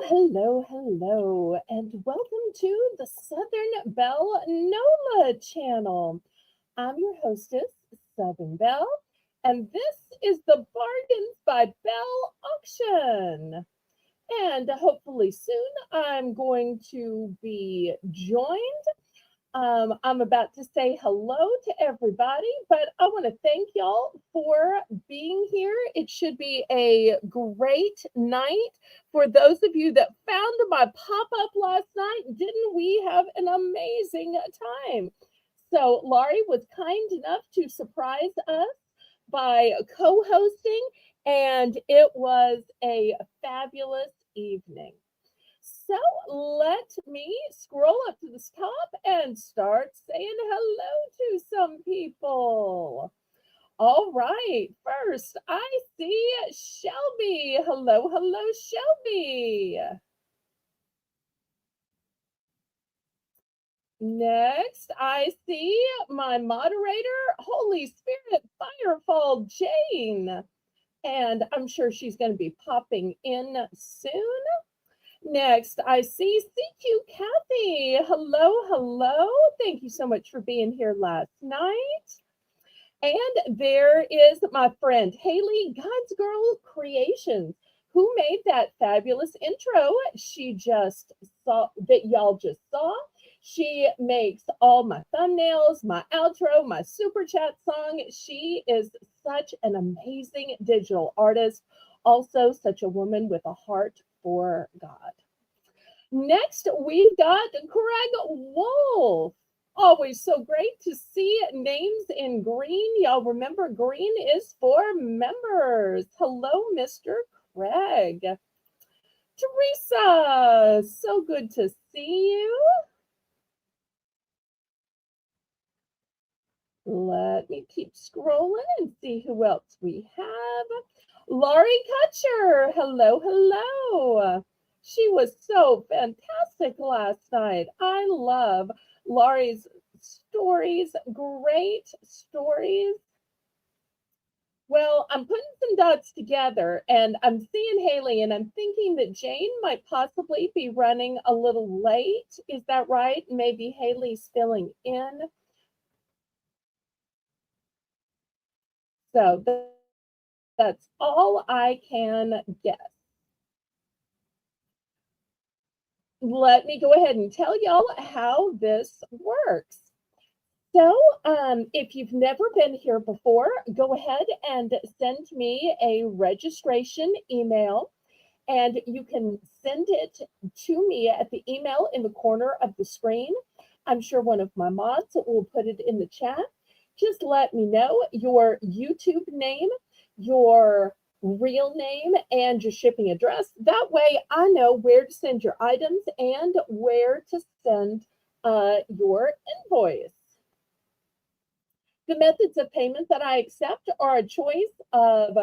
Hello, and welcome to the Southern Belle NOLA channel. I'm your hostess, Southern Belle, and this is the Bargains by Belle auction. And hopefully soon I'm going to be joined. I'm about to say hello to everybody, but I want to thank y'all for being here. It should be a great night. For those of you that found my pop up last night, didn't we have an amazing time? So, Laurie was kind enough to surprise us by co hosting, and it was a fabulous evening. So let me scroll up to the top and start saying hello to some people. All right, first I see Shelby. Hello, Shelby. Next, I see my moderator, Holy Spirit Firefall Jane. And I'm sure she's going to be popping in soon. Next, I see CQ Kathy. Hello. Thank you so much for being here last night. And there is my friend Haley, God's Girl Creations, who made that fabulous intro she just saw, that y'all just saw. She makes all my thumbnails, my outro, my super chat song. She is such an amazing digital artist, also such a woman with a heart for God. Next, we've got Craig Wolf. Always so great to see names in green. Y'all remember green is for members. Hello, Mr. Craig. Teresa, so good to see you. Let me keep scrolling and see who else we have. Laurie Kutcher. Hello. She was so fantastic last night. I love Laurie's stories, great stories. Well, I'm putting some dots together and I'm seeing Haley and I'm thinking that Jane might possibly be running a little late. Is that right? Maybe Haley's filling in. So that's all I can guess. Let me go ahead and tell y'all how this works. So, if you've never been here before, go ahead and send me a registration email, and you can send it to me at the email in the corner of the screen. I'm sure one of my mods will put it in the chat. Just let me know your YouTube name, your real name, and your shipping address. That way I know where to send your items and where to send your invoice. The methods of payment that I accept are a choice of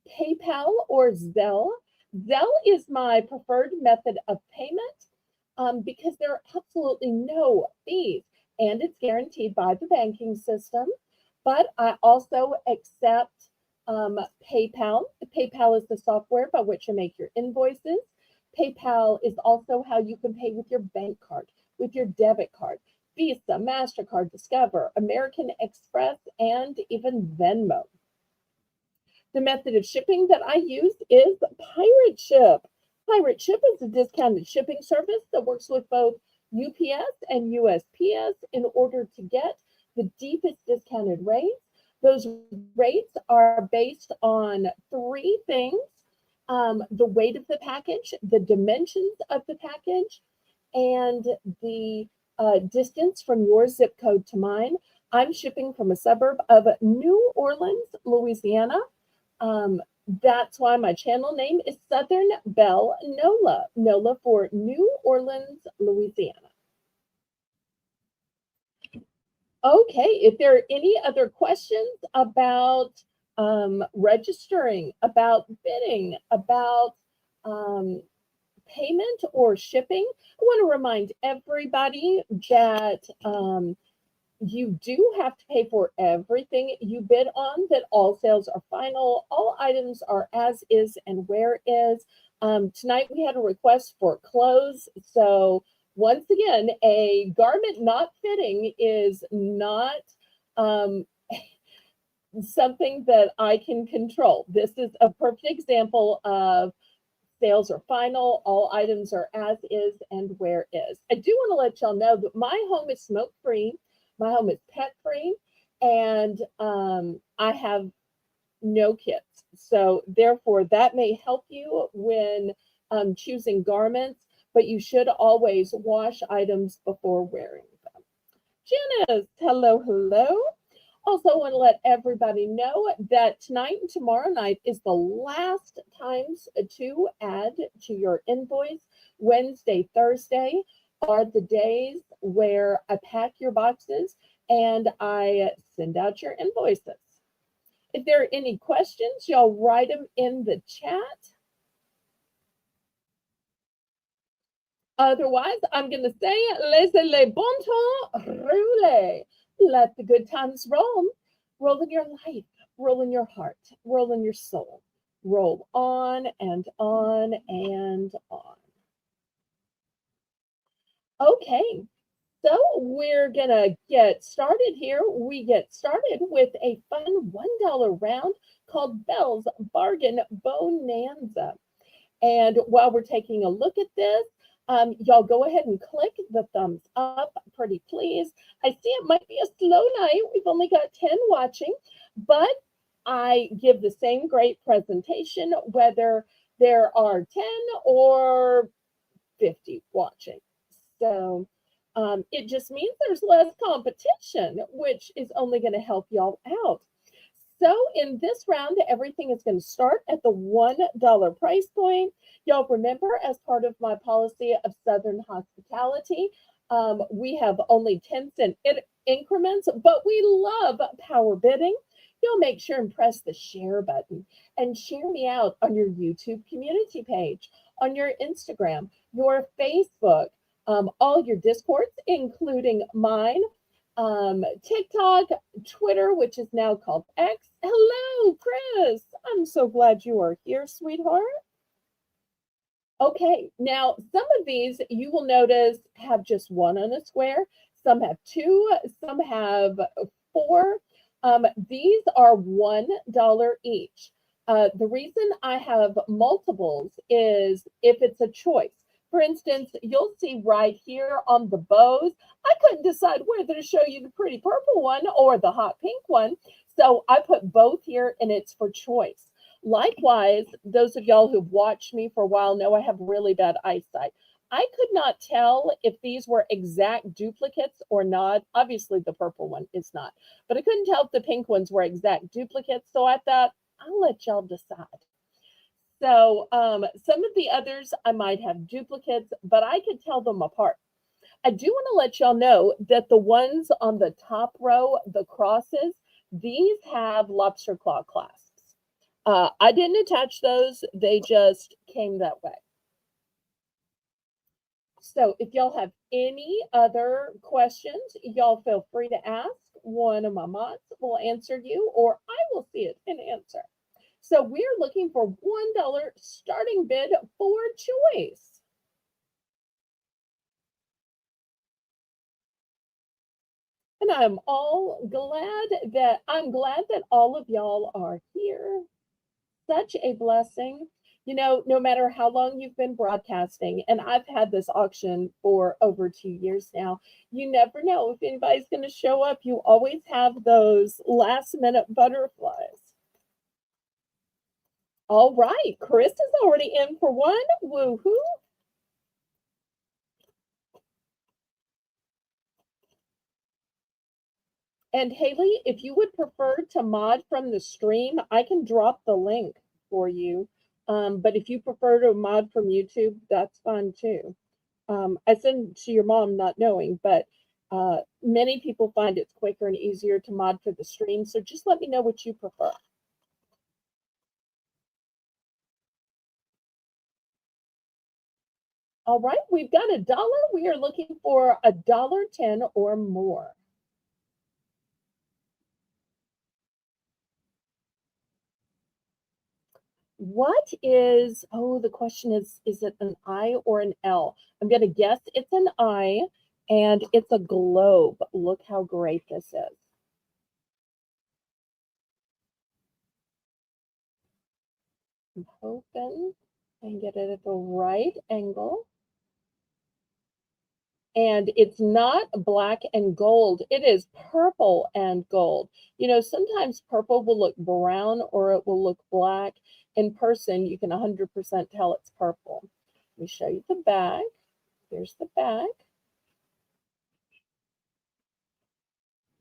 PayPal or Zelle. Zelle is my preferred method of payment because there are absolutely no fees and it's guaranteed by the banking system. But I also accept PayPal. PayPal is the software by which you make your invoices. PayPal is also how you can pay with your bank card, with your debit card, Visa, MasterCard, Discover, American Express, and even Venmo. The method of shipping that I use is Pirate Ship. Pirate Ship is a discounted shipping service that works with both UPS and USPS in order to get the deepest discounted rates. Those rates are based on three things: the weight of the package, the dimensions of the package, and the distance from your zip code to mine. I'm shipping from a suburb of New Orleans, Louisiana. That's why my channel name is Southern Belle NOLA. NOLA for New Orleans, Louisiana. Okay, if there are any other questions about registering, about bidding, about payment or shipping, I want to remind everybody that you do have to pay for everything you bid on, that all sales are final, all items are as is and where is. Tonight we had a request for clothes. So once again, a garment not fitting is not um, something that I can control. This is a perfect example of sales are final, all items are as is and where is. I do want to let y'all know that my home is smoke free, my home is pet free, and I have no kids. So therefore, that may help you when choosing garments, but you should always wash items before wearing them. Janice, hello, hello. Also, want to let everybody know that tonight and tomorrow night is the last times to add to your invoice. Wednesday, Thursday are the days where I pack your boxes and I send out your invoices. If there are any questions, y'all write them in the chat. Otherwise, I'm going to say, laissez les bon temps rouler. Let the good times roll. Roll in your life, roll in your heart, roll in your soul. Roll on and on and on. Okay, so we're going to get started here. We get started with a fun $1 round called Belle's Bargain Bonanza. And while we're taking a look at this, y'all go ahead and click the thumbs up, pretty please. I see it might be a slow night. We've only got 10 watching, but I give the same great presentation whether there are 10 or 50 watching. So it just means there's less competition, which is only going to help y'all out. So in this round, everything is going to start at the $1 price point. Y'all remember, as part of my policy of Southern hospitality, we have only 10-cent increments, but we love power bidding. You'll make sure and press the share button and share me out on your YouTube community page, on your Instagram, your Facebook, all your Discords, including mine, TikTok, Twitter, which is now called X. Hello, Chris. I'm so glad you are here, sweetheart. Okay, now some of these you will notice have just one on a square. Some have two, some have four. These are $1 each. The reason I have multiples is if it's a choice. For instance, you'll see right here on the bows, I couldn't decide whether to show you the pretty purple one or the hot pink one. So I put both here and it's for choice. Likewise, those of y'all who've watched me for a while know I have really bad eyesight. I could not tell if these were exact duplicates or not. Obviously, the purple one is not, but I couldn't tell if the pink ones were exact duplicates. So I thought, I'll let y'all decide. So some of the others I might have duplicates, but I could tell them apart. I do want to let y'all know that the ones on the top row, the crosses, these have lobster claw clasps. I didn't attach those. They just came that way. So if y'all have any other questions, y'all feel free to ask. One of my mods will answer you, or I will see it and answer. So we're looking for $1 starting bid for choice. And I'm glad that all of y'all are here. Such a blessing. You know, no matter how long you've been broadcasting, and I've had this auction for over 2 years now, you never know if anybody's going to show up. You always have those last minute butterflies. All right, Chris is already in for one. Woohoo! And Haley, if you would prefer to mod from the stream, I can drop the link for you. But if you prefer to mod from YouTube, that's fine too. I send it to your mom not knowing, but many people find it's quicker and easier to mod for the stream. So just let me know what you prefer. All right, we've got $1. We are looking for $1.10 or more. What is, oh, the question is it an I or an L? I'm going to guess it's an I, and it's a globe. Look how great this is. I'm hoping I can get it at the right angle. And it's not black and gold. It is purple and gold. You know, sometimes purple will look brown or it will look black. In person, you can 100% tell it's purple. Let me show you the back. Here's the back.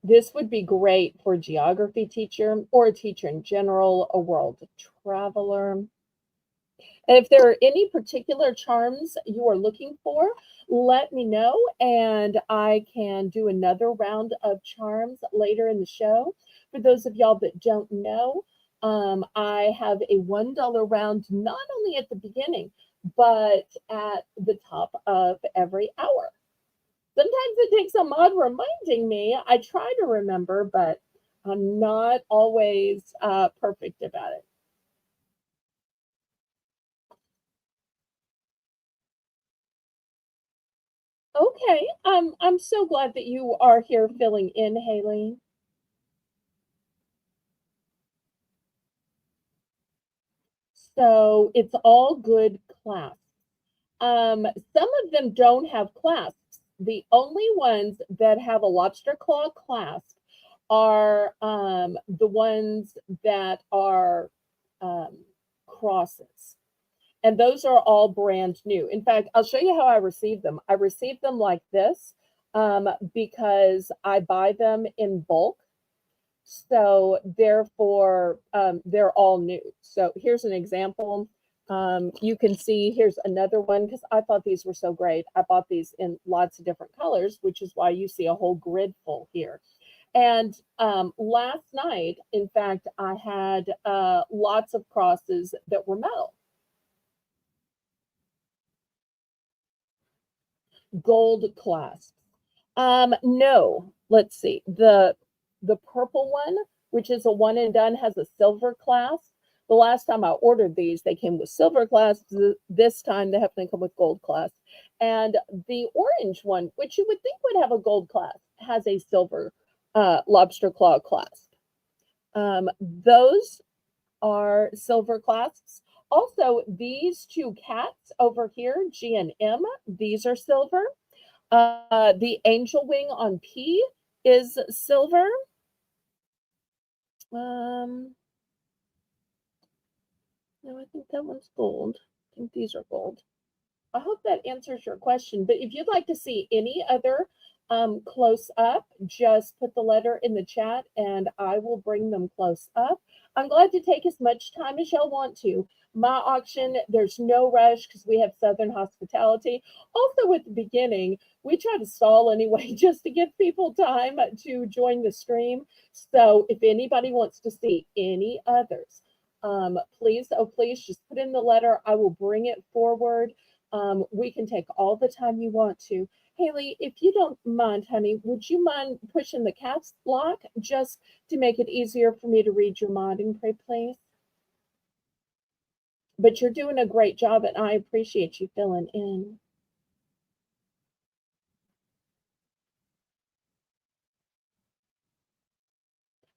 This would be great for a geography teacher or a teacher in general, a world traveler. And if there are any particular charms you are looking for, let me know and I can do another round of charms later in the show. For those of y'all that don't know, I have a $1 round not only at the beginning, but at the top of every hour. Sometimes it takes a mod reminding me. I try to remember, but I'm not always perfect about it. Okay, I'm so glad that you are here filling in, Haley. So it's all good class. Some of them don't have clasps. The only ones that have a lobster claw clasp are the ones that are um, crosses. And those are all brand new. In fact, I'll show you how I received them. I received them like this because I buy them in bulk. So therefore, they're all new. So here's an example. You can see here's another one because I thought these were so great. I bought these in lots of different colors, which is why you see a whole grid full here. And last night, in fact, I had lots of crosses that were metal. Gold clasp. No. Let's see. The purple one, which is a one and done, has a silver clasp. The last time I ordered these, they came with silver clasps. This time they happen to come with gold clasp. And the orange one, which you would think would have a gold clasp, has a silver lobster claw clasp. Those are silver clasps. Also, these two cats over here, G and M, these are silver. The angel wing on P is silver. Um, no, I think that one's gold. I think these are gold. I hope that answers your question. But if you'd like to see any other close up, just put the letter in the chat and I will bring them close up. I'm glad to take as much time as y'all want to. My auction, there's no rush because we have Southern hospitality. Also, at the beginning, we try to stall anyway just to give people time to join the stream. So if anybody wants to see any others, please, oh, please just put in the letter. I will bring it forward. We can take all the time you want to. Haley, if you don't mind, honey, would you mind pushing the caps lock just to make it easier for me to read your modding, pray, please? But you're doing a great job, and I appreciate you filling in.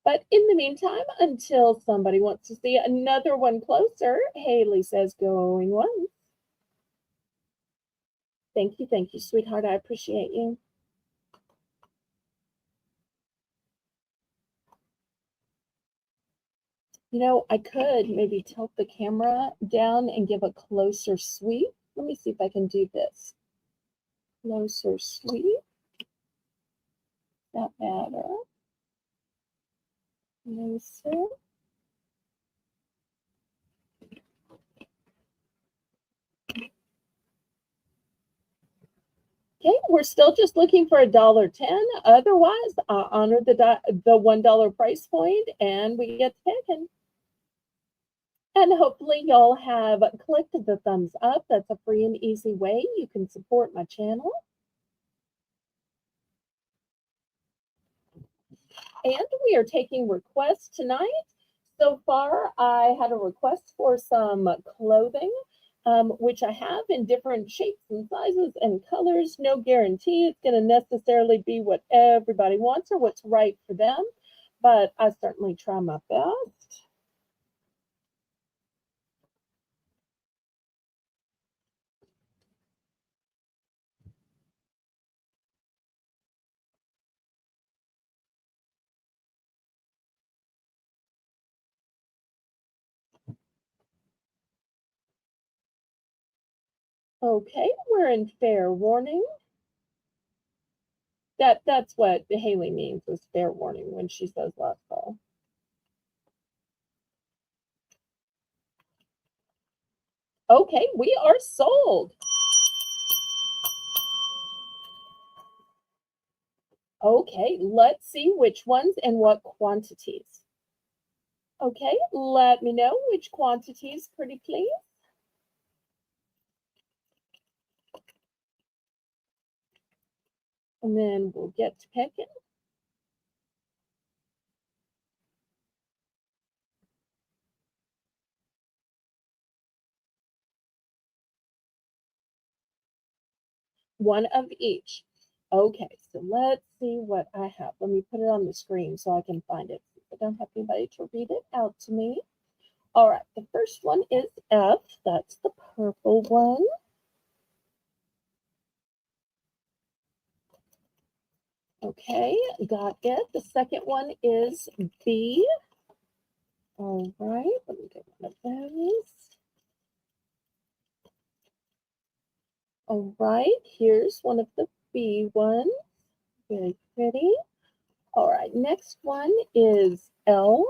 But in the meantime, until somebody wants to see another one closer, Haley says going once. Thank you, sweetheart. I appreciate you. You know, I could maybe tilt the camera down and give a closer sweep. Let me see if I can do this. Closer sweep. That matter. Closer. Okay, we're still just looking for $1.10. Otherwise, I honor the $1 price point and we get picking. And hopefully y'all have clicked the thumbs up. That's a free and easy way you can support my channel. And we are taking requests tonight. So far, I had a request for some clothing, which I have in different shapes and sizes and colors. No guarantee it's going to necessarily be what everybody wants or what's right for them, but I certainly try my best. Okay, we're in fair warning. That's what Haley means is fair warning when she says last call. Okay, we are sold. Okay, let's see which ones and what quantities. Okay, let me know which quantities, pretty please. And then we'll get to picking. One of each. Okay, so let's see what I have. Let me put it on the screen so I can find it. I don't have anybody to read it out to me. All right, the first one is F. That's the purple one. Okay, got it. The second one is B. All right, let me get one of those. All right, here's one of the B ones. Very pretty. All right, next one is L.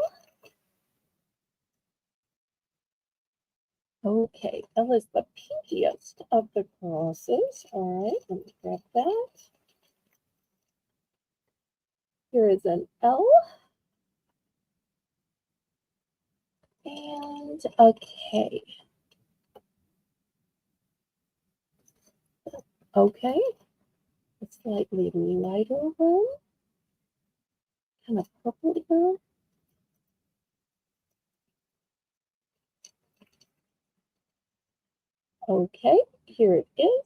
Okay, L is the pinkiest of the crosses. All right, let me grab that. Here is an L. And a K. Okay, a slightly lighter one. Kind of purple here. Okay, here it is.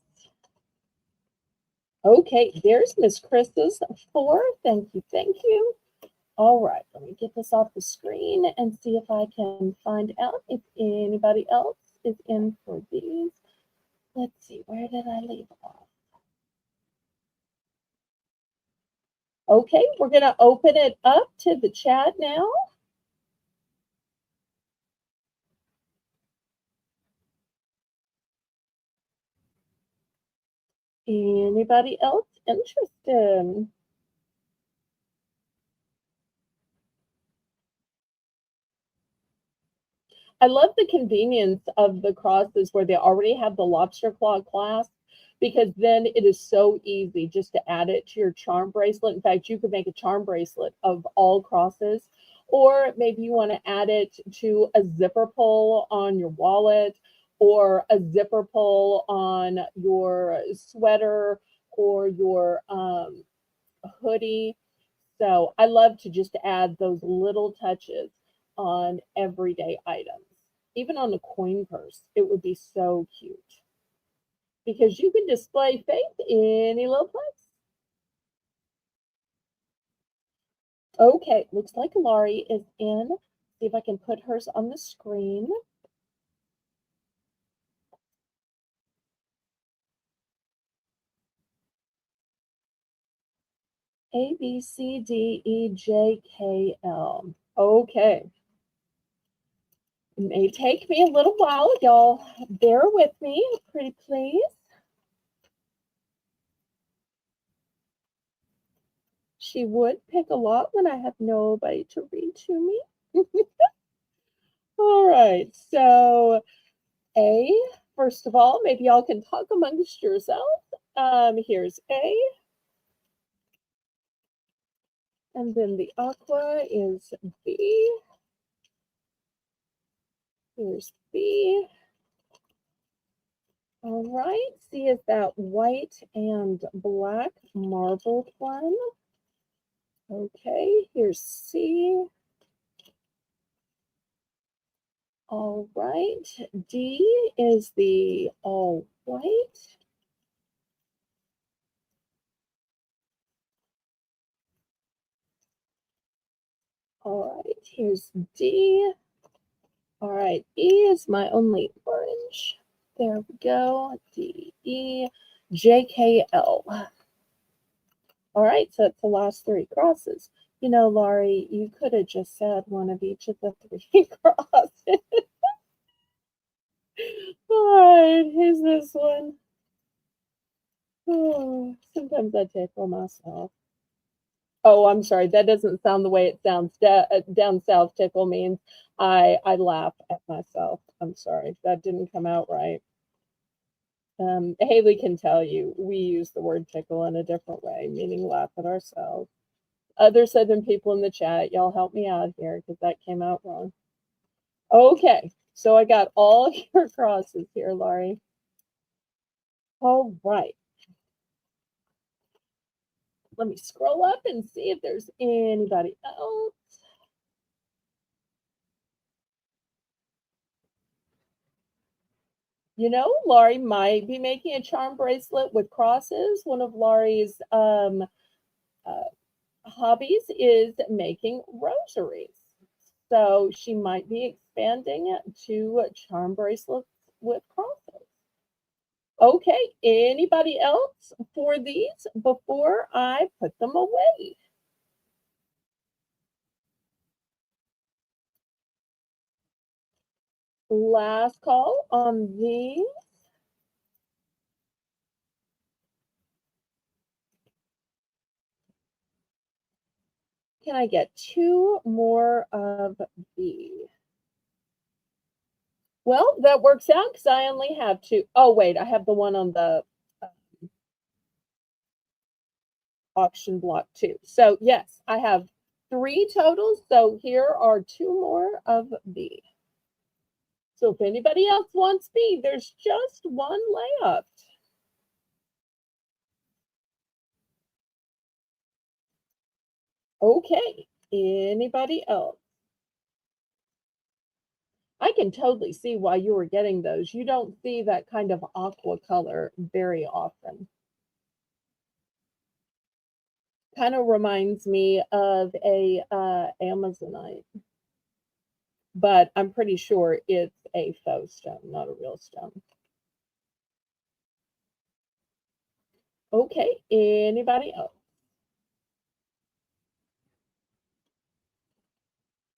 Okay, there's Miss Chris's 4. Thank you, thank you. All right, let me get this off the screen and see if I can find out if anybody else is in for these. Let's see, where did I leave off? Okay, we're going to open it up to the chat now. Anybody else interested? I love the convenience of the crosses where they already have the lobster claw clasp because then it is so easy just to add it to your charm bracelet. In fact, you could make a charm bracelet of all crosses, or maybe you want to add it to a zipper pull on your wallet or a zipper pull on your sweater or your hoodie. So I love to just add those little touches on everyday items. Even on a coin purse, it would be so cute because you can display faith any little place. Okay, looks like Laurie is in. See if I can put hers on the screen. A, B, C, D, E, J, K, L. Okay. It may take me a little while. Y'all bear with me, pretty please. She would pick a lot when I have nobody to read to me. All right, so A, first of all, maybe y'all can talk amongst yourselves. Here's A. And then the aqua is B. Here's B. All right, C is that white and black marbled one. Okay, here's C. All right. D is the all white. All right, here's D. All right, E is my only orange. There we go. D, E, J, K, L. All right, so it's the last three crosses. You know, Laurie, you could have just said one of each of the three crosses. All right, here's this one. Oh, sometimes I tickle myself. Oh, I'm sorry. That doesn't sound the way it sounds. Down south, tickle means I laugh at myself. I'm sorry. That didn't come out right. Haley can tell you we use the word tickle in a different way, meaning laugh at ourselves. Other Southern people in the chat, y'all help me out here because that came out wrong. Okay, so I got all your crosses here, Laurie. All right. Let me scroll up and see if there's anybody else. You know, Laurie might be making a charm bracelet with crosses. One of Laurie's hobbies is making rosaries. So she might be expanding to charm bracelets with crosses. Okay, anybody else for these before I put them away? Last call on these. Can I get two more of these? Well, that works out because I only have two. Oh, wait, I have the one on the auction block too. So yes, I have three totals. So here are two more of B. So if anybody else wants B, there's just one left. Okay, anybody else? I can totally see why you were getting those. You don't see that kind of aqua color very often. Kind of reminds me of a Amazonite, but I'm pretty sure it's a faux stone, not a real stone. Okay, anybody else?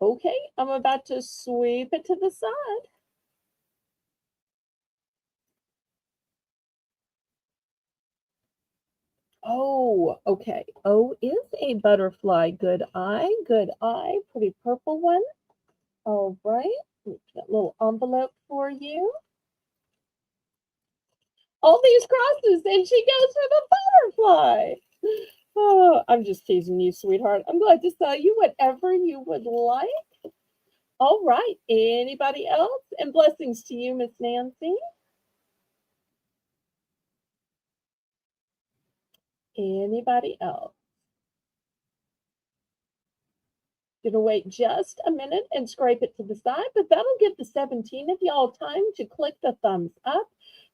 Okay, I'm about to sweep it to the side. Oh, okay. O is a butterfly. Good eye, good eye. Pretty purple one. All right. That little envelope for you. All these crosses, and she goes for the butterfly. Oh, I'm just teasing you, sweetheart. I'm glad to sell you whatever you would like. All right. Anybody else? And blessings to you, Miss Nancy. Anybody else? Gonna wait just a minute and scrape it to the side, but that'll give the 17 of y'all time to click the thumbs up.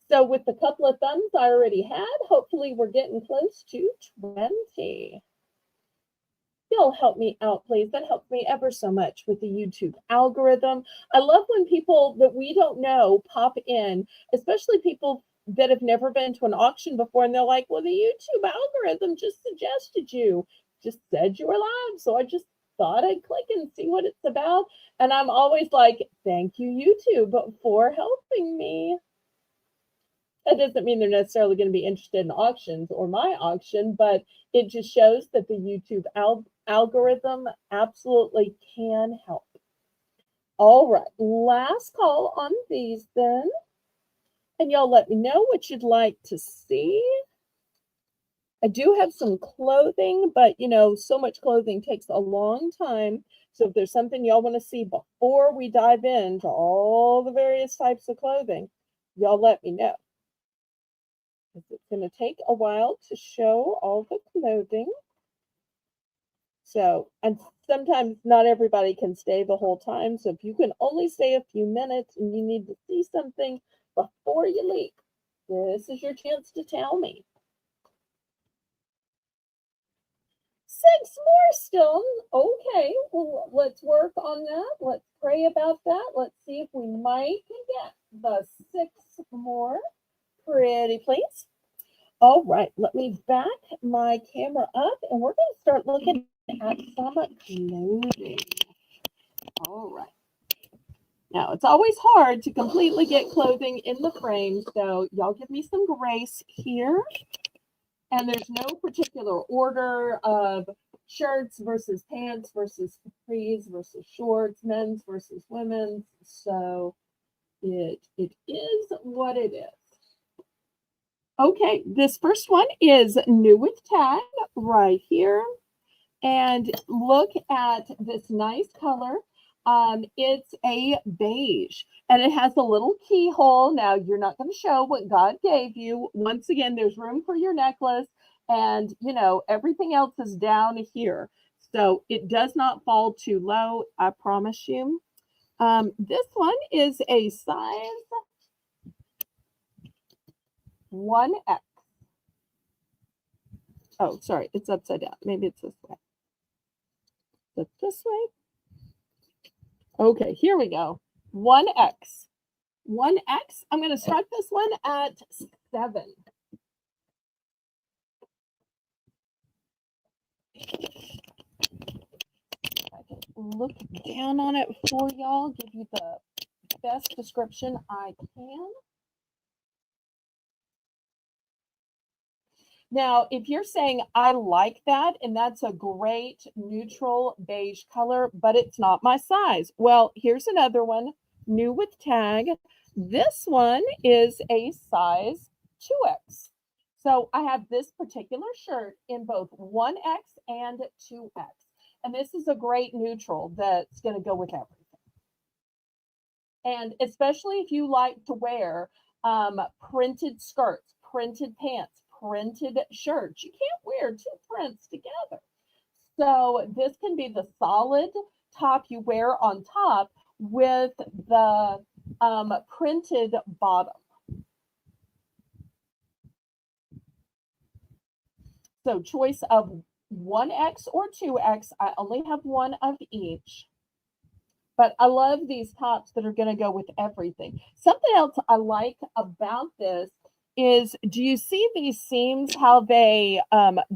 So with the couple of thumbs I already had, hopefully we're getting close to 20. You'll help me out, please. That helps me ever so much with the YouTube algorithm. I love when people that we don't know pop in, especially people that have never been to an auction before, and they're like, well, the YouTube algorithm just suggested you, just said you were live. So I just thought I'd click and see what it's about. And I'm always like, thank you, YouTube, for helping me. That doesn't mean they're necessarily going to be interested in auctions or my auction, but it just shows that the YouTube algorithm absolutely can help. All right, last call on these then. And y'all let me know what you'd like to see. I do have some clothing, but you know, so much clothing takes a long time. So if there's something y'all want to see before we dive into all the various types of clothing, y'all let me know. It's going to take a while to show all the clothing. So, and sometimes not everybody can stay the whole time. So if you can only stay a few minutes and you need to see something before you leave, this is your chance to tell me. 6 more still. Okay, well, let's work on that. Let's pray about that. Let's see if we might get the 6 more. Pretty please. All right, let me back my camera up and we're going to start looking at some clothing. All right. Now, it's always hard to completely get clothing in the frame, so y'all give me some grace here. And there's no particular order of shirts versus pants versus capris versus shorts, men's versus women's. So it is what it is. Okay, this first one is new with tag right here. And look at this nice color. It's a beige and it has a little keyhole. Now you're not going to show what God gave you. Once again, there's room for your necklace and you know, everything else is down here. So it does not fall too low. I promise you. This one is a size 1X. Oh, sorry. It's upside down. Maybe it's this way. Is it this way? Okay, here we go. 1X. 1X. I'm going to start this one at 7. I can look down on it for y'all, give you the best description I can. Now, if you're saying, I like that, and that's a great neutral beige color, but it's not my size. Well, here's another one, new with tag. This one is a size 2X. So I have this particular shirt in both 1X and 2X. And this is a great neutral that's going to go with everything. And especially if you like to wear printed skirts, printed pants, printed shirts. You can't wear 2 prints together. So this can be the solid top you wear on top with the printed bottom. So choice of 1X or 2X. I only have one of each. But I love these tops that are going to go with everything. Something else I like about this is, do you see these seams, how they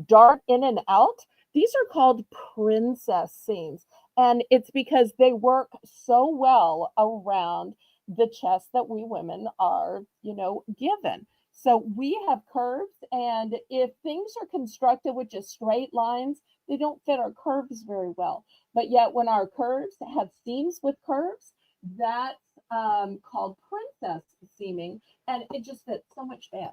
dart in and out? These are called princess seams. And it's because they work so well around the chest that we women are, you know, given. So we have curves, and if things are constructed with just straight lines, they don't fit our curves very well. But yet when our curves have seams with curves, that's called princess seaming, and it just fits so much better.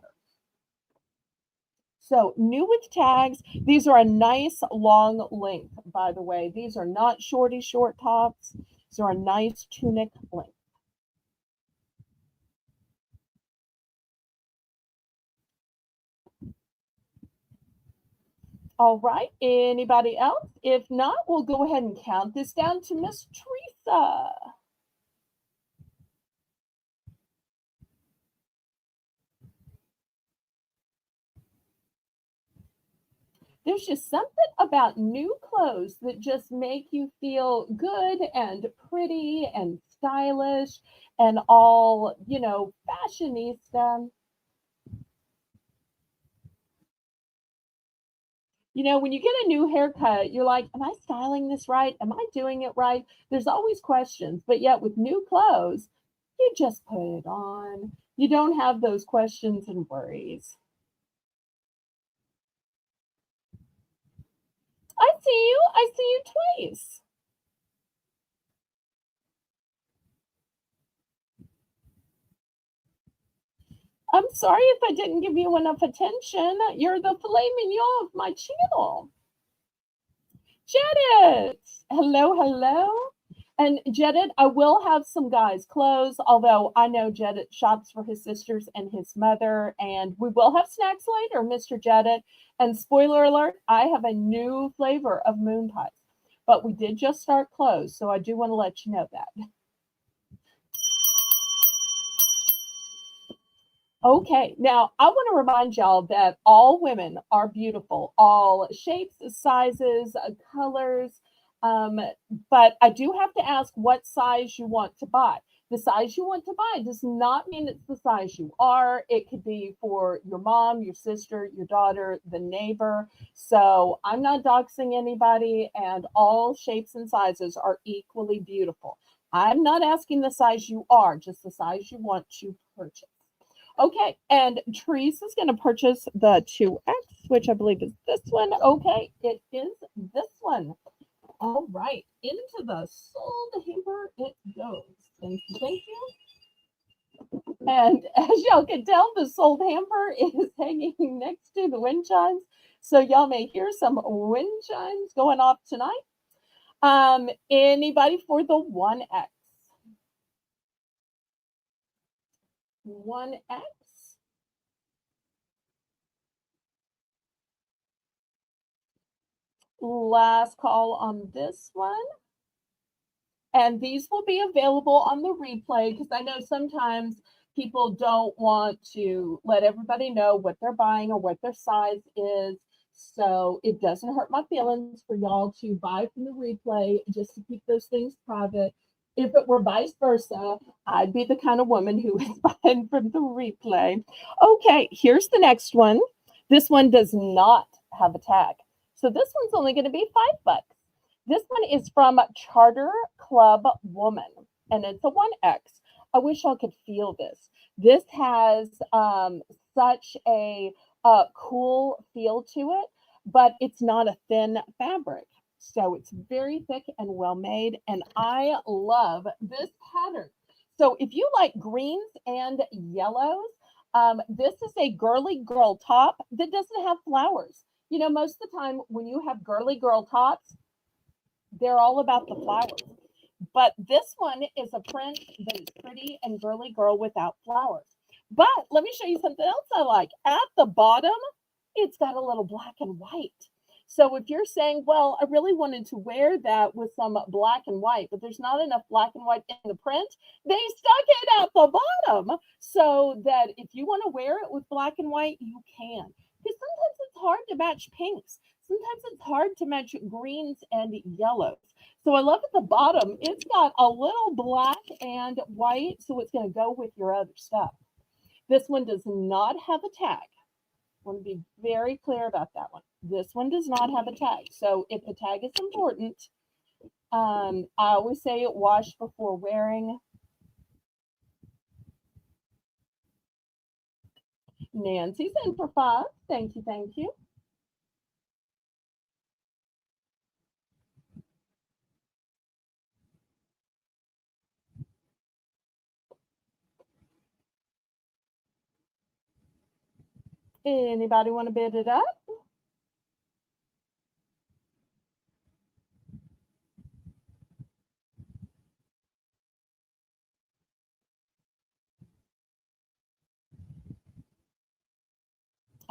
So new with tags, these are a nice long length, by the way. These are not shorty short tops. These are a nice tunic length. All right, anybody else? If not, we'll go ahead and count this down to Miss Teresa. There's just something about new clothes that just make you feel good and pretty and stylish and all, you know, fashionista. You know, when you get a new haircut, you're like, am I styling this right? Am I doing it right? There's always questions, but yet with new clothes, you just put it on. You don't have those questions and worries. I see you. I see you twice. I'm sorry if I didn't give you enough attention. You're the filet mignon of my channel. Janet, hello, hello. And Janet, I will have some guys' clothes, although I know Janet shops for his sisters and his mother, and we will have snacks later, Mr. Janet. And spoiler alert, I have a new flavor of moon pies. but we did just start close, so I do want to let you know that. Okay, now I want to remind y'all that all women are beautiful, all shapes, sizes, colors. Um, but I do have to ask what size you want to buy. The size you want to buy does not mean it's the size you are. It could be for your mom, your sister, your daughter, the neighbor. So I'm not doxing anybody, and all shapes and sizes are equally beautiful. I'm not asking the size you are, just the size you want to purchase. Okay, and Therese is going to purchase the 2X, which I believe is this one. Okay, it is this one. All right, into the sold hamper it goes. Thank you, thank you. And as y'all can tell, the sold hamper is hanging next to the wind chimes. So y'all may hear some wind chimes going off tonight. Anybody for the 1X? 1X? Last call on this one. And these will be available on the replay because I know sometimes people don't want to let everybody know what they're buying or what their size is. So it doesn't hurt my feelings for y'all to buy from the replay just to keep those things private. If it were vice versa, I'd be the kind of woman who is buying from the replay. Okay, here's the next one. This one does not have a tag. So this one's only going to be $5. This one is from Charter Club Woman, and it's a 1X. I wish I could feel this. This has such a cool feel to it, but it's not a thin fabric. So it's very thick and well made, and I love this pattern. So if you like greens and yellows, this is a girly girl top that doesn't have flowers. You know, most of the time when you have girly girl tops, they're all about the flowers. But this one is a print that is pretty and girly girl without flowers. But let me show you something else I like. At the bottom, it's got a little black and white. So if you're saying, well, I really wanted to wear that with some black and white, but there's not enough black and white in the print, they stuck it at the bottom so that if you want to wear it with black and white, you can. Because sometimes it's hard to match pinks. Sometimes it's hard to match greens and yellows. So I love at the bottom, it's got a little black and white, so it's going to go with your other stuff. This one does not have a tag. I want to be very clear about that one. This one does not have a tag. So if the tag is important, I always say it wash before wearing. Nancy's in for 5. Thank you, thank you. Anybody want to bid it up?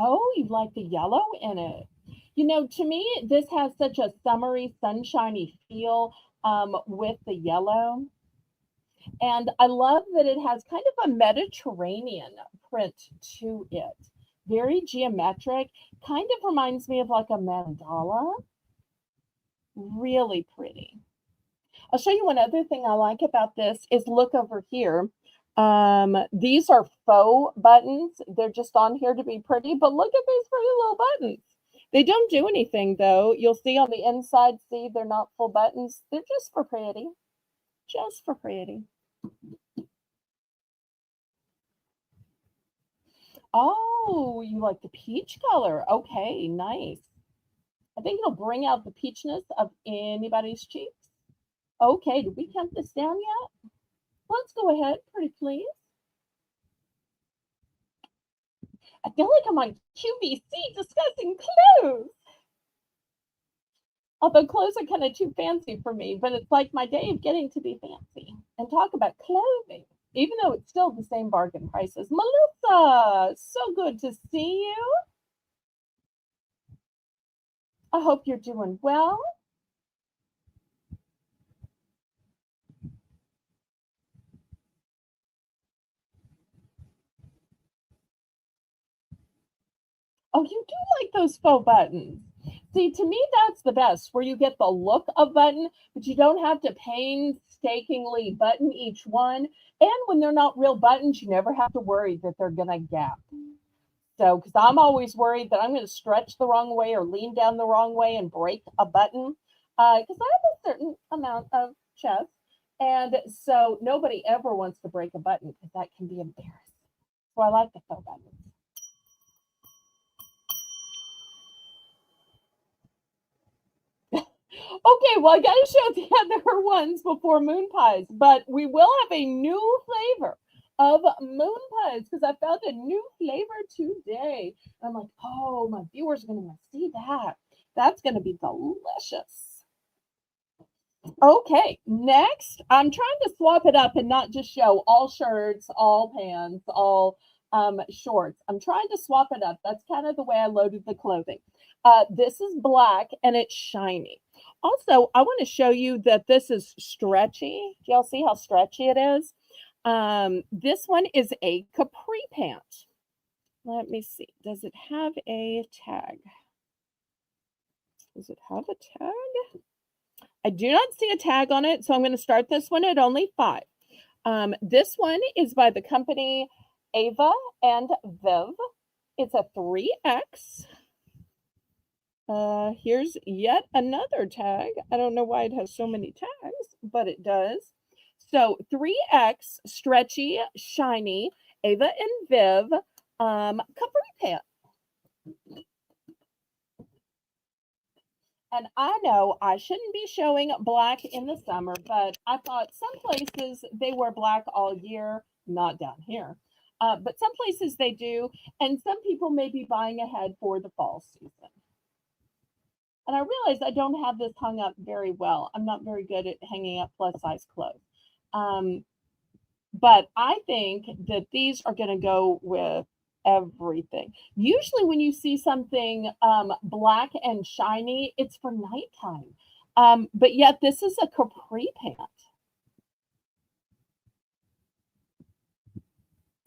Oh, you like the yellow in it. You know, to me, this has such a summery, sunshiny feel with the yellow. And I love that it has kind of a Mediterranean print to it. Very geometric, kind of reminds me of like a mandala. Really pretty. I'll show you one other thing I like about this is look over here. These are faux buttons. They're just on here to be pretty, but look at these pretty little buttons. They don't do anything though. You'll see on the inside, see, they're not full buttons. They're just for pretty. Just for pretty. Oh, you like the peach color. Okay, nice. I think it'll bring out the peachness of anybody's cheeks. Okay, did we count this down yet? Let's go ahead, pretty please. I feel like I'm on QVC discussing clothes. Although clothes are kind of too fancy for me, but it's like my day of getting to be fancy and talk about clothing, even though it's still the same bargain prices. Melissa, so good to see you. I hope you're doing well. Oh, you do like those faux buttons. See, to me, that's the best, where you get the look of button, but you don't have to painstakingly button each one. And when they're not real buttons, you never have to worry that they're going to gap. So, because I'm always worried that I'm going to stretch the wrong way or lean down the wrong way and break a button, because I have a certain amount of chest. And so nobody ever wants to break a button because that can be embarrassing. So I like the faux buttons. Okay, well, I got to show the other ones before moon pies, but we will have a new flavor of moon pies because I found a new flavor today. I'm like, oh, my viewers are going to want to see that. That's going to be delicious. Okay, next, I'm trying to swap it up and not just show all shirts, all pants, all shorts. I'm trying to swap it up. That's kind of the way I loaded the clothing. This is black and it's shiny. Also, I want to show you that this is stretchy. Do y'all see how stretchy it is? This one is a capri pant. Let me see. Does it have a tag? Does it have a tag? I do not see a tag on it, so I'm going to start this one at only 5. This one is by the company Ava and Viv. It's a 3X. Here's yet another tag. I don't know why it has so many tags, but it does. So 3X, stretchy, shiny, Ava and Viv, capri pant. And I know I shouldn't be showing black in the summer, but I thought some places they wear black all year, not down here. But some places they do, and some people may be buying ahead for the fall season. And I realize I don't have this hung up very well. I'm not very good at hanging up plus size clothes. But I think that these are going to go with everything. Usually, when you see something black and shiny, it's for nighttime. But yet, this is a capri pant.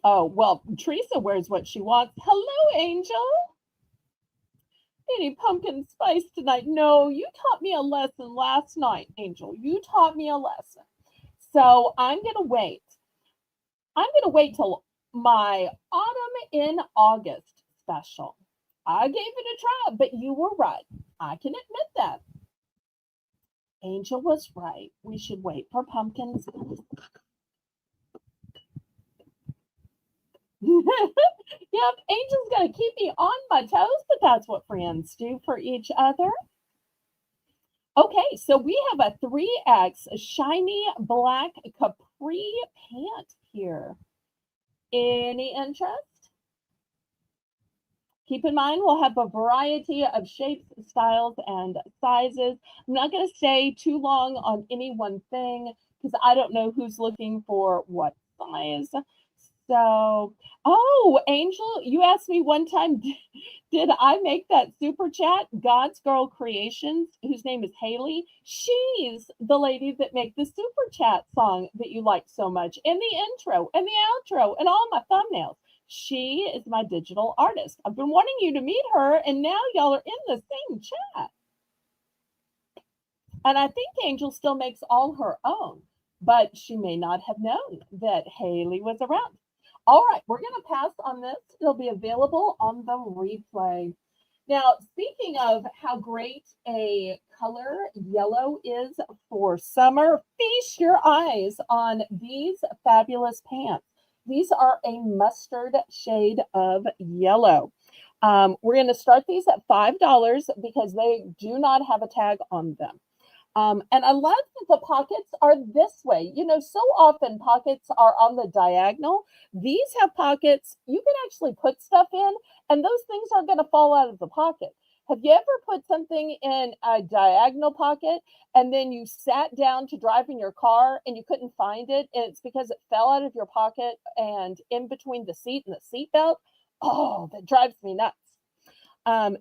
Oh, well, Teresa wears what she wants. Hello, Angel. Any pumpkin spice tonight? No, you taught me a lesson last night, Angel. You taught me a lesson. So I'm going to wait. I'm going to wait till my autumn in August special. I gave it a try, but you were right. I can admit that. Angel was right. We should wait for pumpkins. Yep, Angel's going to keep me on my toes, but that's what friends do for each other. Okay, so we have a 3X shiny black capri pant here. Any interest? Keep in mind, we'll have a variety of shapes, styles, and sizes. I'm not going to stay too long on any one thing because I don't know who's looking for what size. So, oh, Angel, you asked me one time, did I make that super chat? God's Girl Creations, whose name is Haley. She's the lady that make the super chat song that you like so much, and the intro, and the outro, and all my thumbnails. She is my digital artist. I've been wanting you to meet her, and now y'all are in the same chat. And I think Angel still makes all her own, but she may not have known that Haley was around. All right, we're going to pass on this. It'll be available on the replay. Now, speaking of how great a color yellow is for summer, feast your eyes on these fabulous pants. These are a mustard shade of yellow. We're going to start these at $5 because they do not have a tag on them. And I love that the pockets are this way. You know, so often pockets are on the diagonal. These have pockets you can actually put stuff in, and those things aren't going to fall out of the pocket. Have you ever put something in a diagonal pocket and then you sat down to drive in your car and you couldn't find it? And it's because it fell out of your pocket and in between the seat and the seat belt? Oh, that drives me nuts.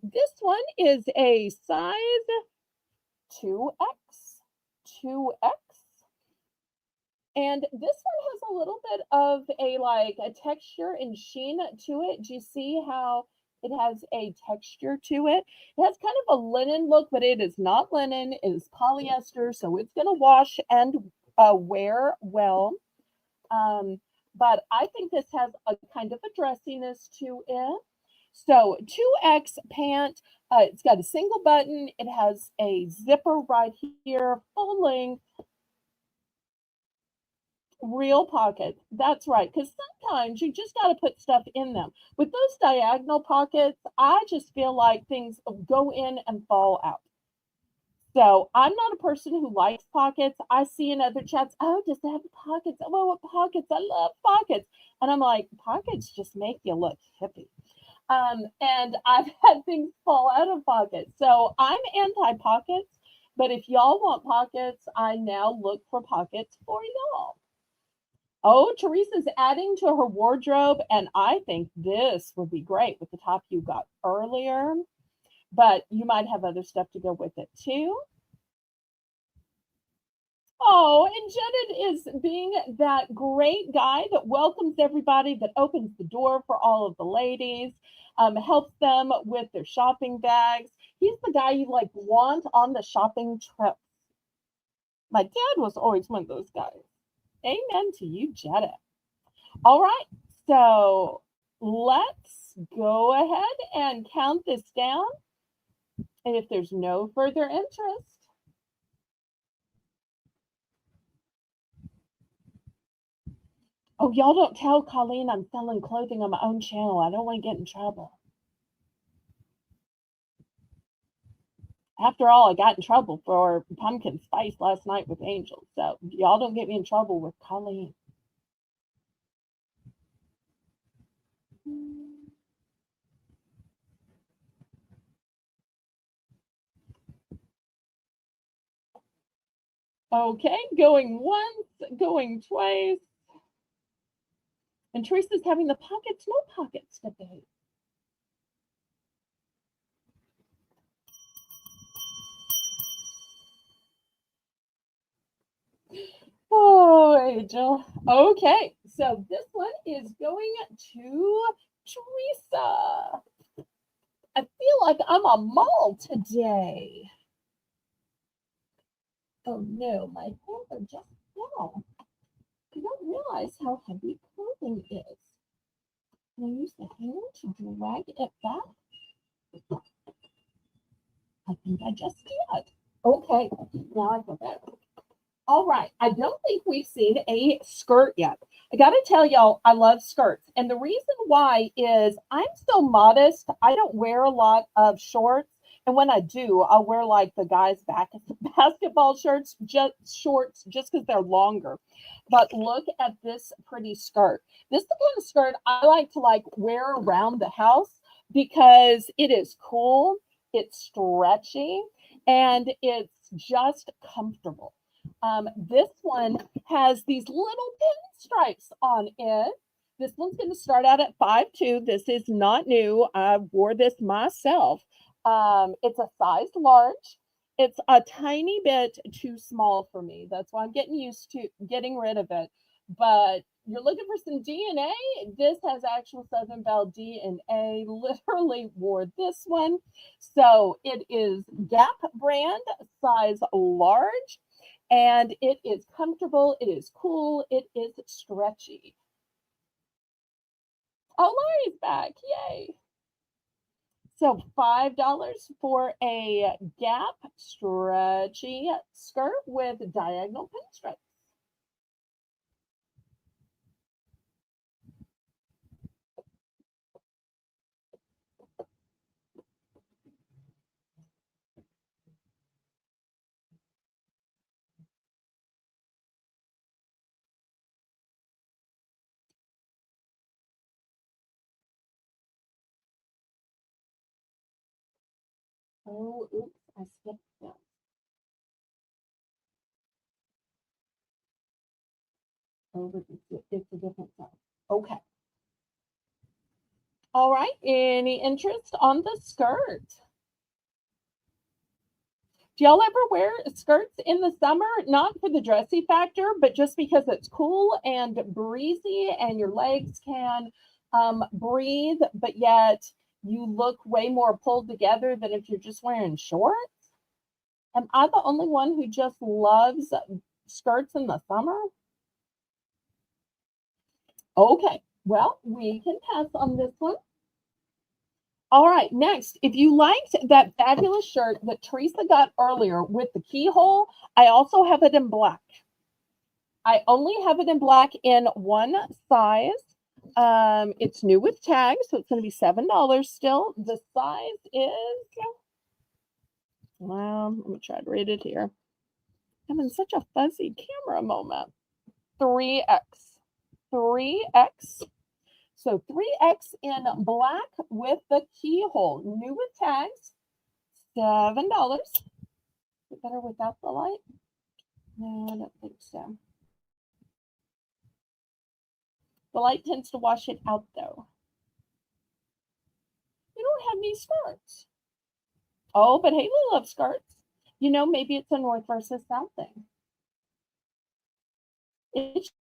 This one is a size 2X. 2X. And this one has a little bit of a texture and sheen to it. Do you see how It has a texture to it. It has kind of a linen look, but it is not linen. It is polyester, so it's going to wash and wear well. Um, but I think this has a kind of a dressiness to it. So 2X pant. It's got a single button. It has a zipper right here, full length, real pockets. That's right. Because sometimes you just got to put stuff in them. With those diagonal pockets, I just feel like things go in and fall out. So I'm not a person who likes pockets. I see in other chats, oh, does it have pockets? Oh, what pockets? I love pockets. And I'm like, pockets just make you look hippie. And I've had things fall out of pockets. So I'm anti pockets. But if y'all want pockets, I now look for pockets for y'all. Oh, Teresa's adding to her wardrobe, and I think this would be great with the top you got earlier, but you might have other stuff to go with it too. Oh, and Janet is being that great guy that welcomes everybody, that opens the door for all of the ladies, helps them with their shopping bags. He's the guy you like want on the shopping trip. My dad was always one of those guys. Amen to you, Janet. All right, so let's go ahead and count this down. And if there's no further interest, oh, y'all don't tell Colleen I'm selling clothing on my own channel. I don't want to get in trouble. After all, I got in trouble for pumpkin spice last night with Angel. So y'all don't get me in trouble with Colleen. Okay, going once, going twice. And Teresa's having the pockets, no pockets debate. Oh, Angel. Okay, so this one is going to Teresa. I feel like I'm a mall today. Oh no, my hands are just fell. I don't realize how heavy clothing is. Can I use the hanger to drag it back? I think I just did. Okay, now I feel better. All right, I don't think we've seen a skirt yet. I got to tell y'all, I love skirts. And the reason why is I'm so modest. I don't wear a lot of shorts. And when I do, I'll wear like the guys' basketball shorts just because they're longer. But look at this pretty skirt. This is the kind of skirt I like to like wear around the house because it is cool, it's stretchy, and it's just comfortable. This one has these little pinstripes on it. This one's going to start out at 5'2". This is not new. I wore this myself. It's a size large. It's a tiny bit too small for me. That's why I'm getting used to getting rid of it. But you're looking for some DNA. This has actual Southern Belle DNA. Literally wore this one. So it is Gap brand, size large. And it is comfortable, it is cool, it is stretchy. Oh, Lori's back, yay. So $5 for a Gap stretchy skirt with diagonal pinstripes. Oh, oops, I skipped that. Oh, but it's a different size. Okay. All right, any interest on the skirt? Do y'all ever wear skirts in the summer? Not for the dressy factor, but just because it's cool and breezy and your legs can breathe, but yet You look way more pulled together than if you're just wearing shorts. Am I the only one who just loves skirts in the summer? Okay, well, we can pass on this one. All right, next, if you liked that fabulous shirt that Teresa got earlier with the keyhole, I also have it in black. I only have it in black in one size. It's new with tags, so it's going to be $7 still. The size is, well, let me try to read it here. I'm in such a fuzzy camera moment. 3X. 3X. So 3X in black with the keyhole. New with tags. $7. Is it better without the light? No, I don't think so. The light tends to wash it out, though. You don't have any skirts. Oh, but Haley loves skirts. You know, maybe it's a North versus South thing. It's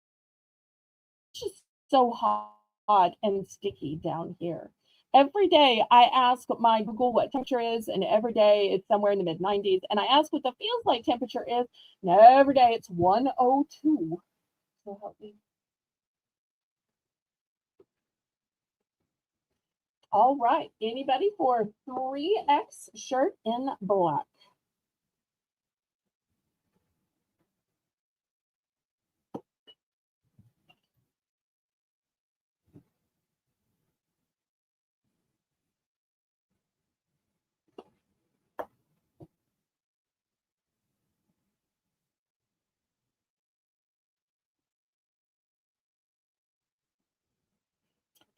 just so hot and sticky down here. Every day I ask my Google what temperature is, and every day it's somewhere in the mid 90s. And I ask what the feels like temperature is, and every day it's 102. So help me. All right. Anybody for 3X shirt in black?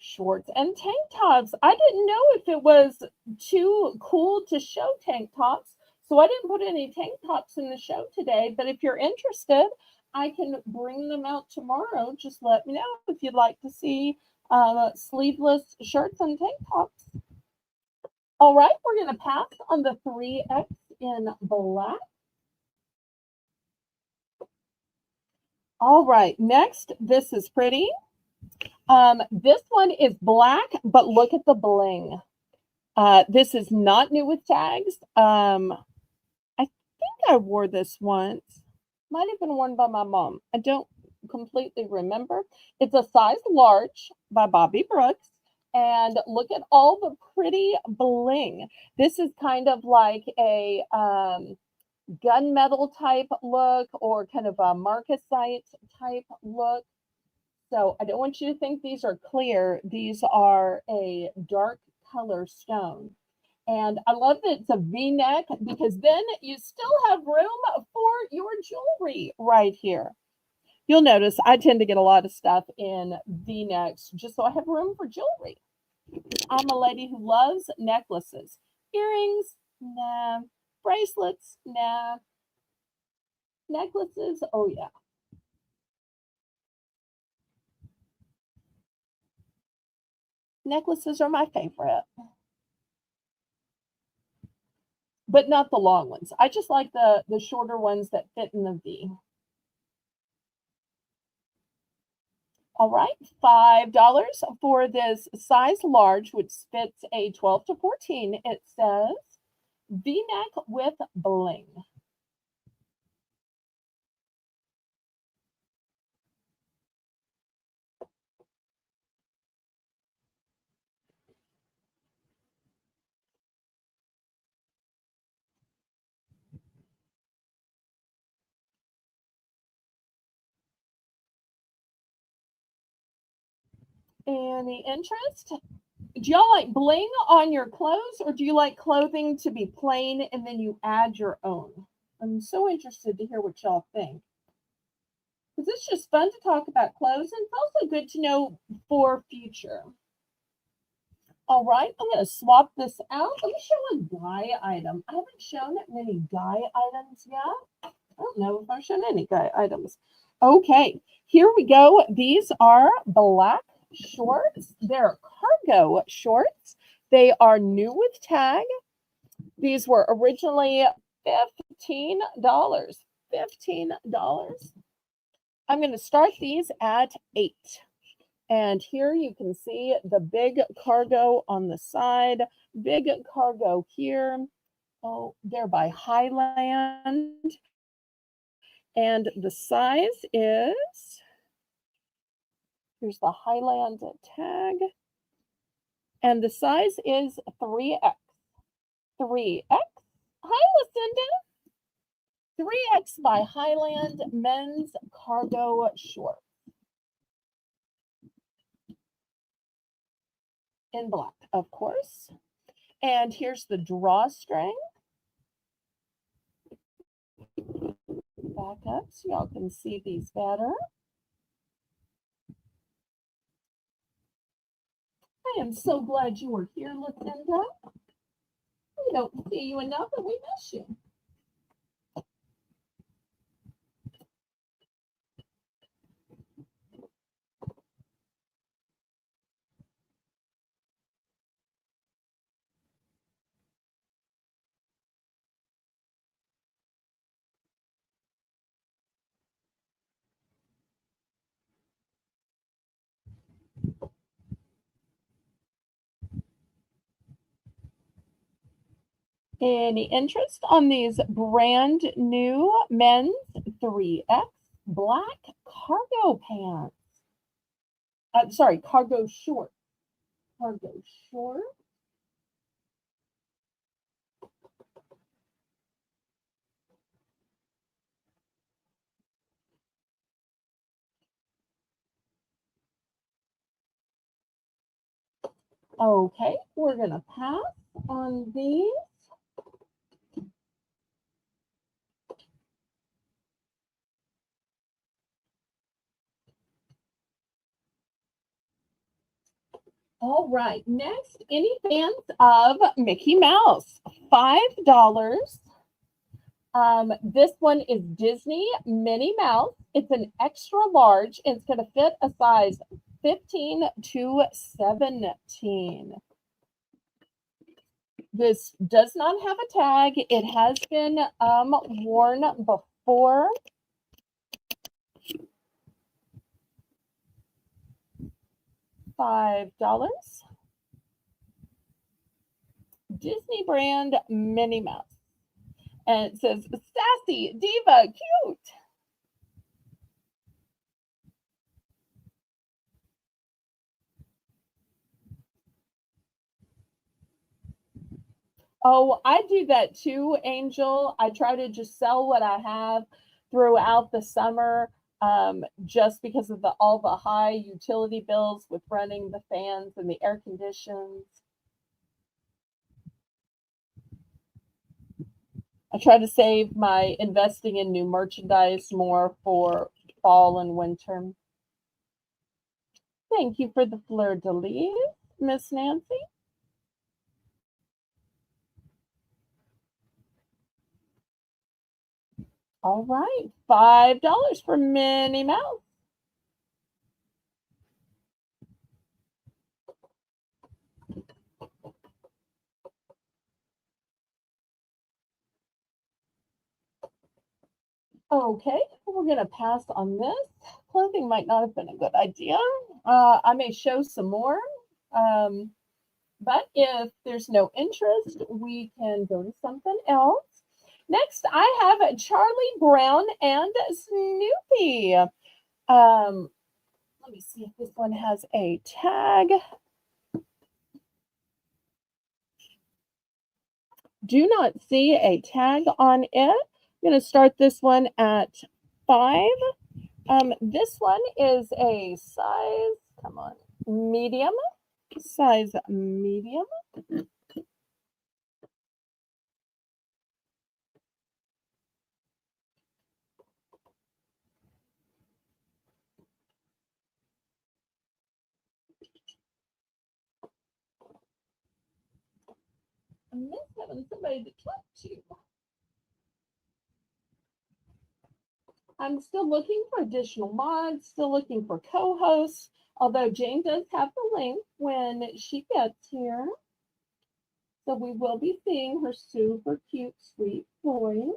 Shorts and tank tops. I didn't know if it was too cool to show tank tops, so I didn't put any tank tops in the show today. But if you're interested, I can bring them out tomorrow. Just let me know if you'd like to see sleeveless shirts and tank tops. All right, we're going to pass on the 3X in black. All right, next, this is pretty. This one is black, but look at the bling. This is not new with tags. I think I wore this once. Might have been worn by my mom. I don't completely remember. It's a size large by Bobby Brooks. And look at all the pretty bling. This is kind of like a gunmetal type look, or kind of a marcasite type look. So I don't want you to think these are clear. These are a dark color stone. And I love that it's a V-neck, because then you still have room for your jewelry right here. You'll notice I tend to get a lot of stuff in V-necks just so I have room for jewelry. I'm a lady who loves necklaces. Earrings, nah. Bracelets, nah. Necklaces, oh yeah. Necklaces are my favorite, but not the long ones. I just like the shorter ones that fit in the V. All right, $5 for this size large, which fits a 12 to 14. It says V-neck with bling. Any interest? Do y'all like bling on your clothes, or do you like clothing to be plain and then you add your own? I'm so interested to hear what y'all think, because it's just fun to talk about clothes, and it's also good to know for future. All right, I'm going to swap this out. Let me show a guy item. I haven't shown many guy items yet. I don't know if I've shown any guy items. Okay, here we go. These are black shorts. They're cargo shorts. They are new with tag. These were originally $15. $15. I'm going to start these at $8. And here you can see the big cargo on the side, big cargo here. Oh, there by Highland. And the size is, here's the Highland tag. And the size is 3X. 3X. Hi, Lucinda. 3X by Highland men's cargo short in black, of course. And here's the drawstring. Back up so y'all can see these better. I am so glad you were here, Lucinda. We don't see you enough and we miss you. Any interest on these brand new men's 3X black cargo pants? Sorry, cargo short. Cargo short. Okay, we're going to pass on these. All right, next, any fans of Mickey Mouse? $5. This one is Disney Minnie Mouse. It's an extra large. It's going to fit a size 15 to 17. This does not have a tag. It has been worn before. $5. Disney brand Minnie Mouse. And it says, sassy, diva, cute. Oh, I do that too, Angel. I try to just sell what I have throughout the summer, just because of all the high utility bills with running the fans and the air conditions. I try to save my investing in new merchandise more for fall and winter. Thank you for the fleur de lis, Miss Nancy. All right, $5 for Minnie Mouse. Okay, we're going to pass on this. Clothing might not have been a good idea. I may show some more, but if there's no interest, we can go to something else. Next, I have Charlie Brown and Snoopy. Let me see if this one has a tag. Do not see a tag on it. I'm going to start this one at 5. This one is a size, come on, medium. Size medium. I miss having somebody to talk to. I'm still looking for additional mods, still looking for co-hosts, although Jane does have the link when she gets here. So we will be seeing her super cute, sweet voice.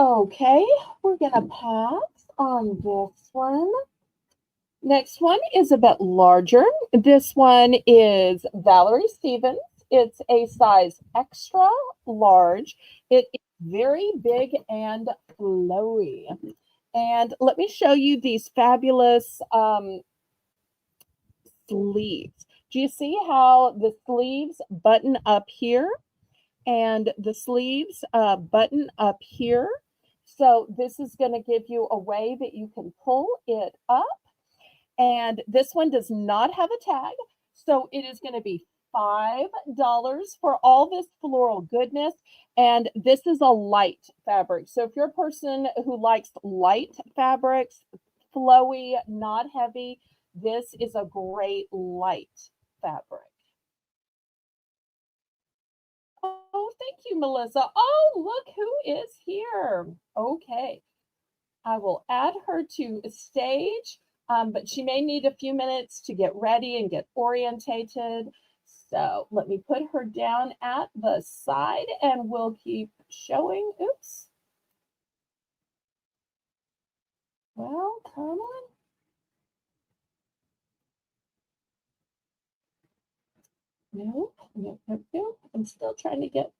Okay, we're gonna pass on this one. Next one is a bit larger. This one is Valerie Stevens. It's a size extra large. It is very big and flowy. And let me show you these fabulous sleeves. Do you see how the sleeves button up here and the sleeves button up here? So this is going to give you a way that you can pull it up. And this one does not have a tag. So it is going to be $5 for all this floral goodness. And this is a light fabric. So if you're a person who likes light fabrics, flowy, not heavy, this is a great light fabric. Oh, thank you, Melissa. Oh, look who is here. Okay. I will add her to stage, but she may need a few minutes to get ready and get orientated. So let me put her down at the side and we'll keep showing. Oops. Well, come on. Nope, nope, nope, nope. I'm still trying to get,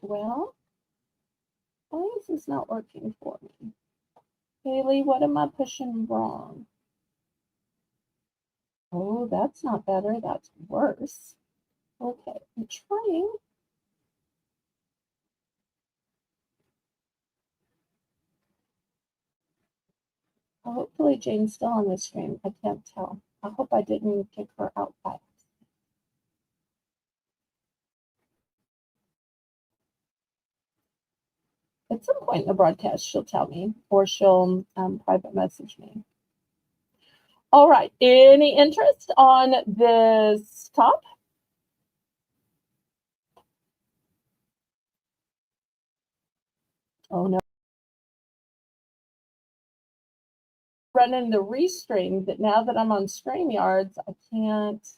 well, why is this not working for me? Haley, what am I pushing wrong? Oh, that's not better. That's worse. Okay, I'm trying. Hopefully Jane's still on the stream. I can't tell. I hope I didn't kick her out by accident. At some point in the broadcast, she'll tell me, or she'll private message me. All right. Any interest on this top? Oh no. Running the restream, but now that I'm on StreamYards, I can't.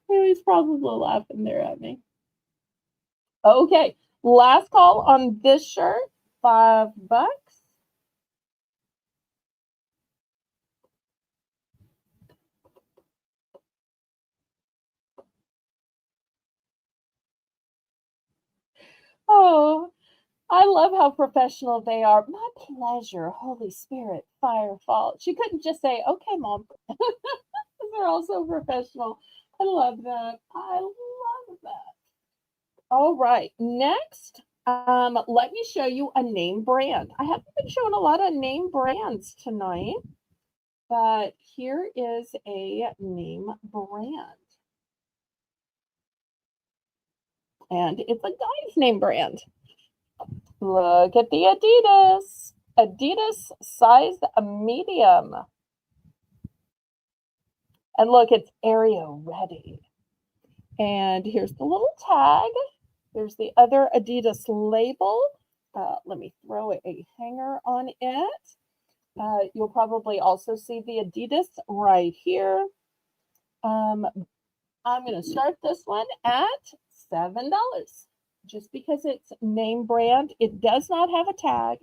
He's probably laughing there at me. Okay. Last call on this shirt, $5. Oh, I love how professional they are. My pleasure, Holy Spirit, fire, fall. She couldn't just say, okay, mom. They're all so professional. I love that. I love that. All right, next, let me show you a name brand. I haven't been showing a lot of name brands tonight, but here is a name brand. And it's a guy's name brand. Look at the Adidas. Adidas size medium. And look, it's area ready. And here's the little tag. There's the other Adidas label. Let me throw a hanger on it. You'll probably also see the Adidas right here. I'm going to start this one at $7. Just because it's name brand, it does not have a tag,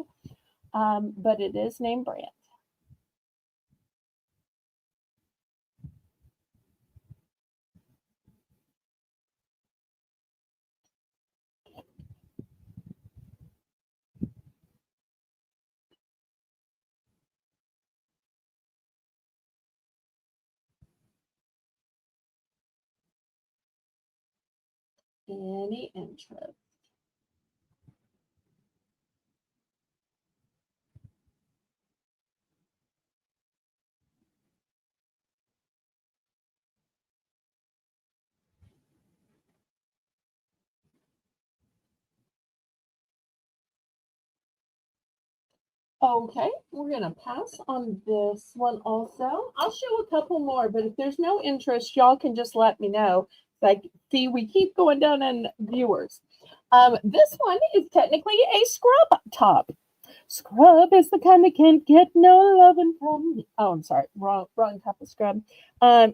but it is name brand. Any interest? Okay, we're going to pass on this one also. I'll show a couple more, but if there's no interest, y'all can just let me know. Like, see, we keep going down in viewers. This one is technically a scrub top. Scrub is the kind that can't get no loving from. Oh, I'm sorry, wrong type of scrub.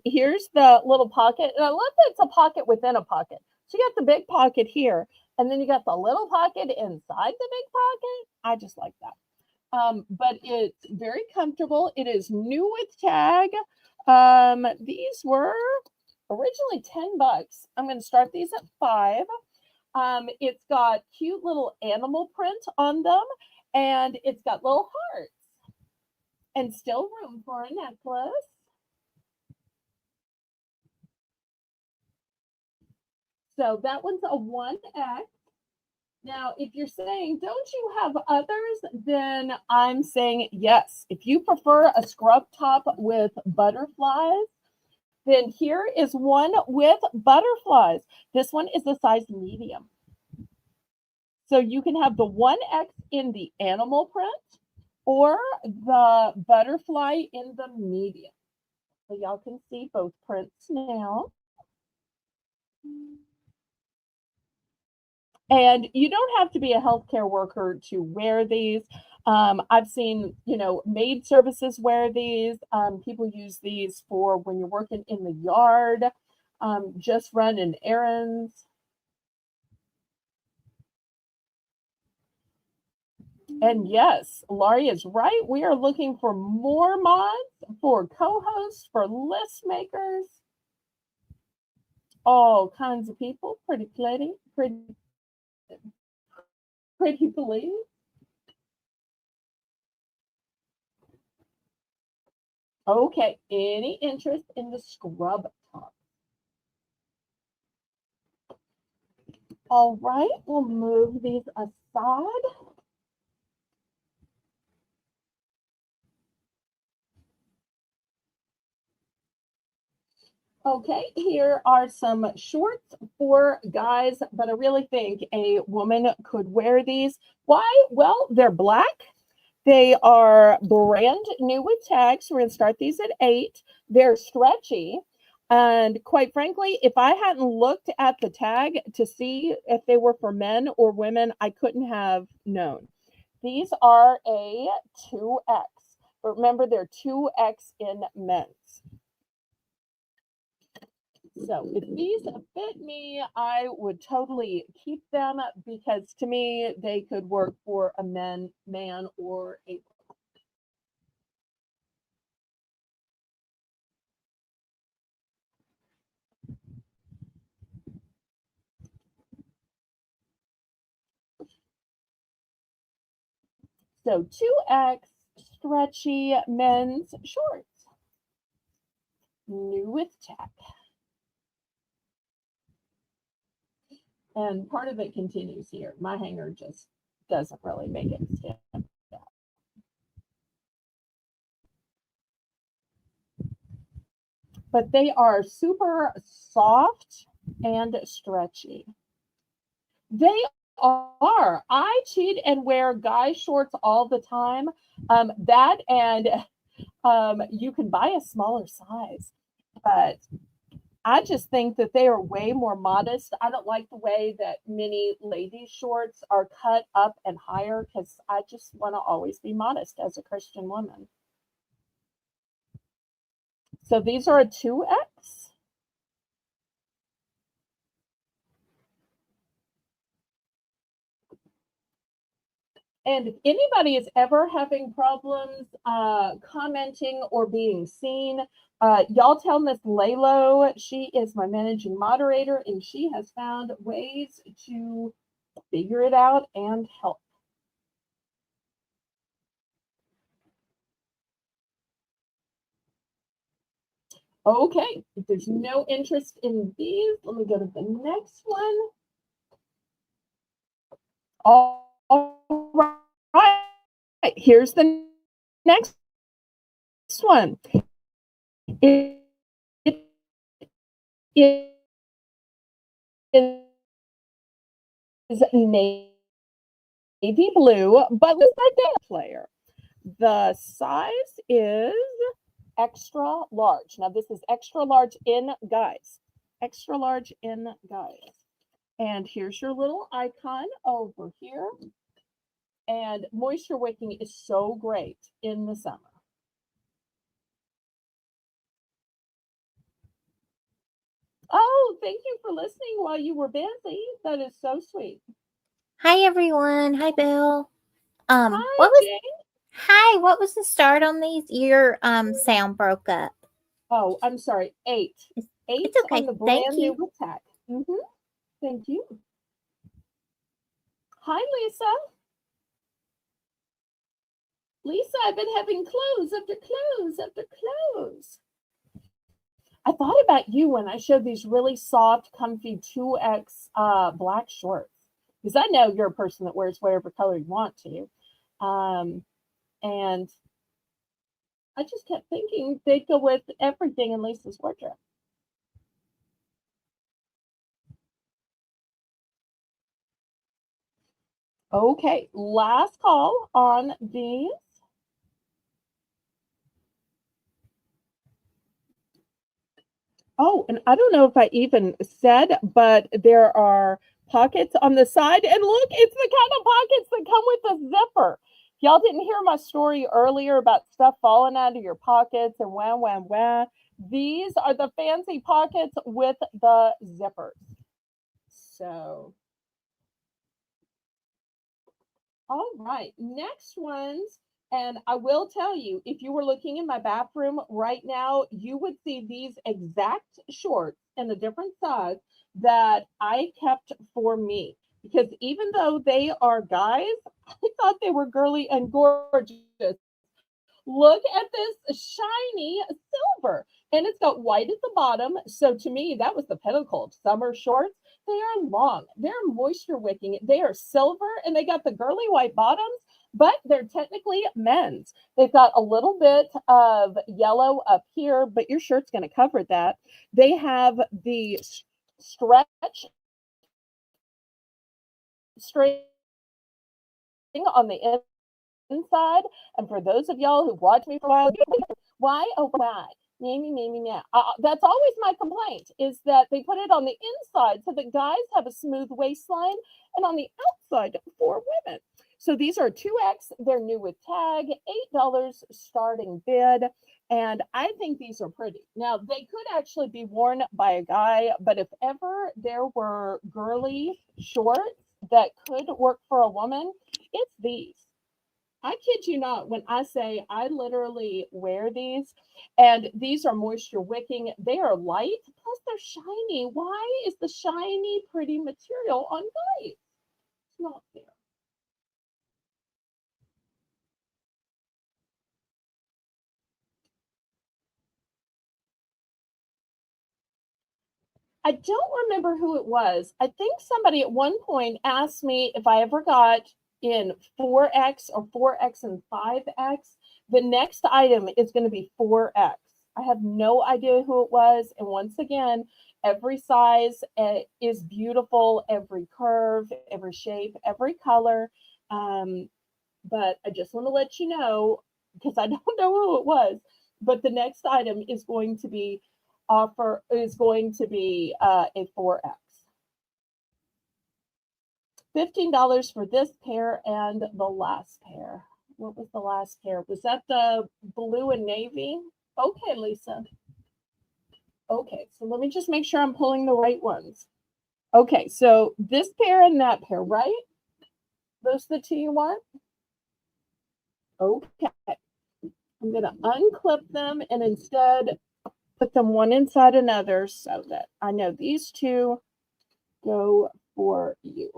Here's the little pocket, and I love that it's a pocket within a pocket. So you got the big pocket here, And then you got the little pocket inside the big pocket. I just like that. But it's very comfortable. It is new with tag. These were originally $10. I'm going to start these at $5. It's got cute little animal print on them, and it's got little hearts, and still room for a necklace. So that one's a 1X. Now, if you're saying, don't you have others? Then I'm saying yes. If you prefer a scrub top with butterflies, then here is one with butterflies. This one is a size medium. So you can have the 1X in the animal print or the butterfly in the medium. So y'all can see both prints now. And you don't have to be a healthcare worker to wear these. I've seen, maid services wear these. People use these for when you're working in the yard, just running errands. And yes, Laurie is right. We are looking for more mods, for co-hosts, for list makers, all kinds of people. Pretty please. Okay, any interest in the scrub top? All right, we'll move these aside. Okay, here are some shorts for guys, but I really think a woman could wear these. Why? Well, they're black. They are brand new with tags. We're going to start these at 8. They're stretchy. And quite frankly, if I hadn't looked at the tag to see if they were for men or women, I couldn't have known. These are a 2X. But remember, they're 2X in men's. So if these fit me, I would totally keep them because to me, they could work for a man or a woman. So 2X stretchy men's shorts. New with tag. And part of it continues here. My hanger just doesn't really make it stand out. But they are super soft and stretchy. They are. I cheat and wear guy shorts all the time. That and you can buy a smaller size, but I just think that they are way more modest. I don't like the way that many ladies' shorts are cut up and higher because I just want to always be modest as a Christian woman. So these are a 2X. And if anybody is ever having problems commenting or being seen, y'all tell Miss Lalo, she is my managing moderator, and she has found ways to figure it out and help. Okay, if there's no interest in these, let me go to the next one. All right, here's the next one. It is navy blue, but with a dance player. The size is extra large. Now, this is extra large in guys. Extra large in guys. And here's your little icon over here. And moisture wicking is so great in the summer. Oh, thank you for listening while you were busy. That is so sweet. Hi everyone. Hi Bill. Hi, What was Jane. hi, what was the start on these? Your sound broke up. Oh, I'm sorry. Eight. It's, Eight it's on okay. the Thank brand new you. retract. Thank you. Hi, Lisa. Lisa, I've been having clothes after clothes after clothes. I thought about you when I showed these really soft, comfy 2X black shorts. Because I know you're a person that wears whatever color you want to. Um, and I just kept thinking they'd go with everything in Lisa's wardrobe. Okay, last call on these. Oh, and I don't know if I even said, but there are pockets on the side. And look, it's the kind of pockets that come with a zipper. Y'all didn't hear my story earlier about stuff falling out of your pockets and wham, wham, wham. These are the fancy pockets with the zippers. So, all right, next ones. And I will tell you, if you were looking in my bathroom right now, you would see these exact shorts in a different size that I kept for me. Because even though they are guys, I thought they were girly and gorgeous. Look at this shiny silver. And it's got white at the bottom. So to me, that was the pinnacle of summer shorts. They are long, they're moisture wicking, they are silver, and they got the girly white bottoms, but they're technically men's. They've got a little bit of yellow up here, but your shirt's going to cover that. They have the stretch string on the inside. And for those of y'all who've watched me for a while, why, oh, why? Me. That's always my complaint is that they put it on the inside so that guys have a smooth waistline and on the outside for women. So these are 2X. They're new with tag, $8 starting bid. And I think these are pretty. Now, they could actually be worn by a guy, but if ever there were girly shorts that could work for a woman, it's these. I kid you not when I say I literally wear these, and these are moisture wicking. They are light, plus they're shiny. Why is the shiny, pretty material on guys? It's not fair. I don't remember who it was. I think somebody at one point asked me if I ever got in 4X or 4X and 5X. The next item is going to be 4X. I have no idea who it was. And once again, every size is beautiful, every curve, every shape, every color. Um, but I just want to let you know because I don't know who it was. But the next item is going to be a 4X. $15 for this pair and the last pair. What was the last pair? Was that the blue and navy? Okay, Lisa. Okay, so let me just make sure I'm pulling the right ones. Okay, so this pair and that pair, right? Those are the two you want? Okay. I'm going to unclip them and instead put them one inside another so that I know these two go for you.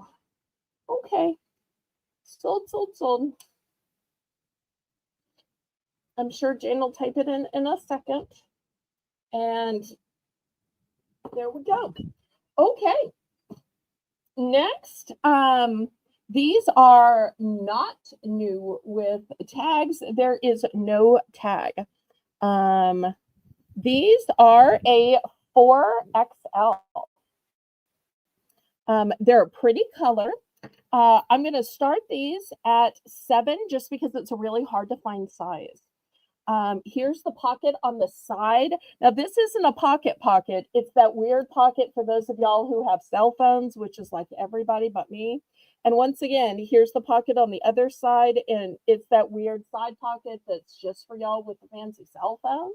Okay. Sold. I'm sure Jane will type it in a second. And there we go. Okay. Next, these are not new with tags. There is no tag. Um, these are a 4XL. They're a pretty color. I'm going to start these at 7 just because it's a really hard to find size. Here's the pocket on the side. Now, this isn't a pocket. It's that weird pocket for those of y'all who have cell phones, which is like everybody but me. And once again, here's the pocket on the other side, and it's that weird side pocket that's just for y'all with the fancy cell phones.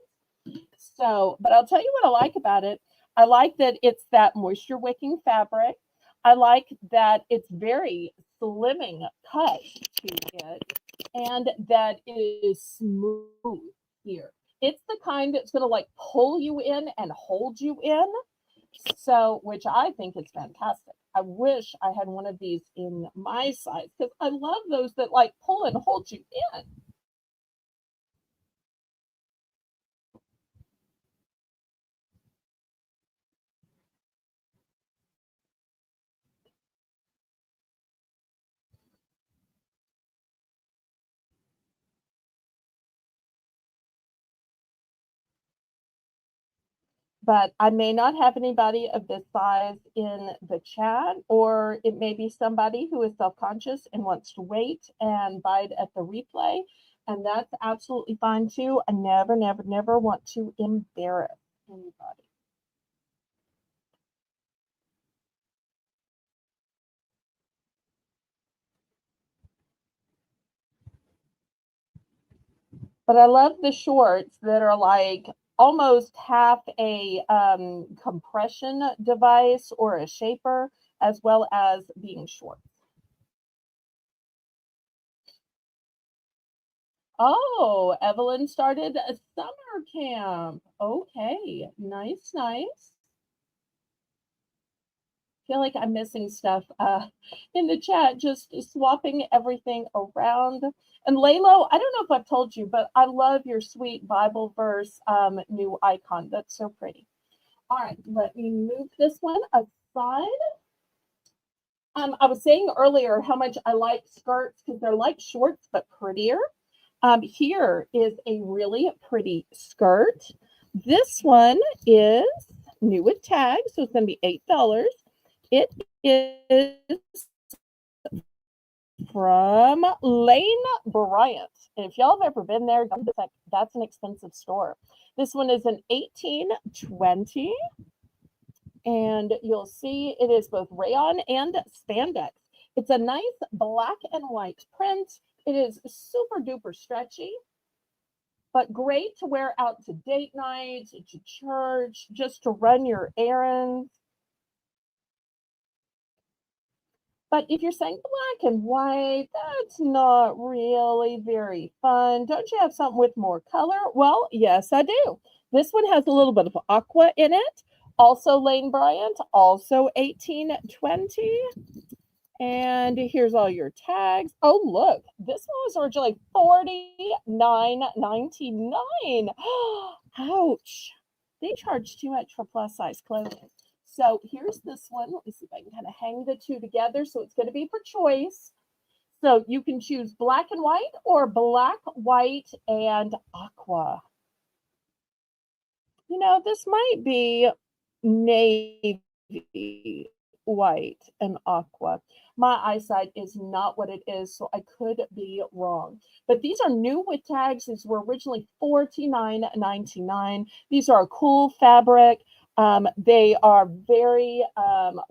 So, but I'll tell you what I like about it. I like that it's that moisture wicking fabric. I like that it's very slimming cut to it and that it is smooth here. It's the kind that's going to like pull you in and hold you in. So, which I think is fantastic. I wish I had one of these in my size because I love those that like pull and hold you in. But I may not have anybody of this size in the chat, or it may be somebody who is self conscious and wants to wait and buy it at the replay. And that's absolutely fine too. I never, never, never want to embarrass anybody. But I love the shorts that are like almost half a compression device or a shaper, as well as being short. Oh, Evelyn started a summer camp. Okay, nice, nice. Feel like I'm missing stuff in the chat, just swapping everything around. And Laylo, I don't know if I've told you, but I love your sweet Bible verse new icon. That's so pretty. All right, let me move this one aside. I was saying earlier how much I like skirts because they're like shorts but prettier. Here is a really pretty skirt. This one is new with tag, so it's going to be $8. It is from Lane Bryant. And if y'all have ever been there, that's an expensive store. This one is an 1820. And you'll see it is both rayon and spandex. It's a nice black and white print. It is super duper stretchy, but great to wear out to date night, to church, just to run your errands. But if you're saying black and white, that's not really very fun. Don't you have something with more color? Well, yes, I do. This one has a little bit of aqua in it. Also Lane Bryant, also 1820. And here's all your tags. Oh, look, this one was originally $49.99. Ouch. They charge too much for plus size clothing. So here's this one. Let me see if I can kind of hang the two together. So it's going to be for choice. So you can choose black and white or black, white, and aqua. You know, this might be navy, white, and aqua. My eyesight is not what it is, so I could be wrong. But these are new with tags. These were originally $49.99. These are a cool fabric. They are very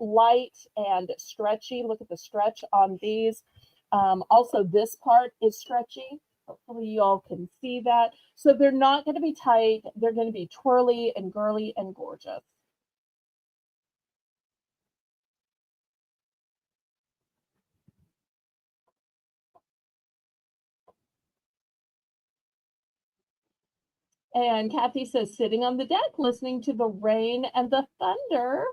light and stretchy. Look at the stretch on these. Also, this part is stretchy. Hopefully you all can see that. So they're not going to be tight. They're going to be twirly and girly and gorgeous. And Kathy says, sitting on the deck, listening to the rain and the thunder.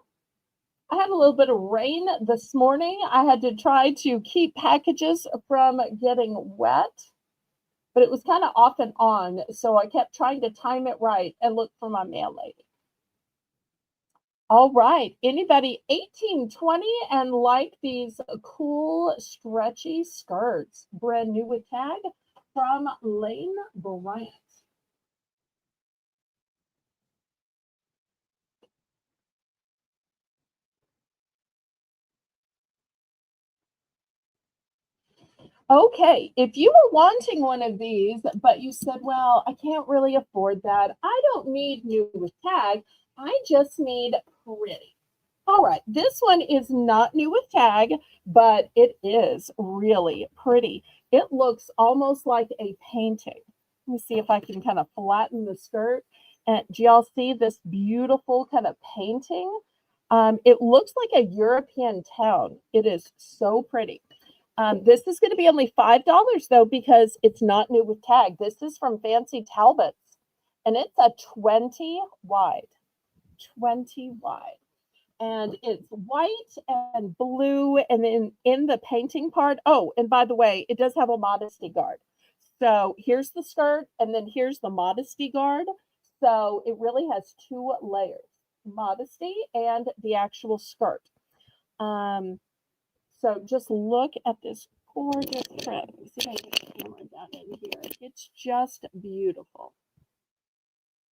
I had a little bit of rain this morning. I had to try to keep packages from getting wet, but it was kind of off and on. So I kept trying to time it right and look for my mail lady. All right. Anybody 1820 and like these cool stretchy skirts? Brand new with tag from Lane Bryant. Okay, if you were wanting one of these, but you said, well, I can't really afford that. I don't need new with tag. I just need pretty. All right, this one is not new with tag, but it is really pretty. It looks almost like a painting. Let me see if I can kind of flatten the skirt And do y'all see this beautiful kind of painting? It looks like a European town. It is so pretty. This is going to be only $5 though, because it's not new with tag. This is from Fancy Talbot's, and it's a 20 wide. 20 wide. And it's white and blue. And then in the painting part, oh, and by the way, it does have a modesty guard. So here's the skirt, and then here's the modesty guard. So it really has two layers, modesty and the actual skirt. So just look at this gorgeous print. Let me see if I can get the camera down in here. It's just beautiful.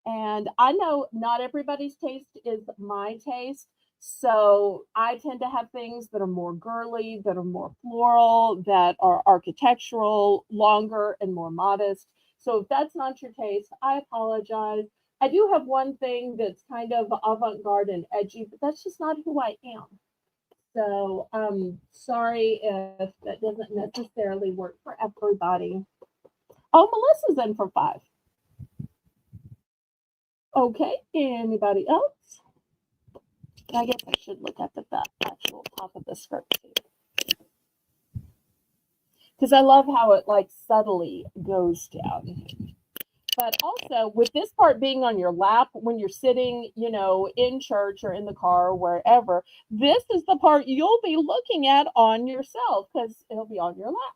And I know not everybody's taste is my taste. So I tend to have things that are more girly, that are more floral, that are architectural, longer, and more modest. So if that's not your taste, I apologize. I do have one thing that's kind of avant-garde and edgy, but that's just not who I am. So sorry if that doesn't necessarily work for everybody. Oh, Melissa's in for 5. Okay, anybody else? I guess I should look up at that actual top of the skirt too. Because I love how it like subtly goes down. But also with this part being on your lap when you're sitting, you know, in church or in the car or wherever, this is the part you'll be looking at on yourself because it'll be on your lap.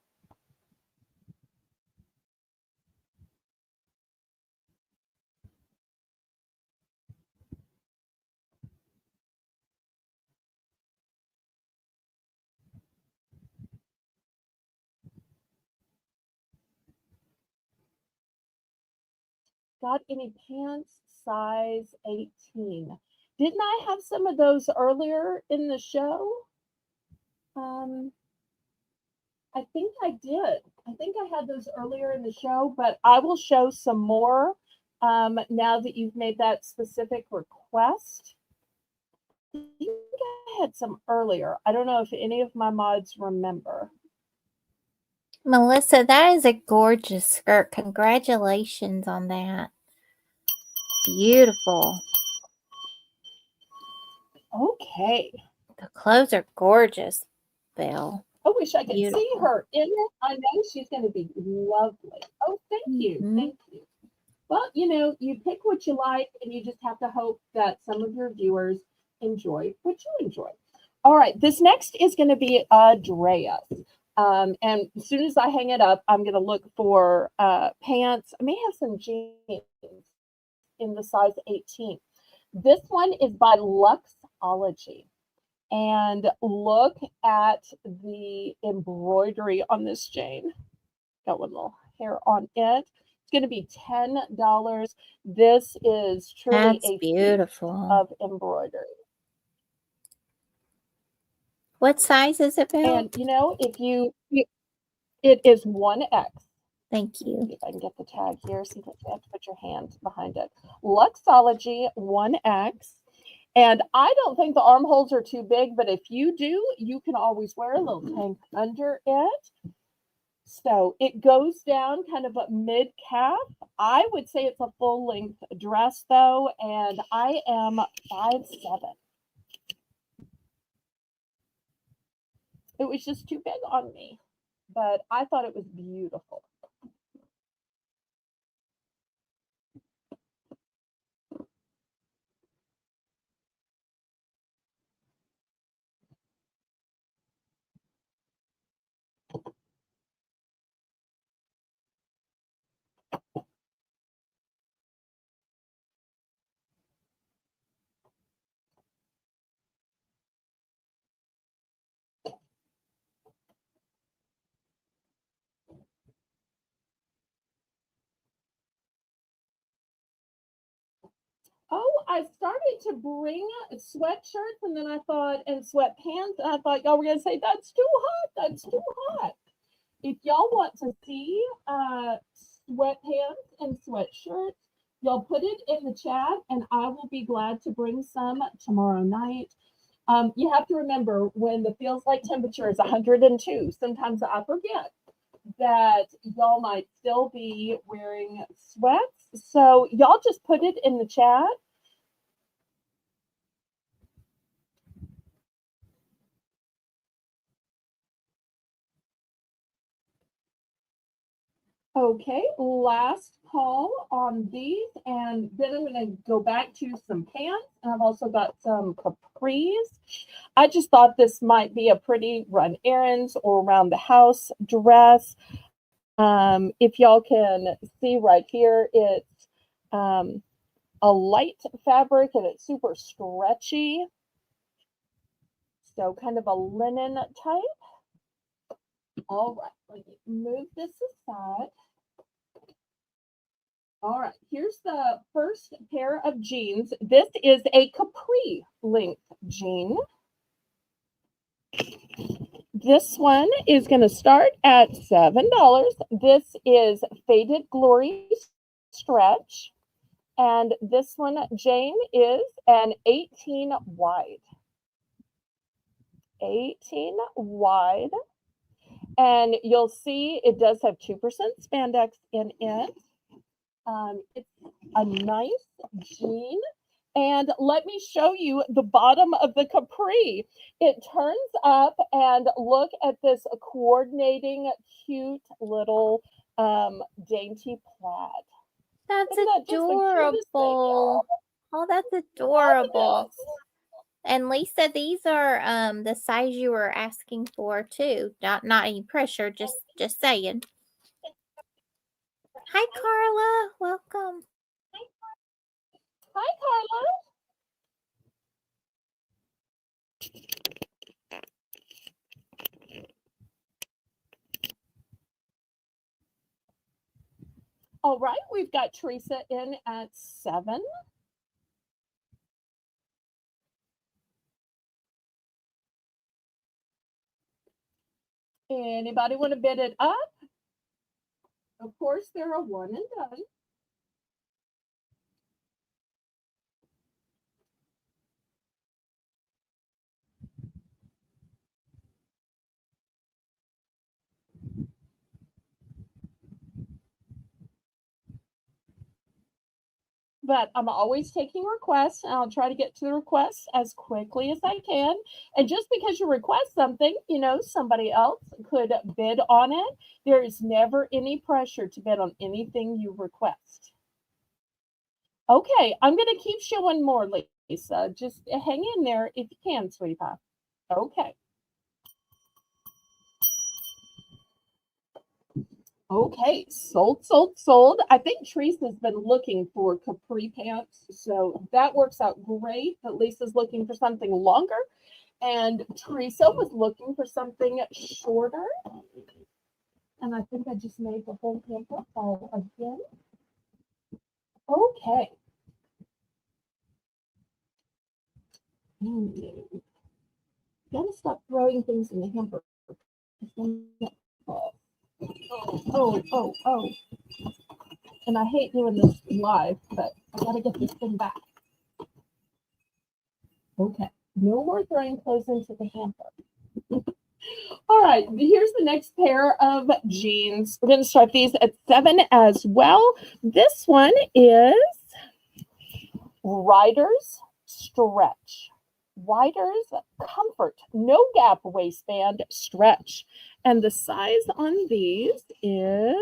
Got any pants size 18? Didn't I have some of those earlier in the show? I think I did. I think I had those earlier in the show, but I will show some more now that you've made that specific request. I think I had some earlier. I don't know if any of my mods remember. Melissa, that is a gorgeous skirt. Congratulations on that. Beautiful. Okay. The clothes are gorgeous, Belle. I wish I could Beautiful. see her in it. I know she's going to be lovely. Oh, thank you. Thank you. Well, you know, you pick what you like, and you just have to hope that some of your viewers enjoy what you enjoy. All right, this next is going to be a dress. And as soon as I hang it up, I'm going to look for pants. I may have some jeans in the size 18. This one is by Luxology. And look at the embroidery on this Jane. Got one little hair on it. It's going to be $10. This is truly That's a beautiful. of embroidery. What size is it, Belle? And you know, it is 1X. Thank you. See if I can get the tag here. Sometimes you have to put your hand behind it. Luxology 1X. And I don't think the armholes are too big, but if you do, you can always wear a little tank under it. So it goes down kind of a mid-calf. I would say it's a full-length dress, though, and I am 5'7". It was just too big on me, but I thought it was beautiful. Oh, I started to bring sweatshirts, and then I thought, and sweatpants, and I thought y'all were gonna say that's too hot. That's too hot. If y'all want to see sweatpants and sweatshirts, y'all put it in the chat, and I will be glad to bring some tomorrow night. You have to remember when the feels like temperature is 102. Sometimes I forget. that y'all might still be wearing sweats. So y'all just put it in the chat. Okay, last call on these, and then I'm going to go back to some pants. And I've also got some capris. I just thought this might be a pretty run errands or around the house dress. If y'all can see right here, it's a light fabric and it's super stretchy. So kind of a linen type. All right, let me move this aside. All right, here's the first pair of jeans. This is a capri length jean. This one is going to start at $7. This is Faded Glory stretch. And this one, Jane, is an 18 wide. 18 wide. And you'll see it does have 2% spandex in it. It's a nice jean. And let me show you the bottom of the capri. It turns up, and look at this coordinating, cute little dainty plaid. That's Isn't that just the cutest thing, y'all? adorable. Oh, that's Love adorable. this. And Lisa, these are the size you were asking for too. Not any pressure, just saying. Hi Carla, welcome. Hi, Carla. All right, we've got Teresa in at 7. Anybody want to bid it up? Of course, they're a one and done. But I'm always taking requests, and I'll try to get to the requests as quickly as I can. And just because you request something, somebody else could bid on it. There is never any pressure to bid on anything you request. Okay, I'm going to keep showing more, Lisa. Just hang in there if you can, sweetie pie. Okay. Okay, sold, sold, sold. I think Teresa's been looking for capri pants, so that works out great that Lisa's looking for something longer, and Teresa was looking for something shorter. And I think I just made the whole pamphlet fall again. Okay. Gotta stop throwing things in the hamper. Oh. And I hate doing this live, but I gotta get this thing back. Okay, no more throwing clothes into the hamper. All right, here's the next pair of jeans. We're going to start these at 7 as well. This one is Riders Stretch. Riders Comfort, no gap waistband stretch. And the size on these is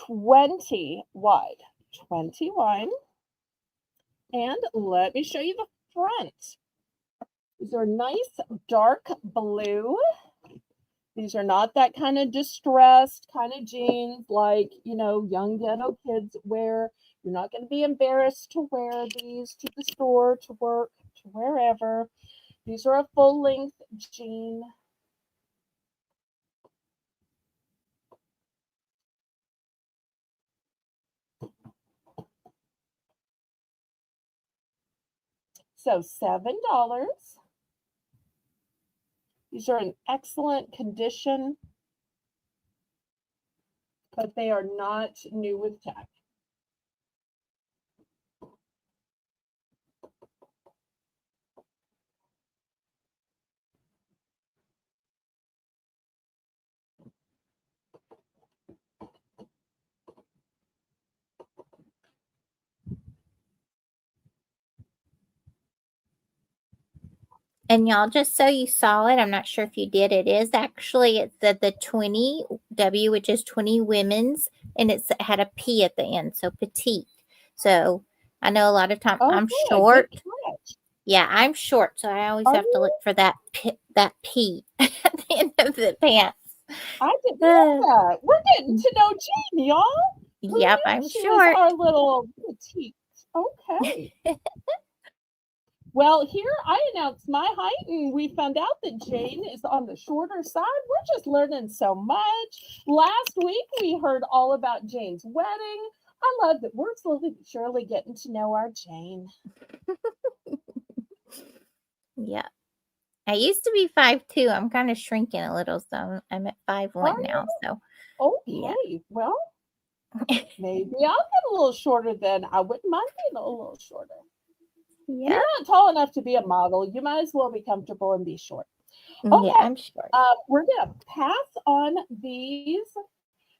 20 wide. 20 wide. And let me show you the front. These are nice dark blue. These are not that kind of distressed kind of jeans like, young ghetto kids wear. You're not going to be embarrassed to wear these to the store, to work, to wherever. These are a full length jean. So $7. These are in excellent condition, but they are not new with tag. And y'all, just so you saw it, I'm not sure if you did. It is actually it's the 20W, which is 20 women's, and it had a P at the end, so petite. So I know a lot of times I'm Okay, short. good catch. Yeah, I'm short, so I always Are have to you? look for that P at the end of the pants. I didn't know that. We're getting to know Jane, y'all. Who Yep, knew I'm she was short. our little petite? Okay. Well, here I announced my height, and we found out that Jane is on the shorter side. We're just learning so much. Last week, we heard all about Jane's wedding. I love that we're slowly but surely getting to know our Jane. Yeah. I used to be 5'2". I'm kind of shrinking a little, so I'm at 5'1" now. So yeah. Okay, well, maybe I'll get a little shorter then. I wouldn't mind being a little shorter. Yeah. You're not tall enough to be a model. You might as well be comfortable and be short. Yeah, Okay, I'm short. we're gonna pass on these.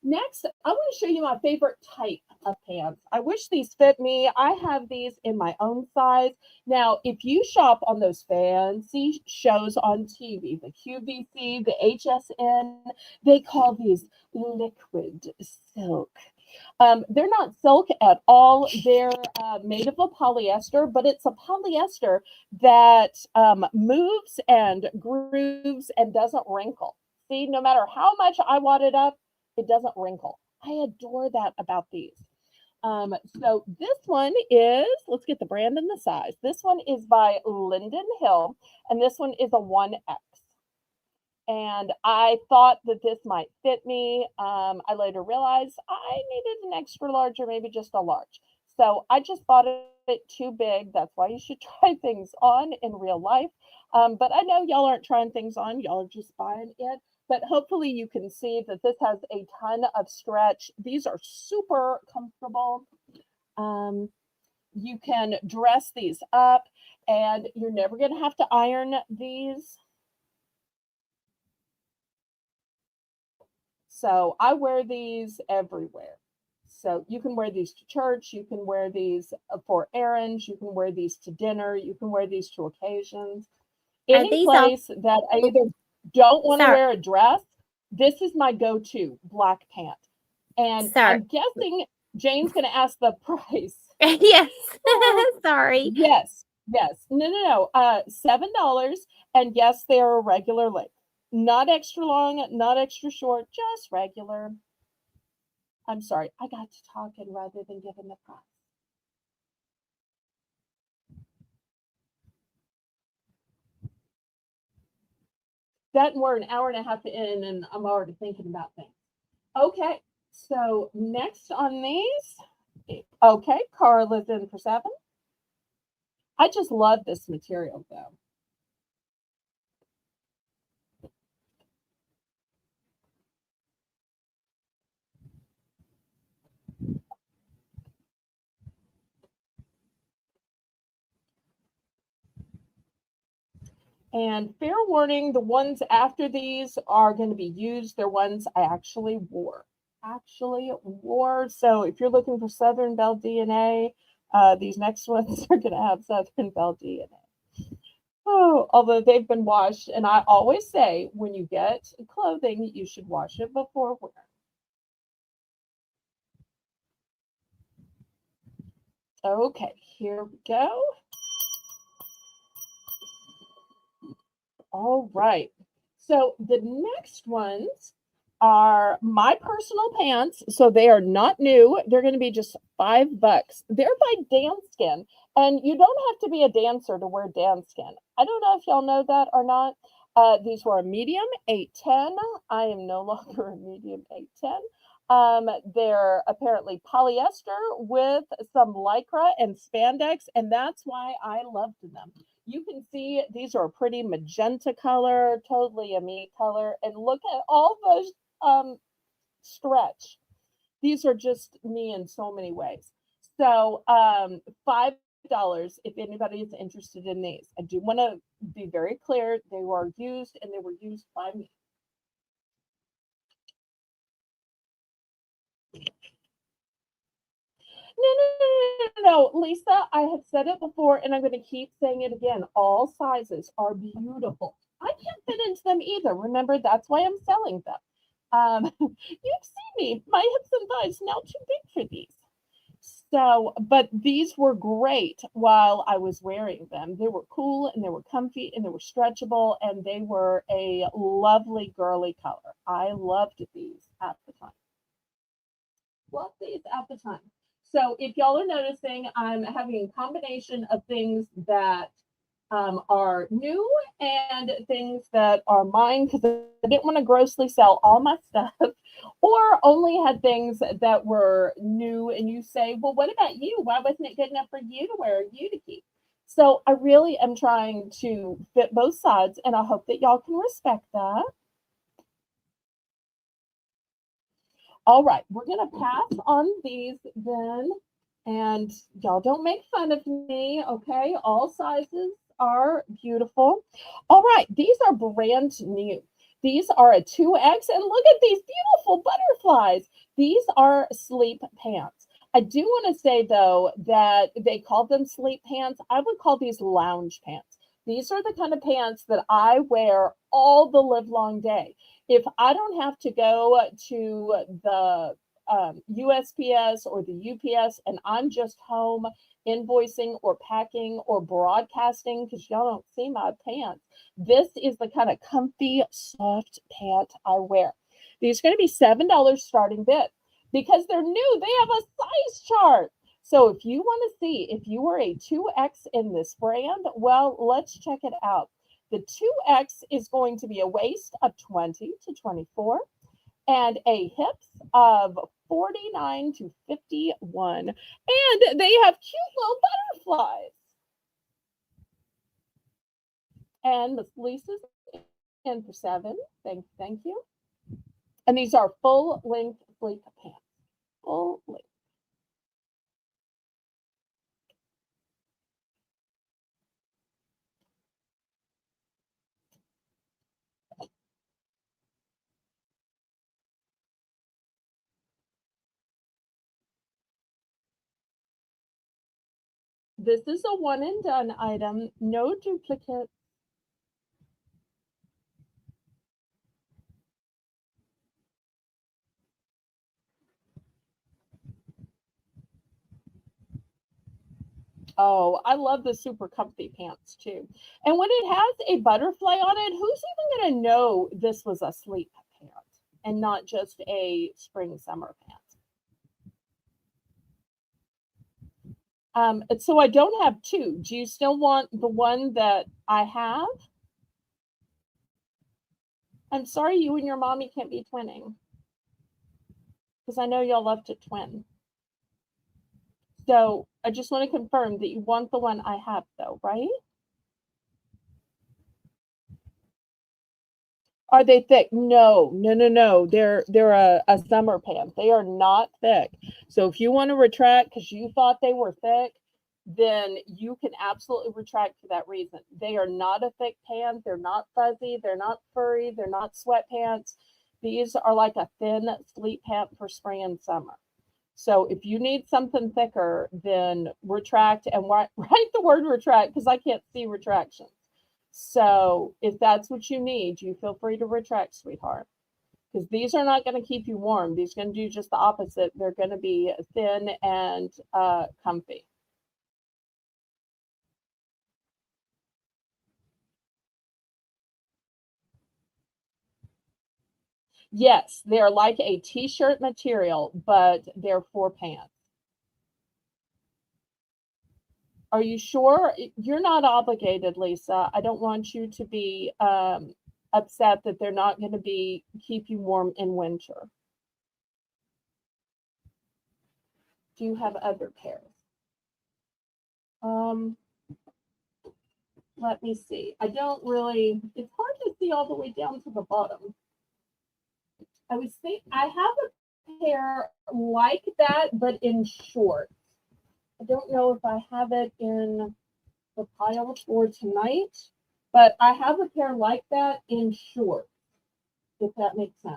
Next, I want to show you my favorite type of pants. I wish these fit me. I have these in my own size. Now, if you shop on those fancy shows on TV, the QVC, the HSN, they call these liquid silk. They're not silk at all. They're made of a polyester, but it's a polyester that moves and grooves and doesn't wrinkle. See, no matter how much I wad it up, it doesn't wrinkle. I adore that about these. So this one is, let's get the brand and the size. This one is by Linden Hill, and this one is a 1X. And I thought that this might fit me. I later realized I needed an extra large or maybe just a large. So I just bought it too big. That's why you should try things on in real life. But I know y'all aren't trying things on, y'all are just buying it. But hopefully you can see that this has a ton of stretch. These are super comfortable. You can dress these up, and you're never going to have to iron these. So I wear these everywhere. So you can wear these to church, you can wear these for errands, you can wear these to dinner, you can wear these to occasions. Are Any these all? place that I either don't want to Sorry, wear a dress, this is my go-to black pant. And sorry. I'm guessing Jane's going to ask the price. Yes. Oh, Sorry. yes, yes. No. $7. And yes, they are a regular length. Not extra long, not extra short, just regular. I'm sorry, I got to talking rather than giving the price. That we're an hour and a half in, and I'm already thinking about things. Okay, so next on these, okay, Carla's in for 7. I just love this material though. And fair warning, the ones after these are going to be used. They're ones I actually wore. So if you're looking for Southern Belle DNA, these next ones are going to have Southern Belle DNA. Oh, although they've been washed, and I always say when you get clothing, you should wash it before wearing. Okay, here we go. All right. So the next ones are my personal pants. So they are not new. They're going to be just $5. They're by Danskin. And you don't have to be a dancer to wear Danskin. I don't know if y'all know that or not. These were a medium 810. I am no longer a medium 810. They're apparently polyester with some lycra and spandex, and that's why I loved them. You can see these are a pretty magenta color, totally a me color, and look at all those stretch. These are just me in so many ways. So $5 if anybody is interested in these. I do want to be very clear, they were used and they were used by me. No, no, Lisa, I have said it before and I'm going to keep saying it again. All sizes are beautiful. I can't fit into them either. Remember, that's why I'm selling them. You've seen me. My hips and thighs now too big for these. So, but these were great while I was wearing them. They were cool and they were comfy and they were stretchable and they were a lovely girly color. I loved these at the time. Loved these at the time. So if y'all are noticing, I'm having a combination of things that are new and things that are mine because I didn't want to grossly sell all my stuff or only had things that were new. And you say, well, what about you? Why wasn't it good enough for you to wear, you to keep? So I really am trying to fit both sides and I hope that y'all can respect that. All right, we're going to pass on these then. And y'all don't make fun of me, okay? All sizes are beautiful. All right, these are brand new. These are a 2X, and look at these beautiful butterflies. These are sleep pants. I do want to say, though, that they call them sleep pants. I would call these lounge pants. These are the kind of pants that I wear all the live long day. If I don't have to go to the USPS or the UPS and I'm just home invoicing or packing or broadcasting because y'all don't see my pants, this is the kind of comfy, soft pant I wear. These are going to be $7 starting bid because they're new. They have a size chart. So if you want to see if you are a 2X in this brand, well, let's check it out. The 2X is going to be a waist of 20 to 24 and a hips of 49 to 51. And they have cute little butterflies. And Miss Lisa's in for 7. Thank you. And these are full length sleep pants. Full length. This is a one and done item, no duplicate. Oh, I love the super comfy pants too. And when it has a butterfly on it, who's even going to know this was a sleep pant and not just a spring summer pant? So I don't have two. Do you still want the one that I have? I'm sorry you and your mommy can't be twinning because I know y'all love to twin. So I just want to confirm that you want the one I have though, right? Are they thick? No. They're a summer pant. They are not thick. So if you want to retract because you thought they were thick, then you can absolutely retract for that reason. They are not a thick pant. They're not fuzzy. They're not furry. They're not sweatpants. These are like a thin sleep pant for spring and summer. So if you need something thicker, then retract and write the word retract because I can't see retractions. So if that's what you need, you feel free to retract, sweetheart. Because these are not going to keep you warm. These are going to do just the opposite. They're going to be thin and comfy. Yes, they're like a t-shirt material, but they're for pants. Are you sure? You're not obligated, Lisa. I don't want you to be upset that they're not going to be keep you warm in winter. Do you have other pairs? Let me see. I don't really, it's hard to see all the way down to the bottom. I would say I have a pair like that, but in shorts. I don't know if I have it in the pile for tonight, but I have a pair like that in shorts, if that makes sense.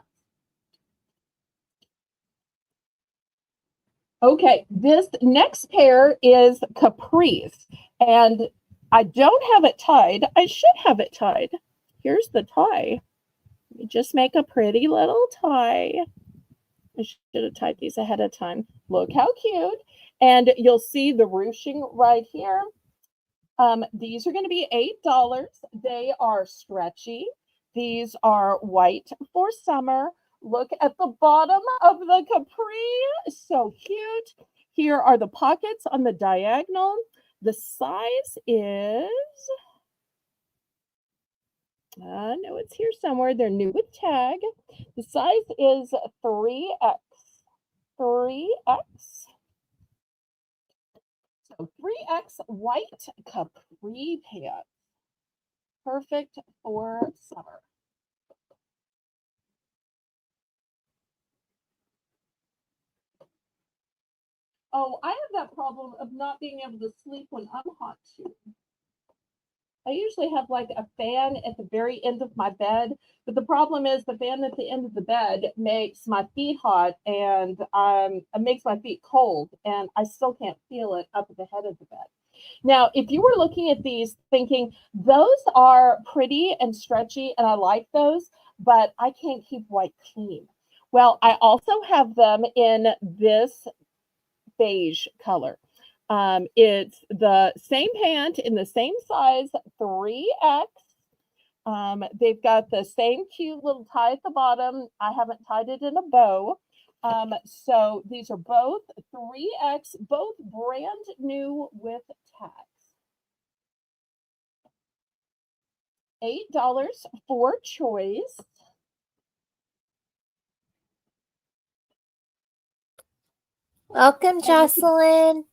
Okay, this next pair is capris, and I don't have it tied. I should have it tied. Here's the tie. You just make a pretty little tie. I should have tied these ahead of time. Look how cute. And you'll see the ruching right here. These are going to be $8. They are stretchy. These are white for summer. Look at the bottom of the capri. So cute. Here are the pockets on the diagonal. The size is, no, it's here somewhere. They're new with tag. The size is 3X. 3X. So 3X white capri pants. Perfect for summer. Oh, I have that problem of not being able to sleep when I'm hot too. I usually have like a fan at the very end of my bed, but the problem is the fan at the end of the bed makes my feet hot and it makes my feet cold, and I still can't feel it up at the head of the bed. Now, if you were looking at these thinking those are pretty and stretchy and I like those, but I can't keep white clean. Well, I also have them in this beige color. It's the same pant in the same size, 3X. They've got the same cute little tie at the bottom. I haven't tied it in a bow. So these are both 3X, both brand new with tags. $8 for choice. Welcome, Jocelyn.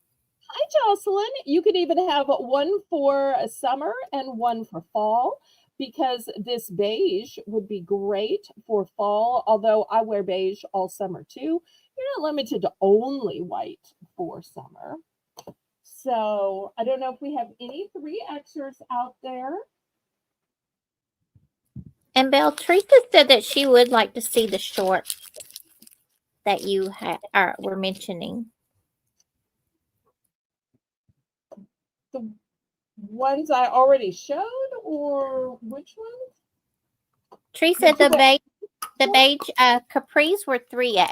Hi, Jocelyn. You could even have one for summer and one for fall, because this beige would be great for fall, although I wear beige all summer too. You're not limited to only white for summer. So I don't know if we have any 3Xers out there. And Belle, Teresa said that she would like to see the shorts that you were mentioning. The ones I already showed, or which ones? Teresa, the beige capris were 3X.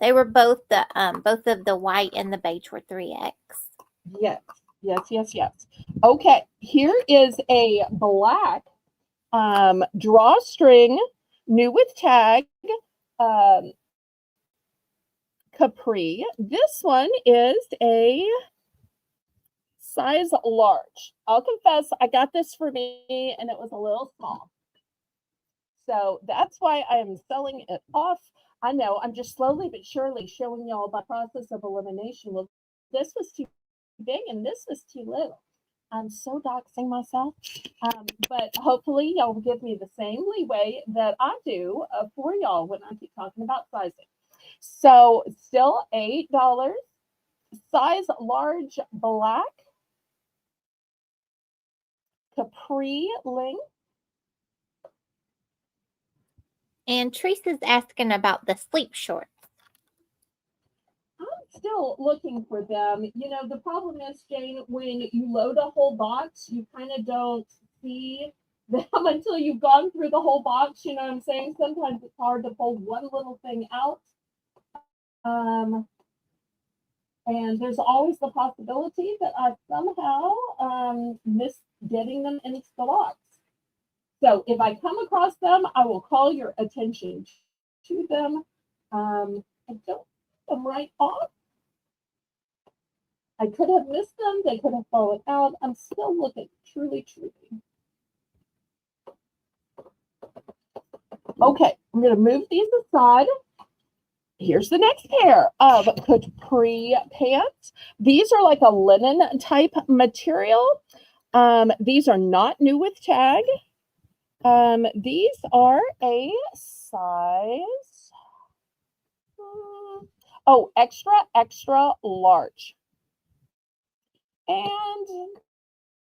They were both of the white and the beige were 3X. Yes. Okay, here is a black drawstring, new with tag, capri. This one is a size large. I'll confess, I got this for me and it was a little small. So that's why I am selling it off. I know I'm just slowly but surely showing y'all the process of elimination. Well, this was too big and this was too little. I'm so doxing myself, but hopefully y'all will give me the same leeway that I do for y'all when I keep talking about sizing. So still $8, size large black, capri length. And Teresa's asking about the sleep shorts. I'm still looking for them. You know, the problem is, Jane, when you load a whole box, you kind of don't see them until you've gone through the whole box. You know what I'm saying? Sometimes it's hard to pull one little thing out. And there's always the possibility that I somehow missed getting them into the box. So if I come across them, I will call your attention to them. I don't put them right off. I could have missed them. They could have fallen out. I'm still looking, truly. Okay, I'm going to move these aside. Here's the next pair of capri pants. These are like a linen type material. These are not new with tag. These are a size, extra large. And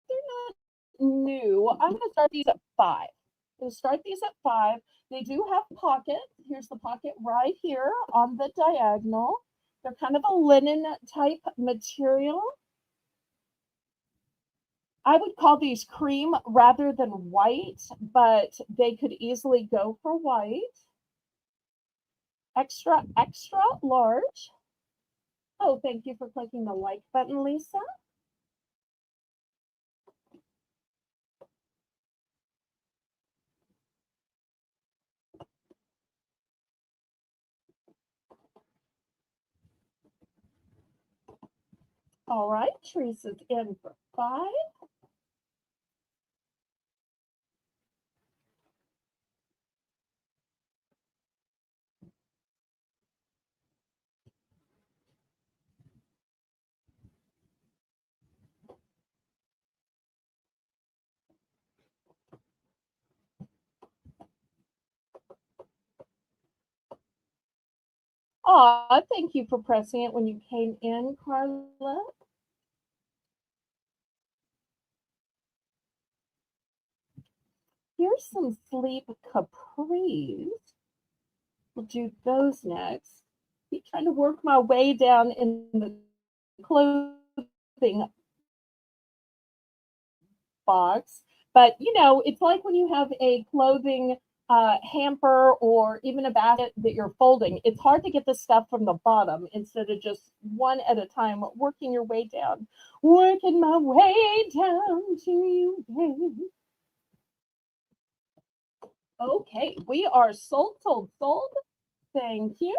they're not new. I'm going to start these at 5. I'm going to start these at 5. They do have pockets. Here's the pocket right here on the diagonal. They're kind of a linen type material. I would call these cream rather than white, but they could easily go for white. Extra, extra large. Oh, thank you for clicking the like button, Lisa. All right, Teresa's in for 5. Aw, thank you for pressing it when you came in, Carla. Here's some sleep capris. We'll do those next. Keep trying to work my way down in the clothing box. But you know, it's like when you have a clothing hamper or even a basket that you're folding. It's hard to get the stuff from the bottom instead of just one at a time, working your way down. Working my way down to you, baby. Okay, we are sold, sold, sold. Thank you.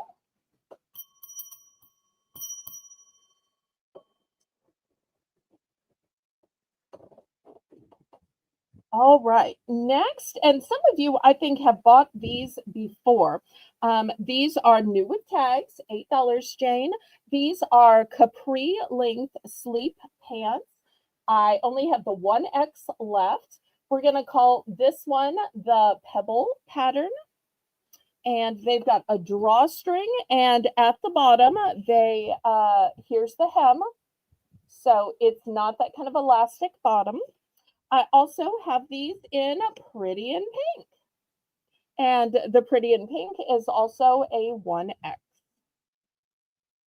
All right, next, and some of you I think have bought these before. These are new with tags, $8, Jane. These are capri length sleep pants. I only have the 1X left. We're going to call this one the Pebble pattern. And they've got a drawstring, and at the bottom, here's the hem. So it's not that kind of elastic bottom. I also have these in pretty in pink. And the pretty in pink is also a 1X.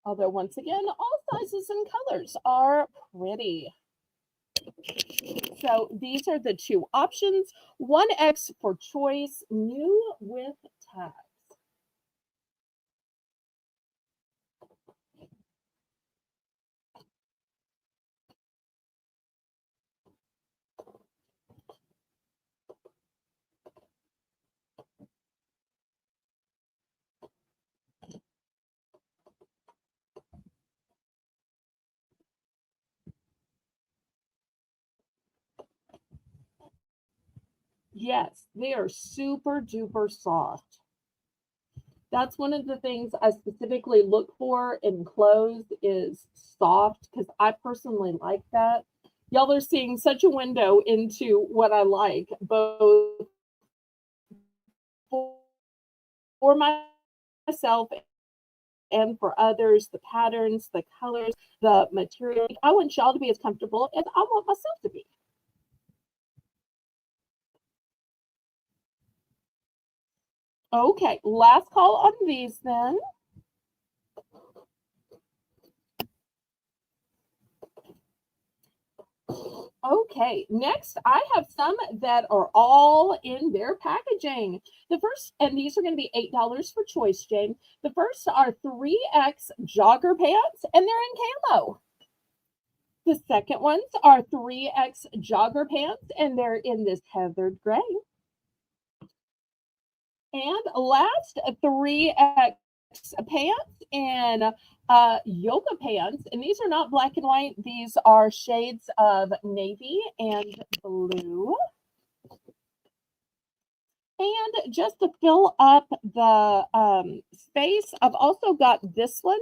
Although, once again, all sizes and colors are pretty. So these are the two options. 1X for choice, new with tags. Yes, they are super duper soft. That's one of the things I specifically look for in clothes is soft because I personally like that. Y'all are seeing such a window into what I like, both for myself and for others, the patterns, the colors, the material. I want y'all to be as comfortable as I want myself to be. Okay, last call on these then. Okay, next I have some that are all in their packaging. The first, and these are going to be $8 for choice, Jane. The first are 3X jogger pants, and they're in camo. The second ones are 3X jogger pants, and they're in this heathered gray. And last, 3X pants and yoga pants. And these are not black and white. These are shades of navy and blue. And just to fill up the space, I've also got this one.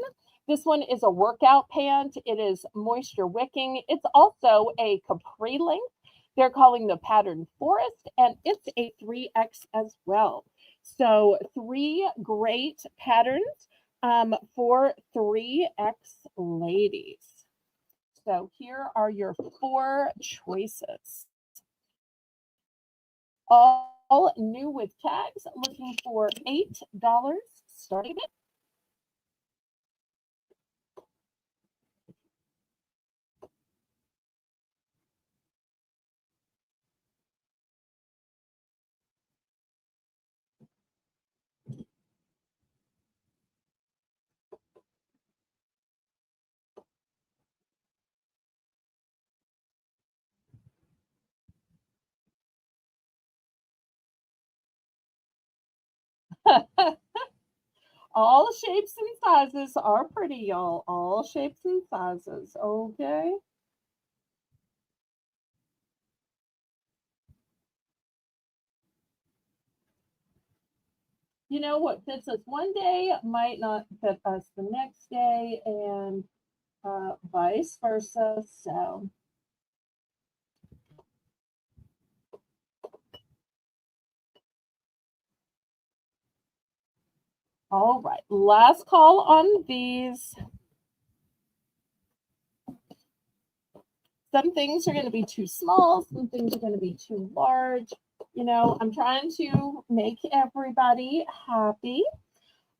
This one is a workout pant. It is moisture wicking. It's also a capri length. They're calling the pattern Forest, and it's a 3X as well. So 3 great patterns for 3X ladies. So here are your 4 choices. All all new with tags, looking for $8 starting it. All shapes and sizes are pretty, y'all. All shapes and sizes. Okay. You know what fits us one day might not fit us the next day, and vice versa. So, all right. Last call on these. Some things are going to be too small, some things are going to be too large. You know, I'm trying to make everybody happy.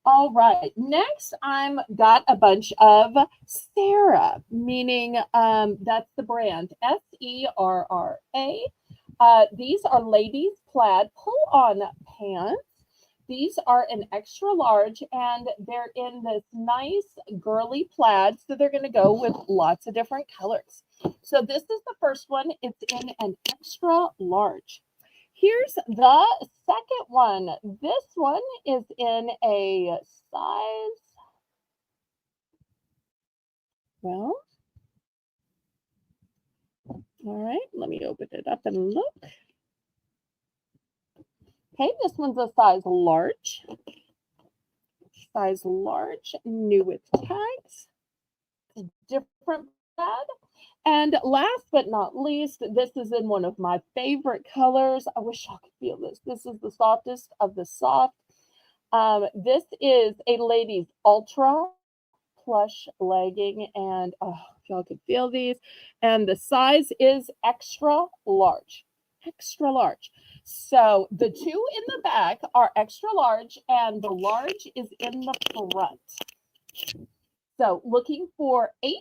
All right. Next, I'm got a bunch of Sarah, meaning that's the brand Serra. These are ladies plaid pull-on pants. These are an extra large and they're in this nice girly plaid. So they're going to go with lots of different colors. So this is the first one. It's in an extra large. Here's the second one. This one is in a size, well, all right, let me open it up and look. Okay, this one's a size large. Size large, new with tags. Different plaid. And last but not least, this is in one of my favorite colors. I wish y'all could feel this. This is the softest of the soft. This is a ladies ultra plush legging, and oh, if y'all could feel these. And the size is extra large. Extra large. So the two in the back are extra large, and the large is in the front. So looking for $8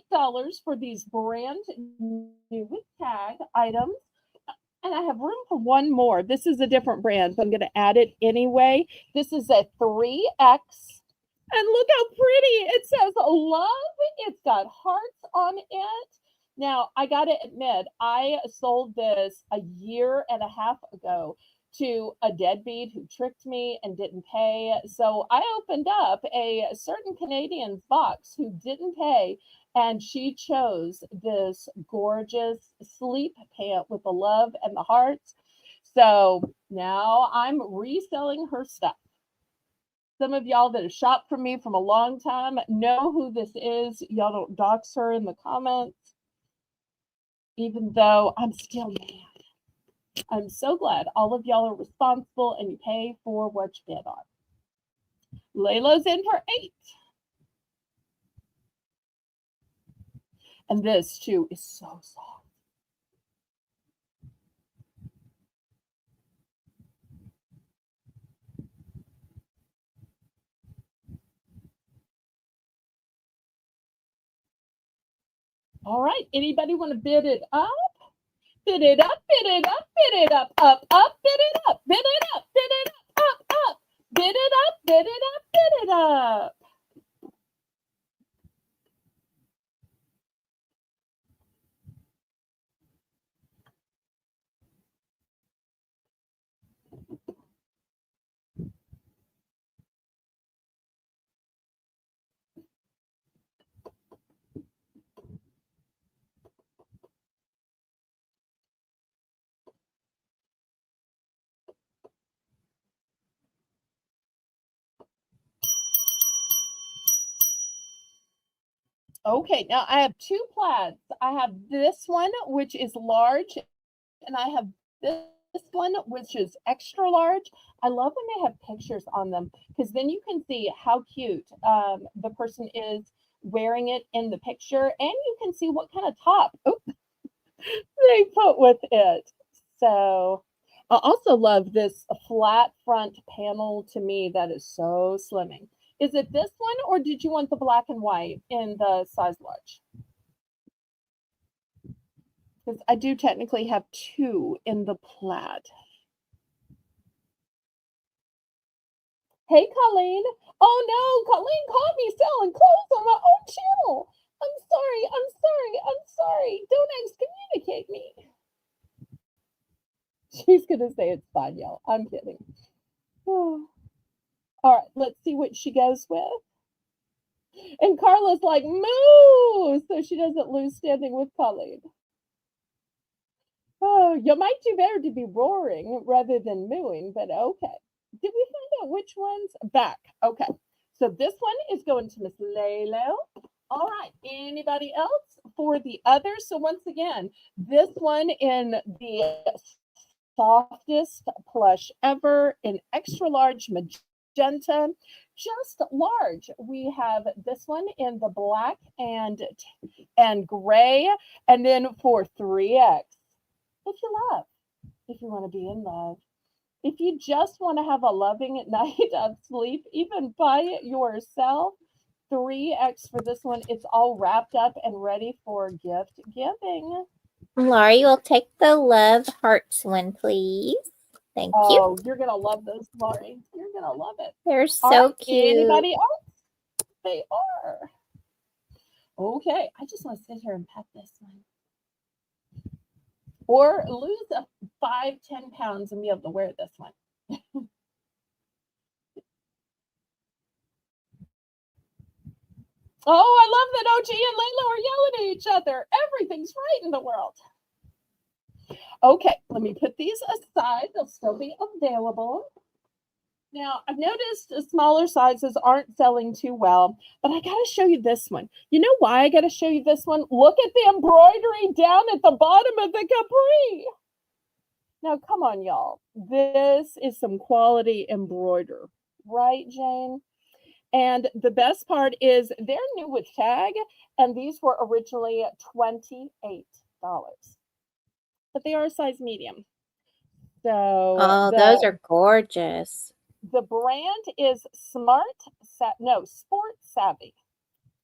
for these brand new with tag items. And I have room for one more. This is a different brand, but I'm going to add it anyway. This is a 3X. And look how pretty. It says love. It's got hearts on it. Now, I got to admit, I sold this a year and a half ago to a deadbeat who tricked me and didn't pay. So I opened up a certain Canadian's box who didn't pay, and she chose this gorgeous sleep pant with the love and the hearts. So now I'm reselling her stuff. Some of y'all that have shopped from me from a long time know who this is. Y'all don't dox her in the comments, even though I'm still mad. I'm so glad all of y'all are responsible and you pay for what you bid on. Layla's in for 8. And this too is so soft. All right. Anybody want to bid it up? Bid it up, bid it up, bid it up, bid it up, bid it up, bid it up, bid it up, bid it up, bid it up. Okay, now I have 2 plaids. I have this one, which is large, and I have this one, which is extra large. I love when they have pictures on them because then you can see how cute the person is wearing it in the picture, and you can see what kind of top they put with it. So, I also love this flat front panel. To me, that is so slimming. Is it this one, or did you want the black and white in the size large? Because I do technically have two in the plaid. Hey, Colleen. Oh no, Colleen caught me selling clothes on my own channel. I'm sorry. I'm sorry. I'm sorry. Don't excommunicate me. She's gonna say it's fine, y'all. I'm kidding. Oh. All right, let's see what she goes with. And Carla's like, moo, so she doesn't lose standing with Colleen. Oh, you might do better to be roaring rather than mooing, but okay. Did we find out which one's back? Okay. So this one is going to Miss Lalo. All right. Anybody else for the others? So once again, this one in the softest plush ever in extra large magenta, just large. We have this one in the black and gray, and then for 3X, if you love, if you want to be in love, if you just want to have a loving night of sleep, even by yourself, 3X for this one. It's all wrapped up and ready for gift giving. Laurie will take the love hearts one, please. Thank you. Oh, you're going to love those, Laurie. You're going to love it. They're so cute. Anybody else? They are. Okay. I just want to sit here and pet this one. Or lose 5-10 pounds and be able to wear this one. Oh, I love that OG and Layla are yelling at each other. Everything's right in the world. Okay, let me put these aside. They'll still be available. Now, I've noticed the smaller sizes aren't selling too well, but I got to show you this one. You know why I got to show you this one? Look at the embroidery down at the bottom of the capri. Now, come on, y'all. This is some quality embroider, right, Jane? And the best part is they're new with tag, and these were originally $28. But they are a size medium. So oh, those are gorgeous. The brand is Sport Savvy.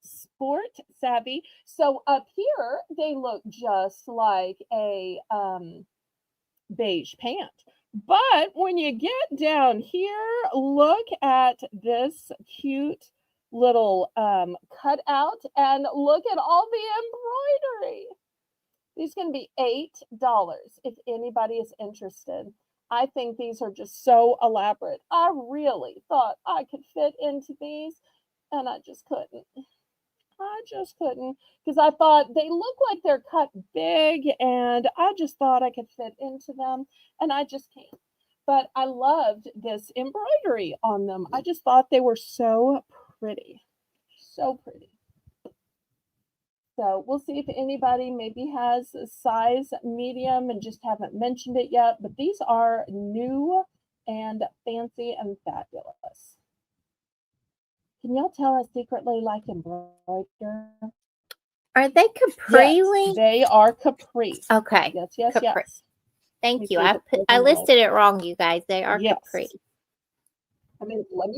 Sport Savvy. So up here, they look just like a beige pant. But when you get down here, look at this cute little cutout and look at all the embroidery. These can be $8 if anybody is interested. I think these are just so elaborate. I really thought I could fit into these, and I just couldn't. I just couldn't, because I thought they look like they're cut big, and I just thought I could fit into them, and I just can't. But I loved this embroidery on them. I just thought they were so pretty. So pretty. So we'll see if anybody maybe has a size medium and just haven't mentioned it yet. But these are new and fancy and fabulous. Can y'all tell us secretly like embroider? Are they capri Yes, link? they are capri. Okay. Yes, capri. yes. Thank you. I listed it wrong, you guys. They are capri. I mean, let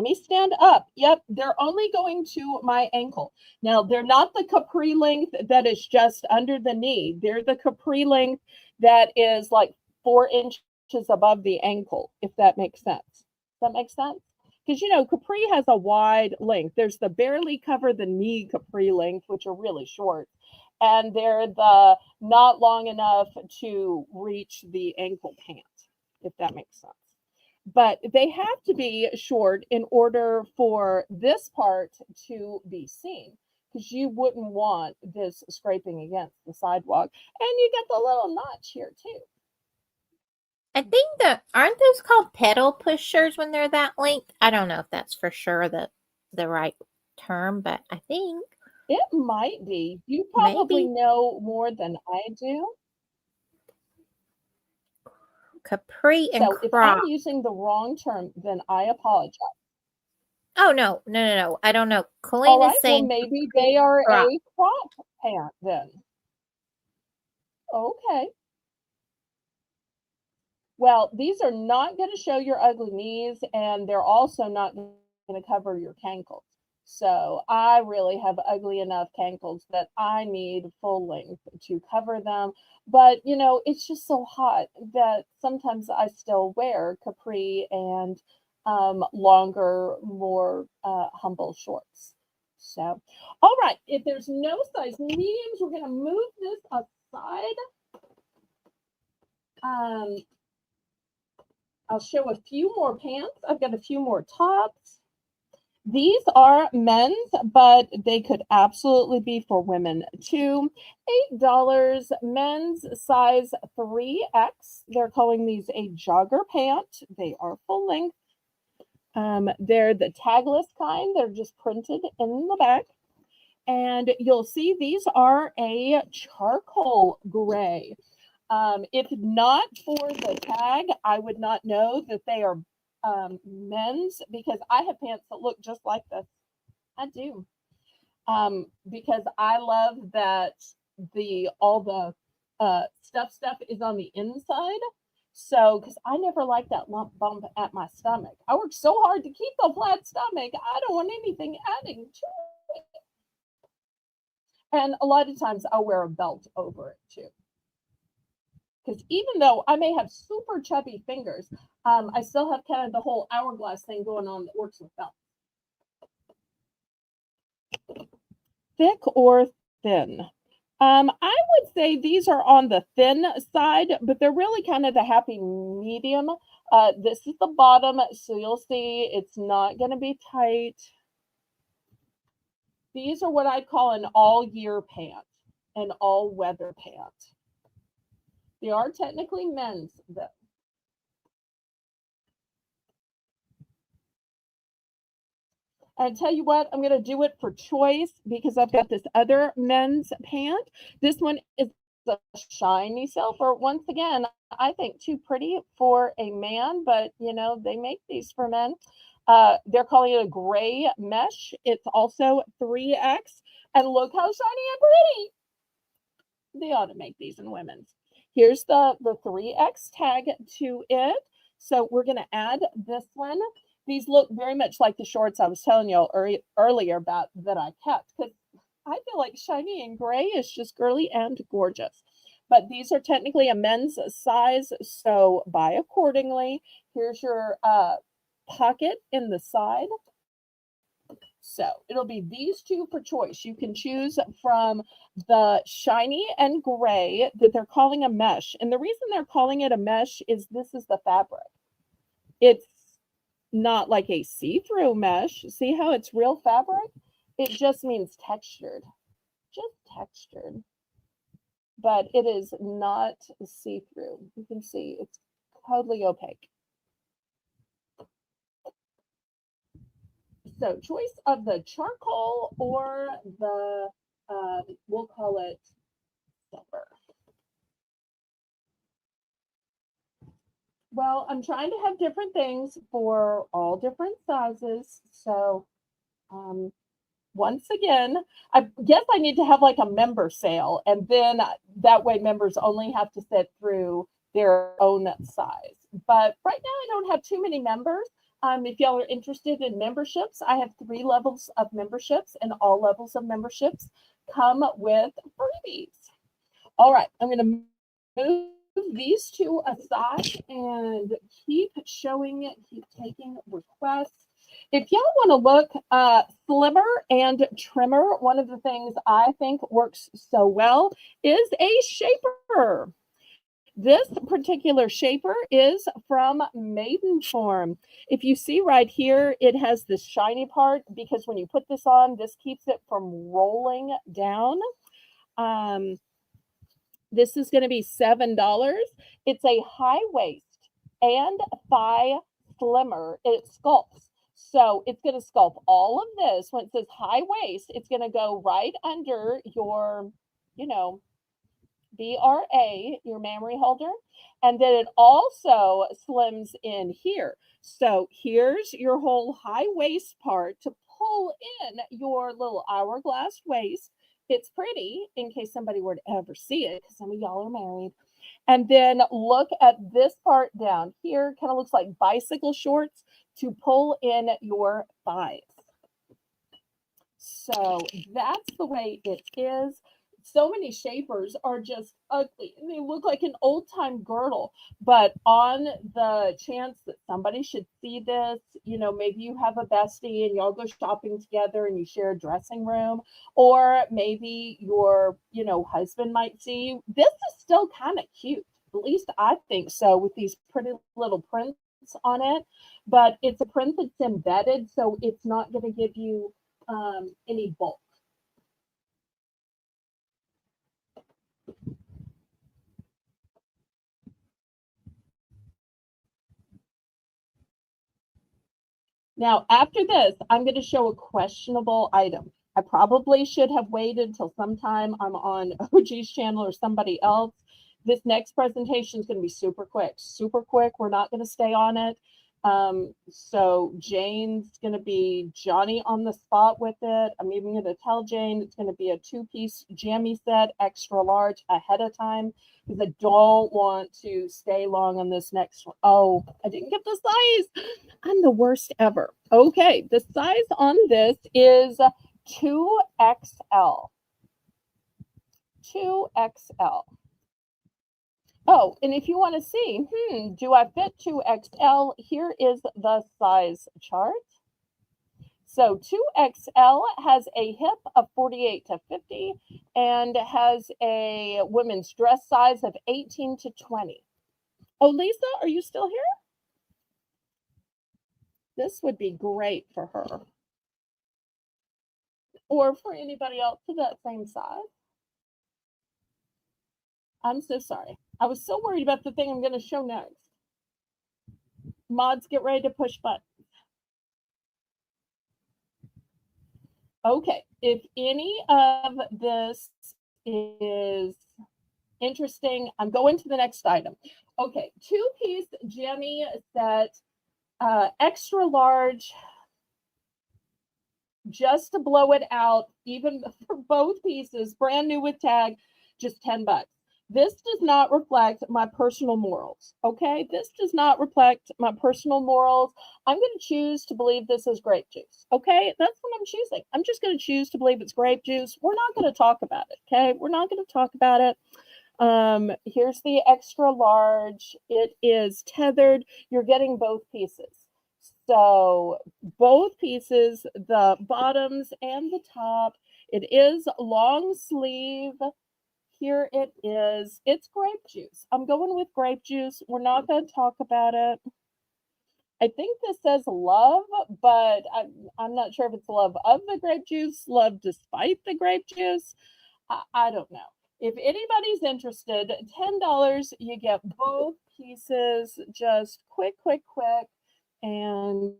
me stand up. Yep, they're only going to my ankle. Now, they're not the capri length that is just under the knee. They're the capri length that is like 4 inches above the ankle, if that makes sense. Does that make sense? Because, you know, capri has a wide length. There's the barely cover the knee capri length, which are really short. And they're the not long enough to reach the ankle pant, if that makes sense. But they have to be short in order for this part to be seen, because you wouldn't want this scraping against the sidewalk. And you get the little notch here too. I think aren't those called pedal pushers when they're that length? I don't know if that's for sure the right term, but I think it might be. You probably know more than I do. Capri and so crop. If I'm using the wrong term, then I apologize. Oh no. I don't know. Colleen is saying well, maybe they are a crop pant then. Okay. Well, these are not going to show your ugly knees, and they're also not going to cover your cankles. So I really have ugly enough cankles that I need full length to cover them. But it's just so hot that sometimes I still wear capri and longer, more humble shorts. So, all right, if there's no size mediums, we're going to move this aside. Um, I'll show a few more pants. I've got a few more tops. These are men's, but they could absolutely be for women too. $8, men's size 3X. They're calling these a jogger pant. They are full length. They're the tagless kind. They're just printed in the back. And you'll see these are a charcoal gray. If not for the tag, I would not know that they are men's, because I have pants that look just like this. I do. Because I love that all the stuff is on the inside. So, because I never like that lump bump at my stomach. I work so hard to keep a flat stomach. I don't want anything adding to it. And a lot of times I'll wear a belt over it too. Because even though I may have super chubby fingers, I still have kind of the whole hourglass thing going on that works with belts. Thick or thin? I would say these are on the thin side, but they're really kind of the happy medium. This is the bottom, so you'll see it's not going to be tight. These are what I'd call an all-year pant, an all-weather pant. They are technically men's, though. I tell you what, I'm going to do it for choice because I've got this other men's pant. This one is a shiny silver. Once again, I think too pretty for a man, but they make these for men. They're calling it a gray mesh. It's also 3X. And look how shiny and pretty. They ought to make these in women's. Here's the 3X tag to it. So we're going to add this one. These look very much like the shorts I was telling you earlier about that I kept, because I feel like shiny and gray is just girly and gorgeous. But these are technically a men's size, so buy accordingly. Here's your pocket in the side. So it'll be these two for choice. You can choose from the shiny and gray that they're calling a mesh. And the reason they're calling it a mesh is this is the fabric. It's not like a see-through mesh. See how it's real fabric? It just means textured. Just textured. But it is not see-through. You can see it's totally opaque. So choice of the charcoal or the, we'll call it silver. Well, I'm trying to have different things for all different sizes. So once again, I guess I need to have like a member sale. And then that way members only have to sit through their own size. But right now I don't have too many members. If y'all are interested in memberships, I have 3 levels of memberships, and all levels of memberships come with freebies. All right, I'm going to move these two aside and keep taking requests. If y'all want to look slimmer and trimmer, one of the things I think works so well is a shaper. This particular shaper is from Maidenform. If you see right here, it has this shiny part because when you put this on, this keeps it from rolling down. This is going to be $7. It's a high waist and thigh slimmer. It sculpts. So it's going to sculpt all of this. When it says high waist, it's going to go right under your, BRA, your memory holder. And then it also slims in here. So here's your whole high waist part to pull in your little hourglass waist. It's pretty in case somebody were to ever see it, because some of y'all are married. And then look at this part down here, kind of looks like bicycle shorts to pull in your thighs. So that's the way it is. So many shapers are just ugly and they look like an old time girdle. But on the chance that somebody should see this, maybe you have a bestie and y'all go shopping together and you share a dressing room, or maybe your, husband might see you. This is still kind of cute. At least I think so, with these pretty little prints on it. But it's a print that's embedded, so it's not going to give you any bulk. Now, after this, I'm going to show a questionable item. I probably should have waited until sometime I'm on OG's channel or somebody else. This next presentation is going to be super quick. Super quick. We're not going to stay on it. So Jane's going to be Johnny on the spot with it. I'm even going to tell Jane it's going to be a 2-piece jammy set, extra large, ahead of time, because I don't want to stay long on this next one. Oh, I didn't get the size. I'm the worst ever. Okay, the size on this is 2XL. 2XL. Oh, and if you want to see, do I fit 2XL? Here is the size chart. So 2XL has a hip of 48 to 50 and has a women's dress size of 18 to 20. Oh, Lisa, are you still here? This would be great for her. Or for anybody else of that same size. I'm so sorry. I was so worried about the thing I'm going to show next. Mods, get ready to push buttons. Okay, if any of this is interesting, I'm going to the next item. Okay, 2-piece jammy set, extra large, just to blow it out, even for both pieces, brand new with tag, just $10. This does not reflect my personal morals, okay? This does not reflect my personal morals. I'm going to choose to believe this is grape juice, okay? That's what I'm choosing. I'm just going to choose to believe it's grape juice. We're not going to talk about it, okay? We're not going to talk about it. Here's the extra large. It is tethered. You're getting both pieces. So both pieces, the bottoms and the top. It is long sleeve. Here it is. It's grape juice. I'm going with grape juice. We're not going to talk about it. I think this says love, but I'm not sure if it's love of the grape juice, love despite the grape juice. I don't know. If anybody's interested, $10, you get both pieces, just quick. And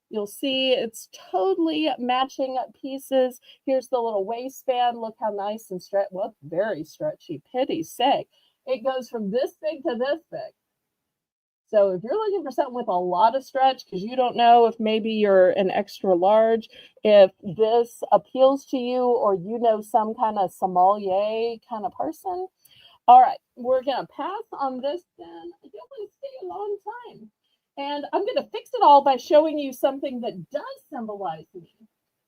you'll see it's totally matching pieces. Here's the little waistband. Look how nice and stretchy. Well, very stretchy. Pity sake. It goes from this big to this big. So if you're looking for something with a lot of stretch, because you don't know if maybe you're an extra large, if this appeals to you, or some kind of sommelier kind of person. All right, we're going to pass on this then. I don't want to stay a long time. And I'm going to fix it all by showing you something that does symbolize me.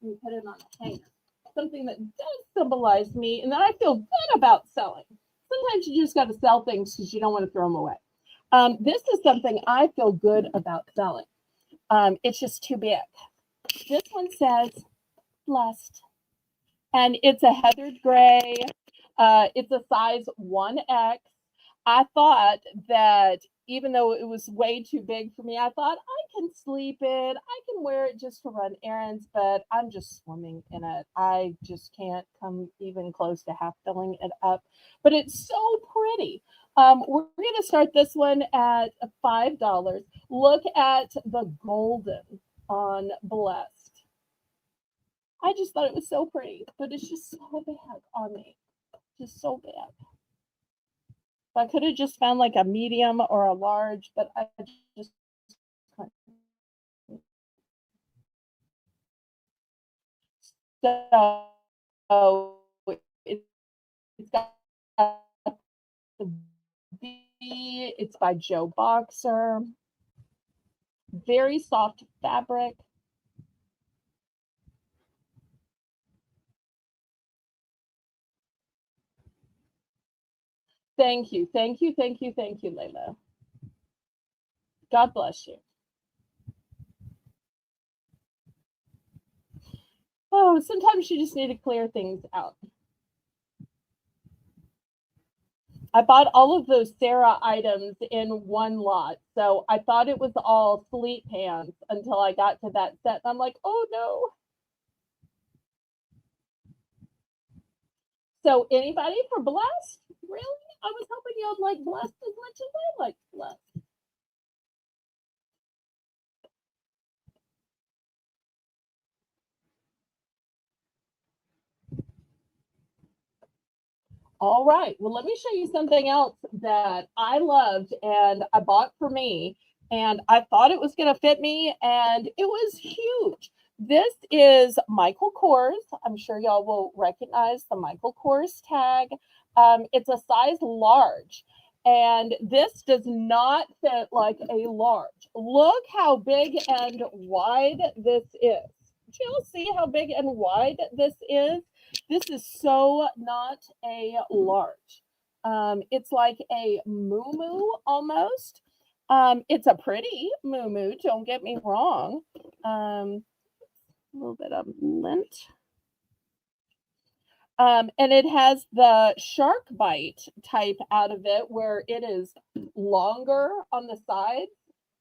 Let me put it on a hanger. Something that does symbolize me and that I feel good about selling. Sometimes you just got to sell things because you don't want to throw them away. This is something I feel good about selling. It's just too big. This one says blessed. And it's a heathered gray. It's a size 1X. I thought that even though it was way too big for me, I thought I can sleep it. I can wear it just to run errands, but I'm just swimming in it. I just can't come even close to half filling it up. But it's so pretty. We're going to start this one at $5. Look at the golden on Blessed. I just thought it was so pretty, but it's just so big on me. Just so bad. I could have just found like a medium or a large, but I just couldn't. So it's got the It's by Joe Boxer. Very soft fabric. Thank you, thank you, thank you, thank you, Layla. God bless you. Oh, sometimes you just need to clear things out. I bought all of those Sarah items in one lot. So I thought it was all sleep pants until I got to that set. And I'm like, oh no. So anybody for Blessed? Really? I was hoping you'd like Blessed as much as I like Blessed. All right. Well, let me show you something else that I loved and I bought for me. And I thought it was going to fit me, and it was huge. This is Michael Kors. I'm sure y'all will recognize the Michael Kors tag. It's a size large, and this does not fit like a large. Look how big and wide this is. Do you see how big and wide this is? This is so not a large. It's like a moo almost. It's a pretty moo, don't get me wrong. A little bit of lint. And it has the shark bite type out of it where it is longer on the sides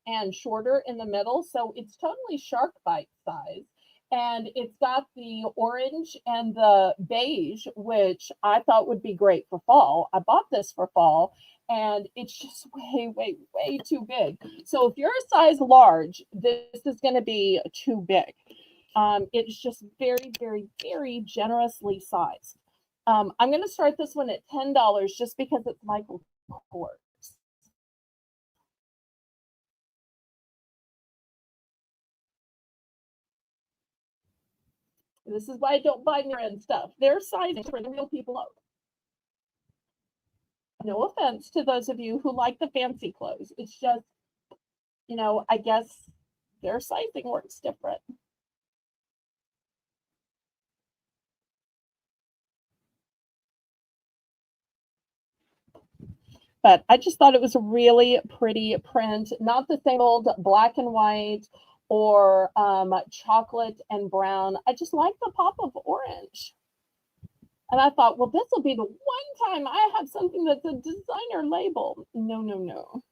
and shorter in the middle. So it's totally shark bite size. And it's got the orange and the beige, which I thought would be great for fall. I bought this for fall, and it's just way too big. So if you're a size large, this is going to be too big. It's just very generously sized. I'm going to start this one at $10 just because it's Michael Kors. This is why I don't buy near end stuff. They're sizing for the real people out. No offense to those of you who like the fancy clothes. It's just, I guess their sizing works different. But I just thought it was a really pretty print, not the same old black and white or chocolate and brown. I just like the pop of orange. And I thought, well, this will be the one time I have something that's a designer label. No.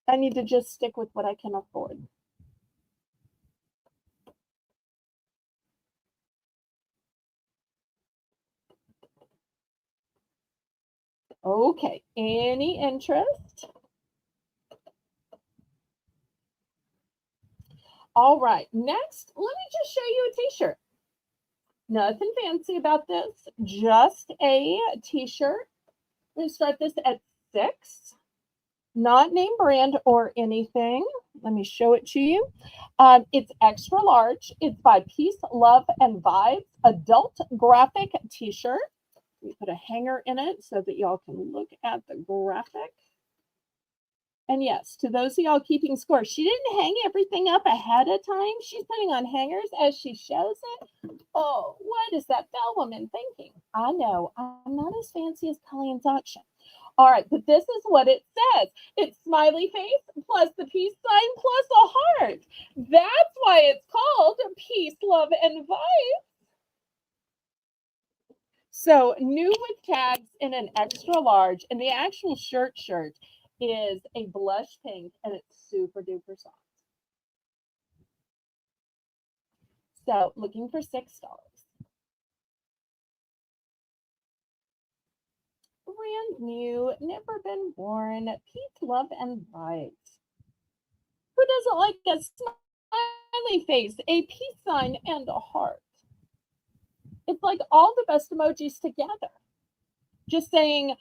I need to just stick with what I can afford. Okay, any interest? All right, next, let me just show you a t-shirt. Nothing fancy about this, just a t-shirt. I'm going to start this at 6. Not name brand or anything. Let me show it to you. It's extra large. It's by Peace, Love, and Vibes, adult graphic t-shirt. We put a hanger in it so that y'all can look at the graphic. And yes, to those of y'all keeping score, she didn't hang everything up ahead of time. She's putting on hangers as she shows it. Oh, what is that bell woman thinking? I know, I'm not as fancy as Colleen's auction. All right, but this is what it says. It's smiley face plus the peace sign plus a heart. That's why it's called Peace, Love, and Vibe. So new with tags in an extra large, and the actual shirt is a blush pink, and it's super duper soft. So looking for $6. Brand new, never been worn, peace, love, and vibes. Who doesn't like a smiley face, a peace sign, and a heart? It's like all the best emojis together. Just saying,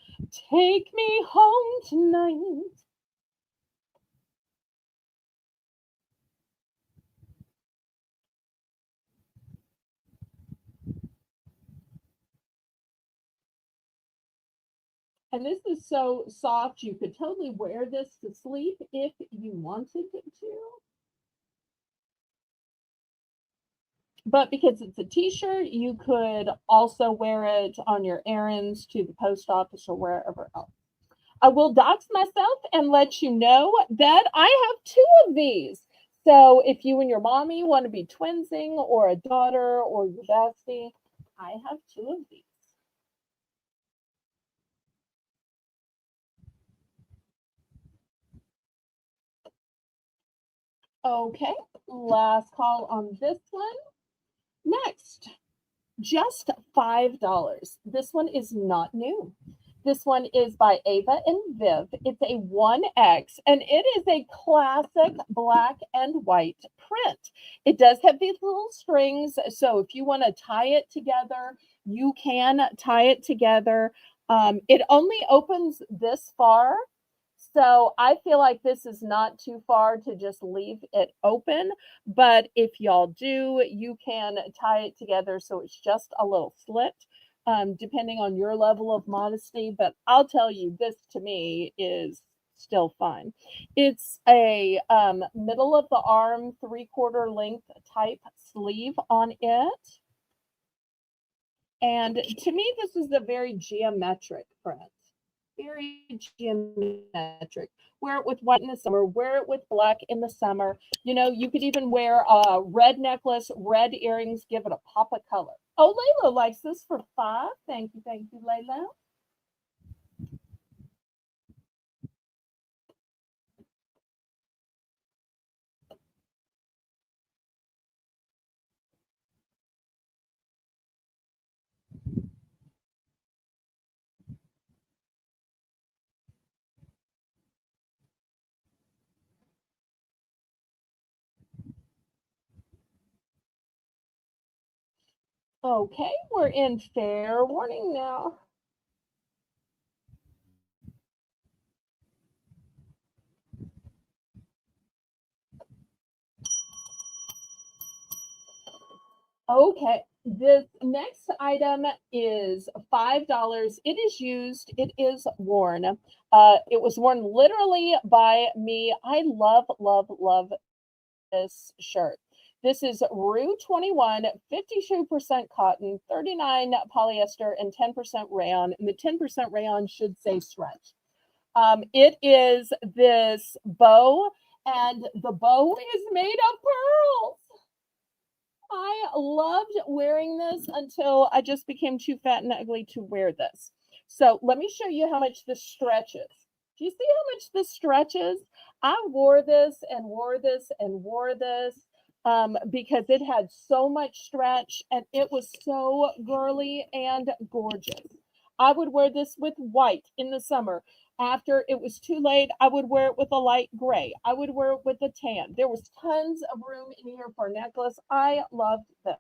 take me home tonight. And this is so soft, you could totally wear this to sleep if you wanted to. But because it's a t-shirt, you could also wear it on your errands to the post office or wherever else. I will dox myself and let you know that I have two of these. So if you and your mommy want to be twinsing or a daughter or your bestie, I have two of these. Okay, last call on this one. Next, just $5. This one is not new. This one is by Ava and Viv. It's a 1X and it is a classic black and white print. It does have these little strings. So if you want to tie it together, you can tie it together. It only opens this far. So I feel like this is not too far to just leave it open. But if y'all do, you can tie it together so it's just a little slit, depending on your level of modesty. But I'll tell you, this to me is still fun. It's a middle of the arm, 3/4 length type sleeve on it. And to me, this is a very geometric print. Very geometric. Wear it with white in the summer, wear it with black in the summer. You know, you could even wear a red necklace, red earrings, give it a pop of color. Oh, Layla likes this for $5. Thank you, Layla. Okay, we're in fair warning now. Okay, this next item is $5. It is used, it is worn. It was worn literally by me. I love, love, love this shirt. This is Rue 21, 52% cotton, 39 polyester, and 10% rayon. And the 10% rayon should say stretch. It is this bow, and the bow is made of pearls. I loved wearing this until I just became too fat and ugly to wear this. So let me show you how much this stretches. Do you see how much this stretches? I wore this and wore this and wore this because it had so much stretch and it was so girly and gorgeous. I would wear this with white in the summer. After it was too late, I would wear it with a light gray. I would wear it with a tan. There was tons of room in here for a necklace. I loved this.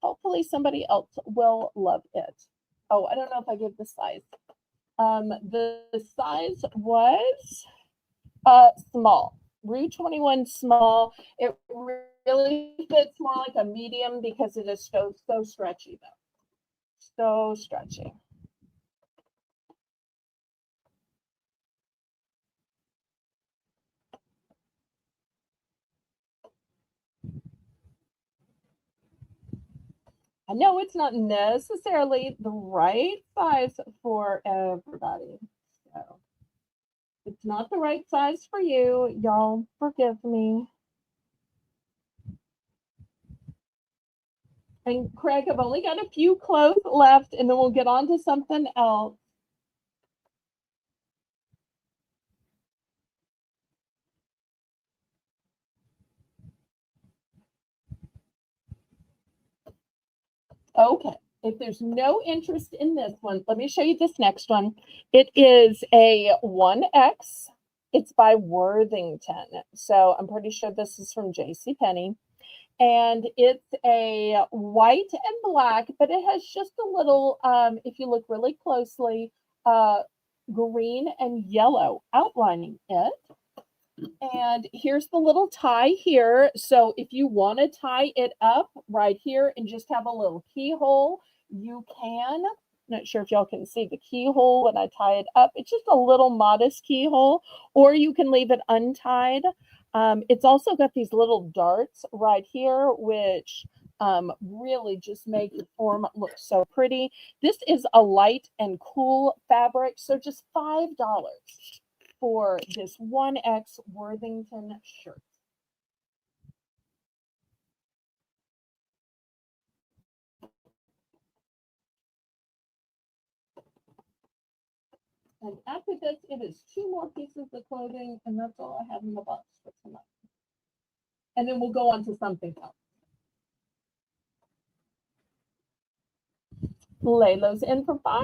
Hopefully somebody else will love it. Oh, I don't know if I gave the size. The size was small. Rue 21 small. It really fits more like a medium because it is so stretchy though. So stretchy. I know it's not necessarily the right size for everybody. So it's not the right size for you. Y'all forgive me. And Craig, I've only got a few clothes left and then we'll get on to something else. Okay. If there's no interest in this one, let me show you this next one. It is a 1X. It's by Worthington. So I'm pretty sure this is from JCPenney. And it's a white and black, but it has just a little, if you look really closely, green and yellow outlining it. And here's the little tie here. So if you want to tie it up right here and just have a little keyhole, you can. Not sure if y'all can see the keyhole when I tie it up. It's just a little modest keyhole, or you can leave it untied. It's also got these little darts right here, which really just make the form look so pretty. This is a light and cool fabric, so just $5 for this 1X Worthington shirt. And after this, it is 2 more pieces of clothing, and that's all I have in the box for tonight. And then we'll go on to something else. Layla's in for 5.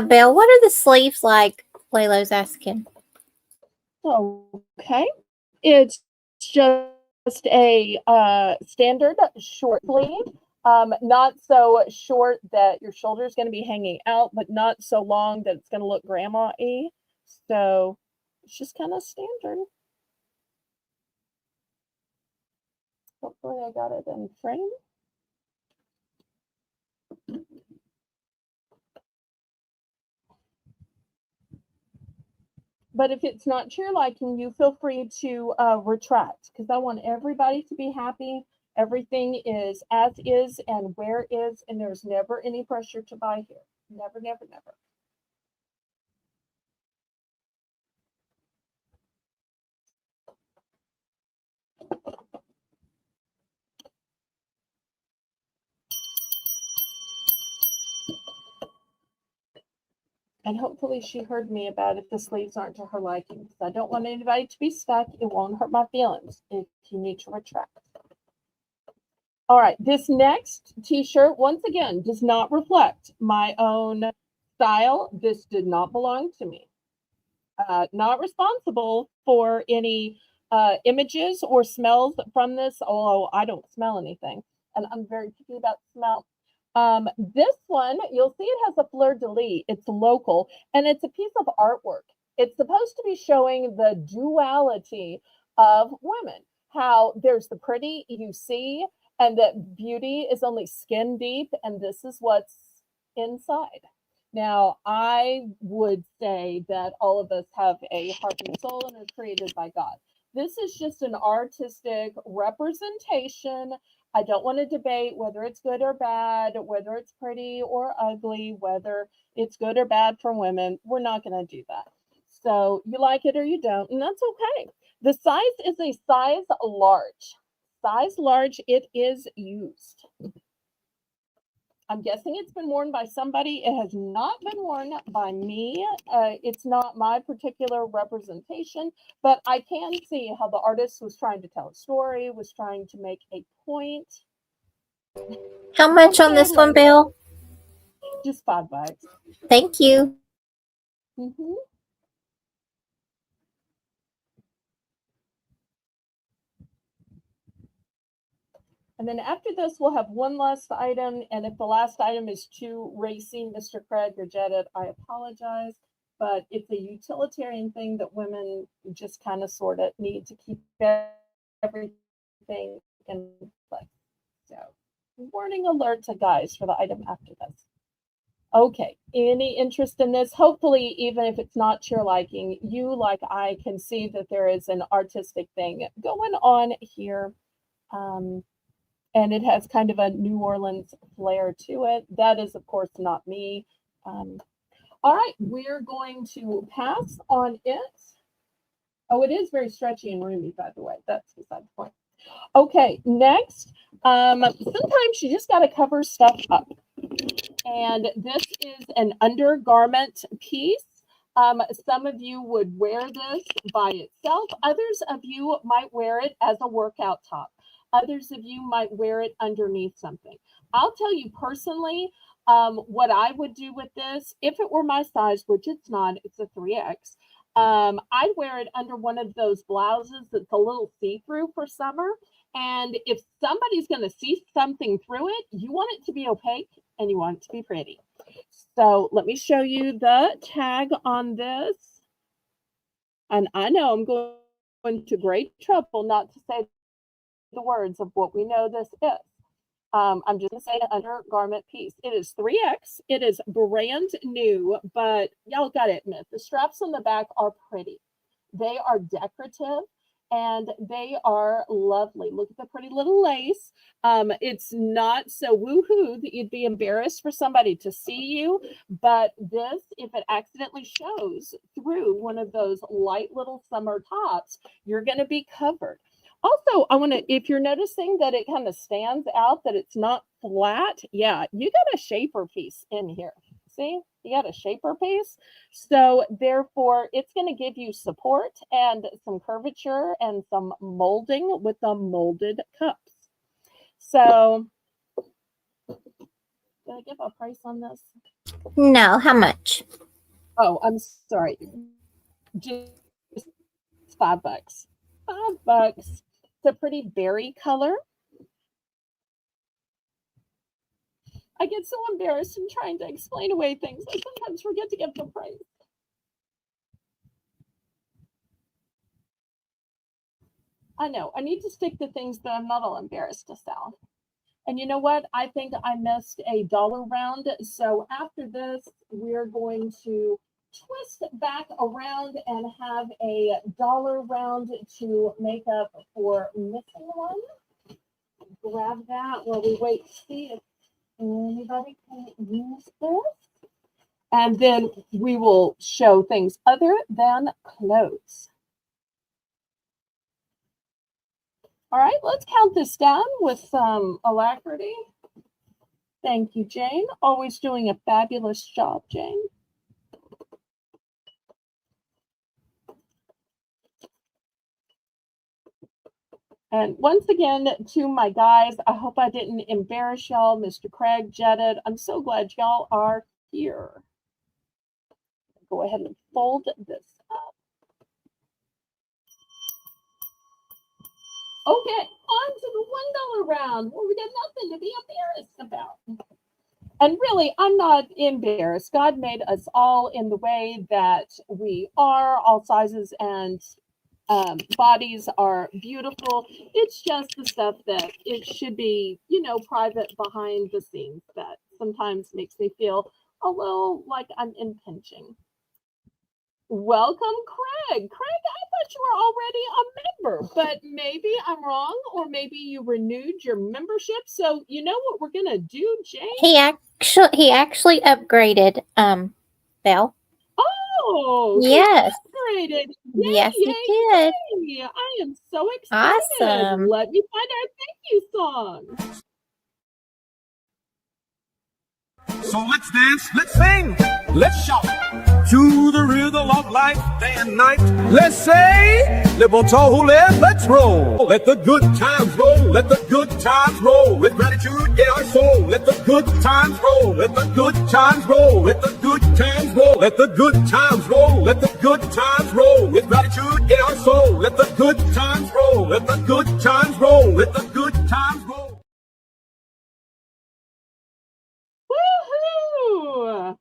Belle, what are the sleeves like? Laylo's asking. Okay. It's just a standard short sleeve. Not so short that your shoulder is going to be hanging out, but not so long that it's going to look grandma-y. So it's just kind of standard. Hopefully I got it in frame. But if it's not to your liking, you feel free to retract, because I want everybody to be happy. Everything is as is and where is, and there's never any pressure to buy here. Never, never, never. And hopefully she heard me about if the sleeves aren't to her liking, because I don't want anybody to be stuck. It won't hurt my feelings if you need to retract. All right, this next t-shirt, once again, does not reflect my own style. This did not belong to me. Not responsible for any images or smells from this, although I don't smell anything, and I'm very picky about smell. This one, you'll see it has a fleur-de-lis. It's local, and it's a piece of artwork. It's supposed to be showing the duality of women, how there's the pretty you see, and that beauty is only skin deep, and this is what's inside. Now, I would say that all of us have a heart and soul and are created by God. This is just an artistic representation. I don't want to debate whether it's good or bad, whether it's pretty or ugly, whether it's good or bad for women. We're not going to do that. So you like it or you don't, and that's okay. The size is a size large. Size large, it is used. I'm guessing it's been worn by somebody. It has not been worn by me. It's not my particular representation, but I can see how the artist was trying to tell a story, was trying to make a point. How much on this one, Belle? Just $5. Thank you. Mm-hmm. And then after this, we'll have one last item. And if the last item is too racy, Mr. Craig or Jedit, I apologize. But it's a utilitarian thing that women just kind of sort of need to keep everything in place. So, warning alert to guys for the item after this. Okay, any interest in this? Hopefully, even if it's not to your liking, you, like I, can see that there is an artistic thing going on here. And it has kind of a New Orleans flair to it. That is, of course, not me. All right, we're going to pass on it. Oh, it is very stretchy and roomy, by the way. That's beside the point. Okay, next. Sometimes you just got to cover stuff up. And this is an undergarment piece. Some of you would wear this by itself. Others of you might wear it as a workout top. Others of you might wear it underneath something. I'll tell you personally, what I would do with this, if it were my size, which it's not, it's a 3X, I'd wear it under one of those blouses that's a little see-through for summer. And if somebody's going to see something through it, you want it to be opaque and you want it to be pretty. So let me show you the tag on this. And I know I'm going to great trouble not to say the words of what we know this is. I'm just going to say an undergarment piece. It is 3X. It is brand new, but y'all got to admit, the straps on the back are pretty. They are decorative and they are lovely. Look at the pretty little lace. It's not so woohoo that you'd be embarrassed for somebody to see you, but this, if it accidentally shows through one of those light little summer tops, you're going to be covered. Also, I want to, if you're noticing that it kind of stands out, that it's not flat, yeah, you got a shaper piece in here. See, you got a shaper piece. So therefore, it's going to give you support and some curvature and some molding with the molded cups. So, did I give a price on this? No, how much? Oh, I'm sorry. Just $5. $5. It's a pretty berry color. I get so embarrassed in trying to explain away things. I sometimes forget to give the price. I know. I need to stick to things that I'm not all embarrassed to sell. And you know what? I think I missed a dollar round. So after this, we're going to twist back around and have a dollar round to make up for missing one. Grab that while we wait to see if anybody can use this. And then we will show things other than clothes. All right, let's count this down with some alacrity. Thank you, Jane. Always doing a fabulous job, Jane. And once again, to my guys, I hope I didn't embarrass y'all. Mr. Craig, Jetted, I'm so glad y'all are here. Go ahead and fold this up. Okay, on to the $1 round where we got nothing to be embarrassed about. And really, I'm not embarrassed. God made us all in the way that we are, all sizes and bodies are beautiful. It's just the stuff that it should be, you know, private behind the scenes that sometimes makes me feel a little like I'm impinging. Welcome, Craig. Craig, I thought you were already a member, but maybe I'm wrong, or maybe you renewed your membership. So you know what we're gonna do, Jane? He actually upgraded, Belle. Oh, yes, upgraded. Yay, yes, he yay, did. yay. I am so excited. Awesome. Let me find our thank you song. So let's dance, let's sing, let's shout to the rhythm of life, day and night. Let's say, liberal toe, let's roll. Let the good times roll, let the good times roll. With gratitude in our soul, let the good times roll. Let the good times roll, let the good times roll. Let the good times roll, let the good times roll. With gratitude in our soul, let the good times roll. Let the good times roll, let the good times roll. Woohoo!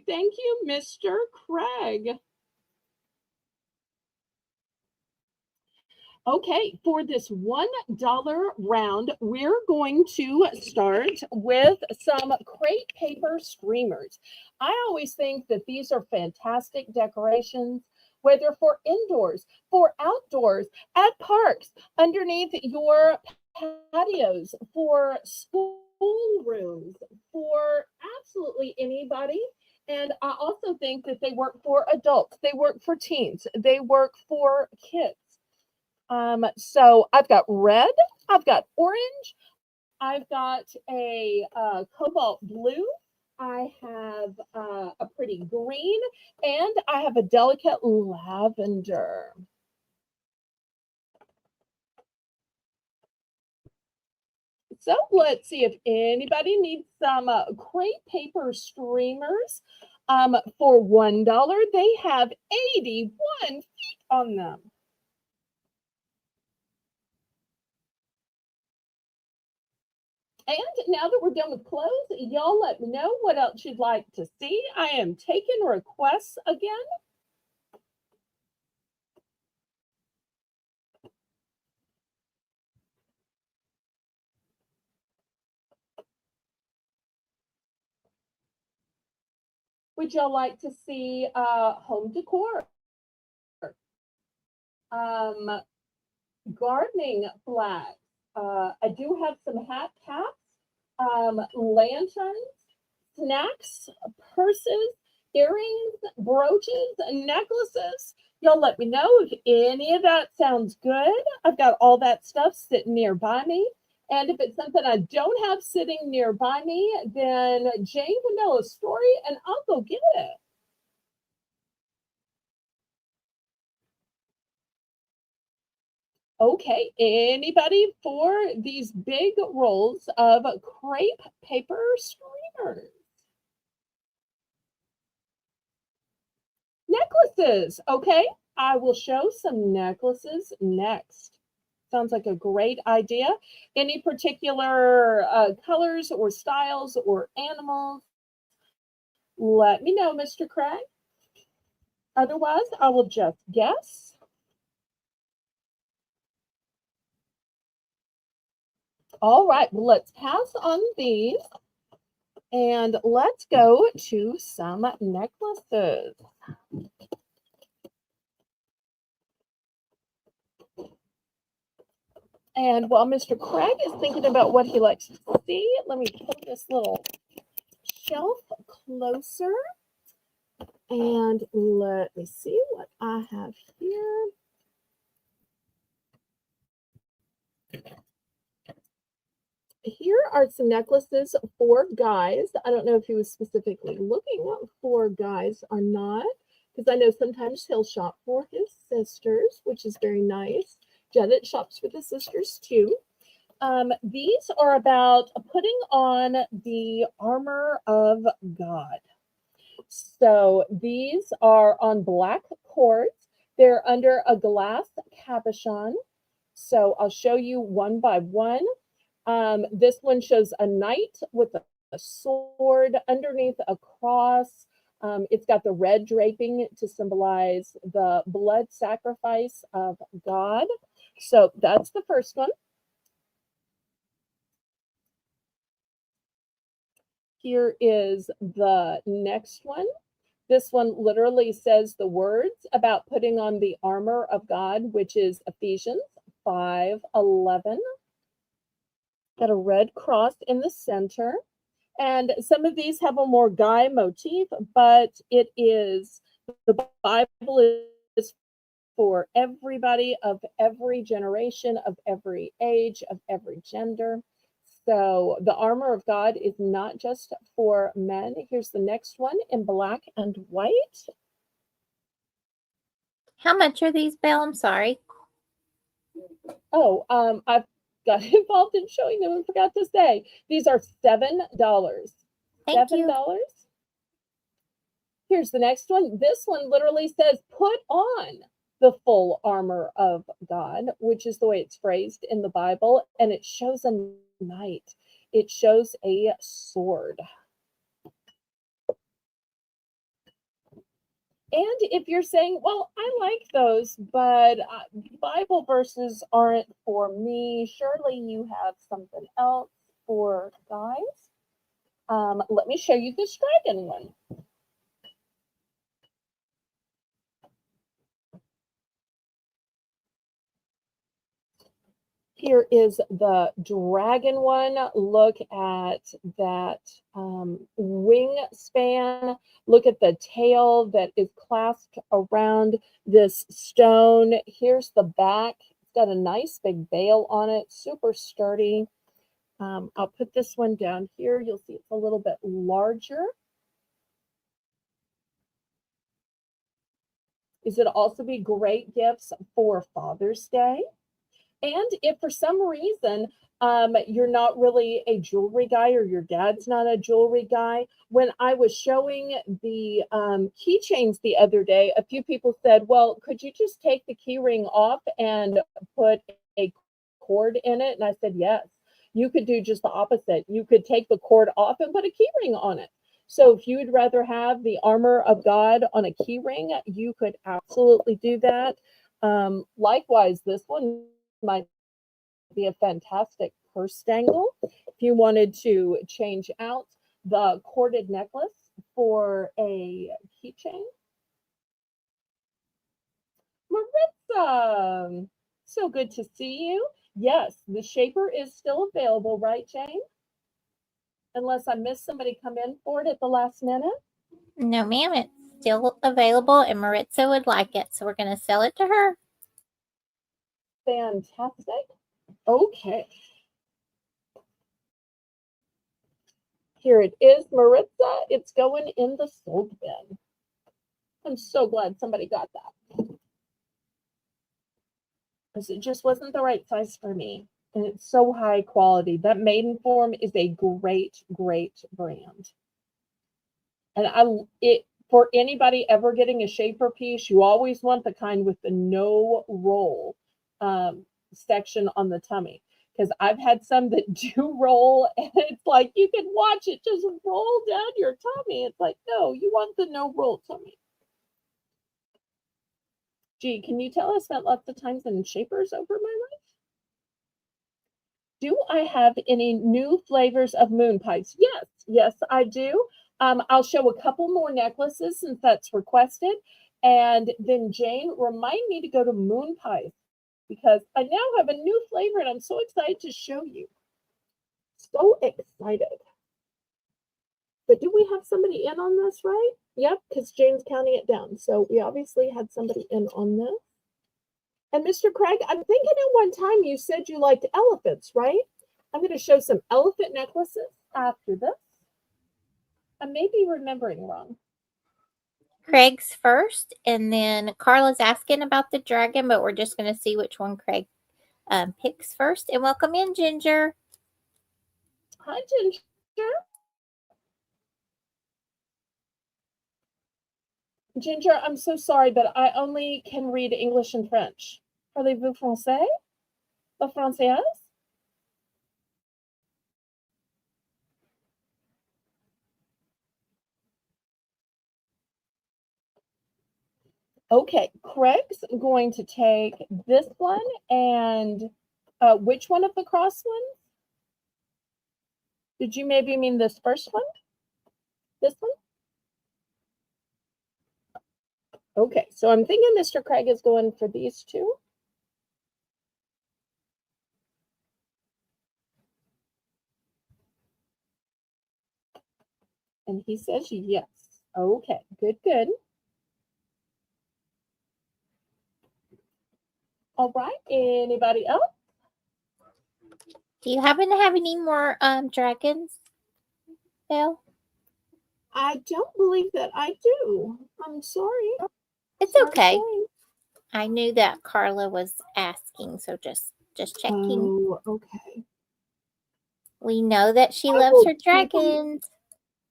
Thank you, Mr. Craig. Okay, for this $1 round, we're going to start with some crepe paper streamers. I always think that these are fantastic decorations, whether for indoors, for outdoors, at parks, underneath your patios, for school rooms, for absolutely anybody. And I also think that they work for adults, they work for teens, they work for kids. So I've got red, I've got orange, I've got a cobalt blue, I have a pretty green, and I have a delicate lavender. So let's see if anybody needs some crepe paper streamers. For $1, they have 81 feet on them. And now that we're done with clothes, y'all let me know what else you'd like to see. I am taking requests again. Would y'all like to see home decor? Gardening flags. I do have some hat caps, lanterns, snacks, purses, earrings, brooches, and necklaces. Y'all let me know if any of that sounds good. I've got all that stuff sitting nearby me. And if it's something I don't have sitting nearby me, then Jane would know a story and I'll go get it. Okay, anybody for these big rolls of crepe paper streamers? Necklaces, okay, I will show some necklaces next. Sounds like a great idea. Any particular colors or styles or animals? Let me know, Mr. Craig. Otherwise, I will just guess. All right, well, let's pass on these and let's go to some necklaces. And while Mr. Craig is thinking about what he likes to see, let me pull this little shelf closer. And let me see what I have here. Here are some necklaces for guys. I don't know if he was specifically looking for guys or not, because I know sometimes he'll shop for his sisters, which is very nice. Janet shops for the sisters too. These are about putting on the armor of God. So these are on black cords. They're under a glass cabochon. So I'll show you one by one. This one shows a knight with a sword underneath a cross. It's got the red draping to symbolize the blood sacrifice of God. So that's the first one. Here is the next one. This one literally says the words about putting on the armor of God, which is Ephesians 5:11. Got a red cross in the center. And some of these have a more guy motif, but it is, the Bible is for everybody of every generation, of every age, of every gender. So the armor of God is not just for men. Here's the next one in black and white. How much are these, Belle? I'm sorry. Oh, I've got involved in showing them and forgot to say these are $7. Thank $7. you. Here's the next one. This one literally says, put on the full armor of God, which is the way it's phrased in the Bible. And it shows a knight. It shows a sword. And if you're saying, well, I like those, but Bible verses aren't for me, surely you have something else for guys. Let me show you this dragon one. Here is the dragon one. Look at that wingspan. Look at the tail that is clasped around this stone. Here's the back. It's got a nice big veil on it, super sturdy. I'll put this one down here. You'll see it's a little bit larger. These would also be great gifts for Father's Day. And if for some reason you're not really a jewelry guy, or your dad's not a jewelry guy. When I was showing the keychains the other day, a few people said, well, could you just take the key ring off and put a cord in it? And I said, yes. You could do just the opposite. You could take the cord off and put a key ring on it. So if you would rather have the armor of God on a key ring, you could absolutely do that. Likewise, this one might be a fantastic purse dangle if you wanted to change out the corded necklace for a keychain. Maritza, so good to see you. Yes, the shaper is still available, right, Jane? Unless I missed somebody come in for it at the last minute. No, ma'am, it's still available, and Maritza would like it, so we're going to sell it to her. Fantastic. Okay. Here it is, Maritza. It's going in the sold bin. I'm so glad somebody got that, because it just wasn't the right size for me. And it's so high quality. That Maidenform is a great, great brand. And for anybody ever getting a shaper piece, you always want the kind with the no roll section on the tummy. Because I've had some that do roll, and it's like you can watch it just roll down your tummy. It's like, no, you want the no roll tummy. Gee, can you tell I spent lots of times in shapers over my life? Do I have any new flavors of moon pies? Yes, yes, I do. I'll show a couple more necklaces since that's requested. And then Jane, remind me to go to moon pies, because I now have a new flavor and I'm so excited to show you. So excited. But do we have somebody in on this, right? Yep, because Jane's counting it down. So we obviously had somebody in on this. And Mr. Craig, I'm thinking at one time you said you liked elephants, right? I'm going to show some elephant necklaces after this. I may be remembering wrong. Craig's first, and then Carla's asking about the dragon, but we're just going to see which one Craig picks first. And welcome in, Ginger. Hi, Ginger. Ginger, I'm so sorry, but I only can read English and French. Parlez-vous français? La française? Okay, Craig's going to take this one, and which one of the cross ones? Did you maybe mean this first one? This one? Okay, so I'm thinking Mr. Craig is going for these two. And he says yes. Okay, good, good. All right, anybody else? Do you happen to have any more dragons, Belle? I don't believe that I do. I'm sorry. It's okay. I knew that Carla was asking, so just checking. Oh, okay. We know that she loves her dragons.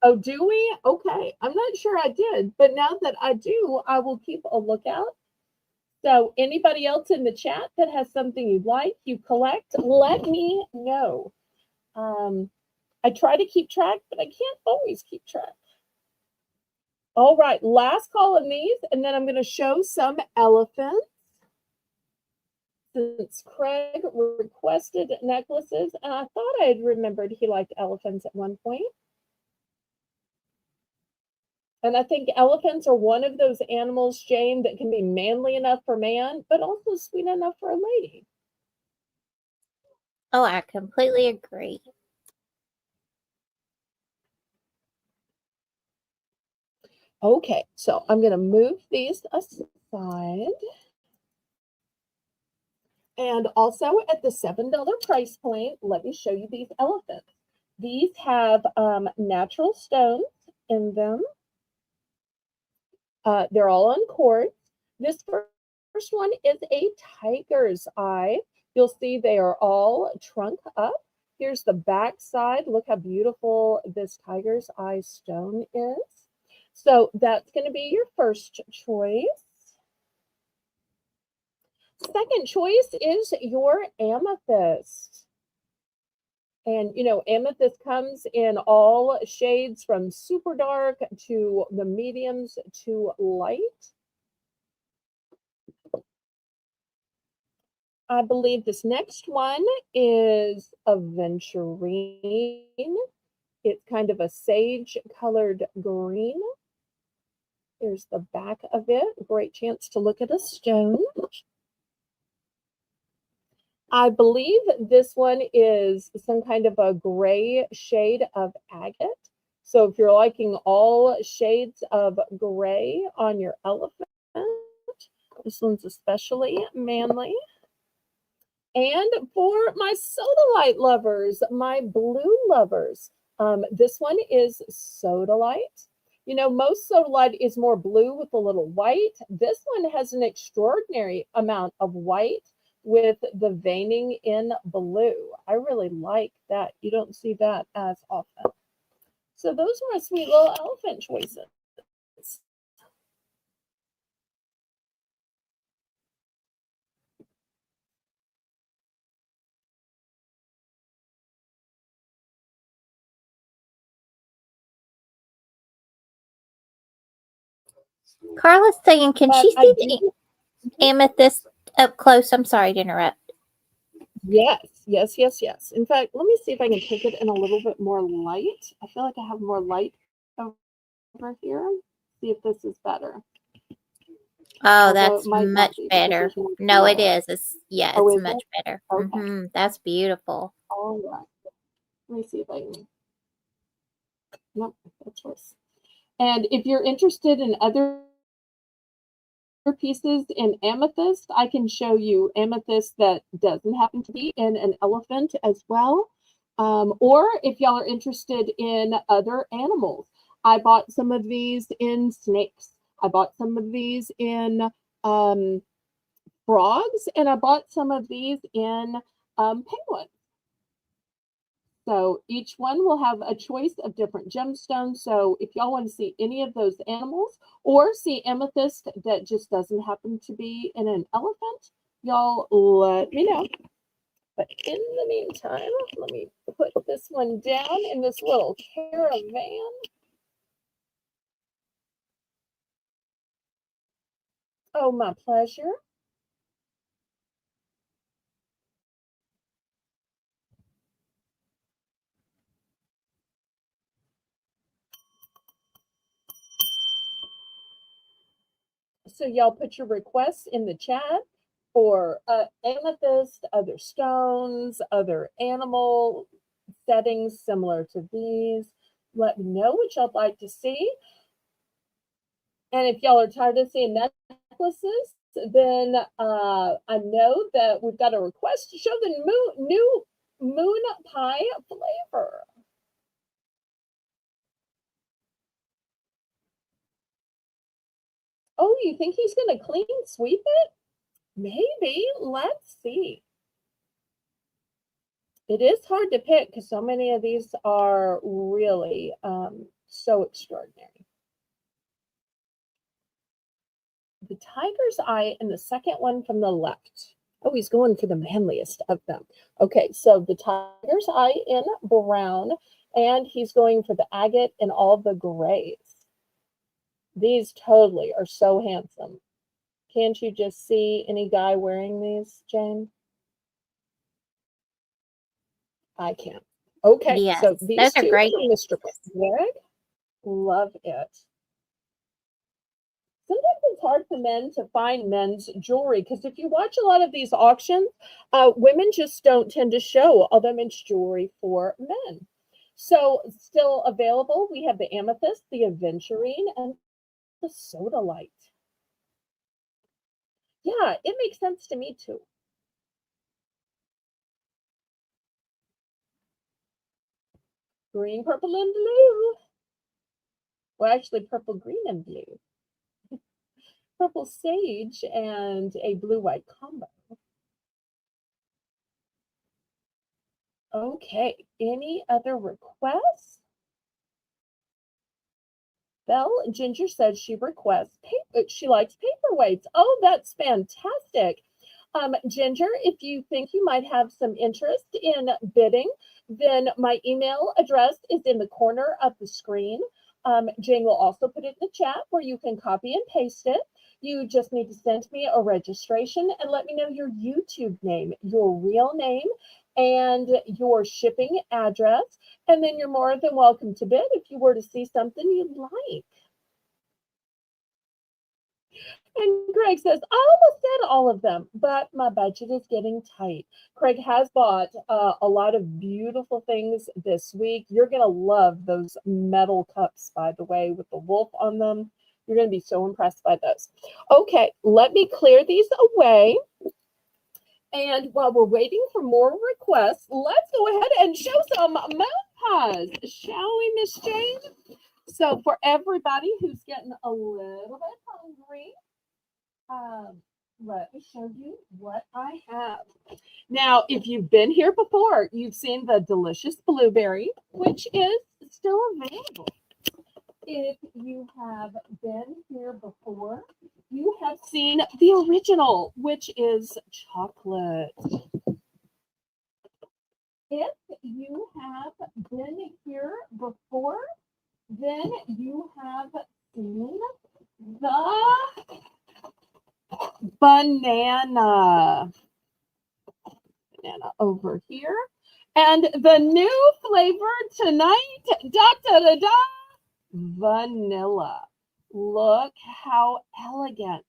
Oh, do we? Okay. I'm not sure I did, but now that I do, I will keep a lookout. So anybody else in the chat that has something you'd like, you collect, let me know. I try to keep track, but I can't always keep track. All right, last call on these, and then I'm going to show some elephants. Since Craig requested necklaces, and I thought I had remembered he liked elephants at one point. And I think elephants are one of those animals, Jane, that can be manly enough for man, but also sweet enough for a lady. Oh, I completely agree. Okay, so I'm going to move these aside. And also at the $7 price point, let me show you these elephants. These have natural stones in them. They're all on cords. This first one is a tiger's eye. You'll see they are all trunk up. Here's the back side. Look how beautiful this tiger's eye stone is. So that's going to be your first choice. Second choice is your amethyst. And, you know, amethyst comes in all shades from super dark to the mediums to light. I believe this next one is aventurine. It's kind of a sage colored green. Here's the back of it. Great chance to look at a stone. I believe this one is some kind of a gray shade of agate. So if you're liking all shades of gray on your elephant, this one's especially manly. And for my sodalite lovers, my blue lovers, this one is sodalite. You know, most sodalite is more blue with a little white. This one has an extraordinary amount of white with the veining in blue. I really like that. You don't see that as often. So those are my sweet little elephant choices. Carla's saying, can But she I see do, the amethyst up close? I'm sorry to interrupt. yes. In fact, let me see if I can take it in a little bit more light. I feel like I have more light over here. See if this is better. Oh, Although that's it might not much be because better. there's more No, it color. is. It's Oh, it's is much it? better. Okay. That's beautiful. All right. Let me see if I can. Nope, that's worse. And if you're interested in other pieces in amethyst, I can show you amethyst that doesn't happen to be in an elephant as well. Or if y'all are interested in other animals, I bought some of these in snakes. I bought some of these in frogs, and I bought some of these in penguins. So each one will have a choice of different gemstones. So if y'all want to see any of those animals or see amethyst that just doesn't happen to be in an elephant, y'all let me know. But in the meantime, let me put this one down in this little caravan. Oh, my pleasure. So y'all put your requests in the chat for amethyst, other stones, other animal settings similar to these. Let me know what y'all like to see. And if y'all are tired of seeing necklaces, then I know that we've got a request to show the new moon pie flavor. Oh, you think he's going to clean sweep it? Maybe. Let's see. It is hard to pick because so many of these are really so extraordinary. The tiger's eye and the second one from the left. Oh, he's going for the manliest of them. Okay, so the tiger's eye in brown, and he's going for the agate and all the grays. These totally are so handsome. Can't you just see any guy wearing these, Jane? I can't. Okay, Yes, so these those are two great. from Mr. Greg. Love it. Sometimes it's hard for men to find men's jewelry because if you watch a lot of these auctions, women just don't tend to show all that men's jewelry for men. So still available, we have the amethyst, the aventurine, and the sodalite. Yeah, it makes sense to me too. Green, purple, and blue. Well, actually, purple, green, and blue. Purple sage and a blue-white combo. Okay, any other requests? Belle Ginger says she requests paper. She likes paperweights. Oh, that's fantastic. Ginger, if you think you might have some interest in bidding, then my email address is in the corner of the screen. Jane will also put it in the chat where you can copy and paste it. You just need to send me a registration and let me know your YouTube name, your real name, and your shipping address. And then you're more than welcome to bid if you were to see something you like. And Greg says, I almost said all of them, but my budget is getting tight. Craig has bought a lot of beautiful things this week. You're going to love those metal cups, by the way, with the wolf on them. You're going to be so impressed by those. Okay, let me clear these away. And while we're waiting for more requests, let's go ahead and show some moon pies, shall we, Miss Jane? So for everybody who's getting a little bit hungry, let me show you what I have. Now, if you've been here before, you've seen the delicious blueberry, which is still available. If you have been here before, you have seen the original, which is chocolate. If you have been here before, then you have seen the banana over here. And the new flavor tonight, vanilla. Look how elegant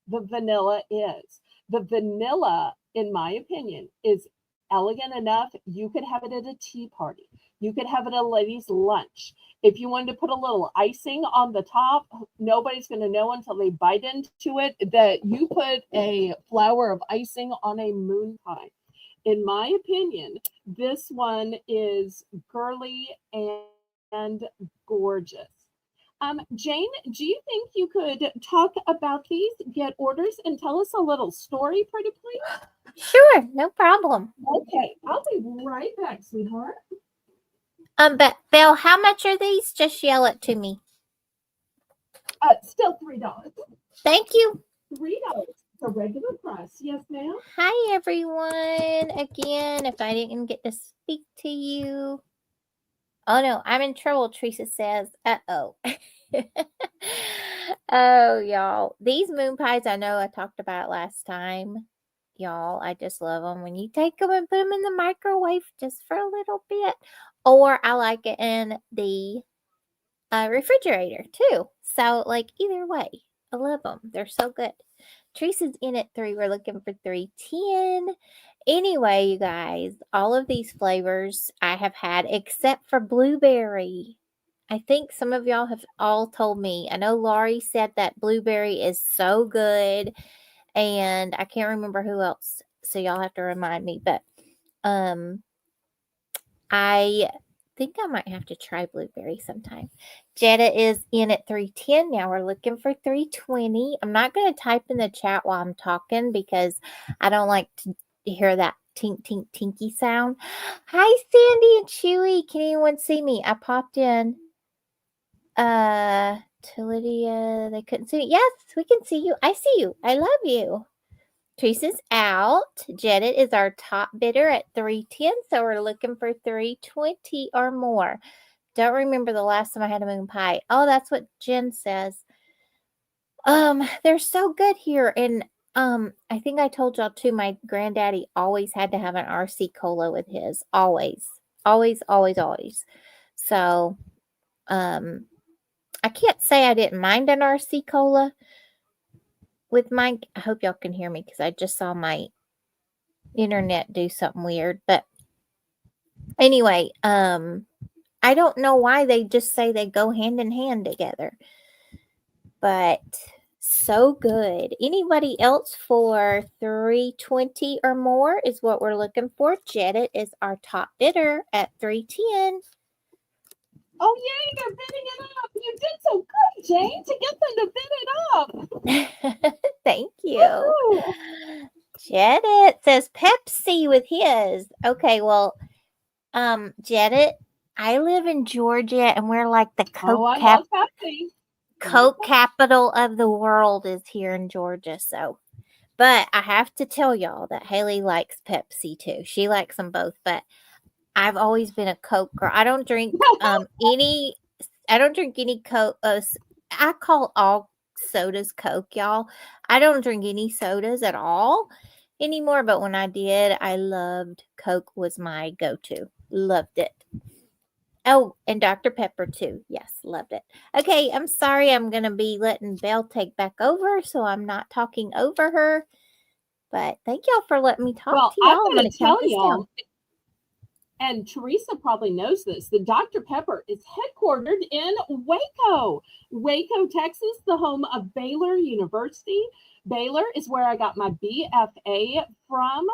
the vanilla is. The vanilla, in my opinion, is elegant enough. You could have it at a tea party. You could have it at a ladies' lunch. If you wanted to put a little icing on the top, nobody's going to know until they bite into it that you put a flower of icing on a moon pie. In my opinion, this one is girly and gorgeous. Jane, do you think you could talk about these, get orders, and tell us a little story, pretty please? Sure, no problem. Okay, I'll be right back, sweetheart. But Belle, how much are these? Just yell it to me. Still $3. Thank you. $3. It's a regular price. Yes, ma'am. Hi, everyone. Again, if I didn't get to speak to you. Oh, no, I'm in trouble, Teresa says. Uh-oh. Oh, y'all. These moon pies, I know I talked about last time. Y'all, I just love them. When you take them and put them in the microwave just for a little bit. Or I like it in the refrigerator, too. So, like, either way, I love them. They're so good. Teresa's in at 3. We're looking for 310. Anyway, you guys, all of these flavors I have had except for blueberry. I think some of y'all have all told me. I know Laurie said that blueberry is so good, and I can't remember who else, so y'all have to remind me. But I think I might have to try blueberry sometime. Jetta is in at 310. Now we're looking for 320. I'm not going to type in the chat while I'm talking because I don't like to hear that tink, tink, tinky sound. Hi, Sandy and Chewy. Can anyone see me? I popped in. To Lydia, they couldn't see me. Yes, we can see you. I see you. I love you. Teresa's out. Jedit is our top bidder at 310, so we're looking for 320 or more. Don't remember the last time I had a moon pie. Oh, that's what Jen says. They're so good here, and I think I told y'all too, my granddaddy always had to have an RC Cola with his. Always. Always, always, always. So, I can't say I didn't mind an RC Cola with mine. I hope y'all can hear me because I just saw my internet do something weird. But anyway, I don't know why they just say they go hand in hand together. But so good. Anybody else for 320 or more is what we're looking for. Jedit is our top bidder at 310. Oh, yay, they're bidding it up. You did so good, Jane, to get them to bid it up. Thank you. Woo-hoo. Jedit says Pepsi with his. Okay, well, Jedit, I live in Georgia, and we're like the Oh, I Coke love Pepsi. Coke capital of the world is here in Georgia. So, but I have to tell y'all that Haley likes Pepsi too. She likes them both, but I've always been a Coke girl. I don't drink any. I don't drink any Coke. I call all sodas Coke, y'all. I don't drink any sodas at all anymore. But when I did, I loved Coke. Was my go-to. Loved it. Oh, and Dr. Pepper too. Yes, loved it. Okay, I'm sorry. I'm gonna be letting Belle take back over, so I'm not talking over her. But thank y'all for letting me talk Well, to y'all. I'm I'm going gonna to count tell this down. y'all, and Teresa probably knows this, the Dr. Pepper is headquartered in Waco, Texas, the home of Baylor University. Baylor is where I got my BFA from.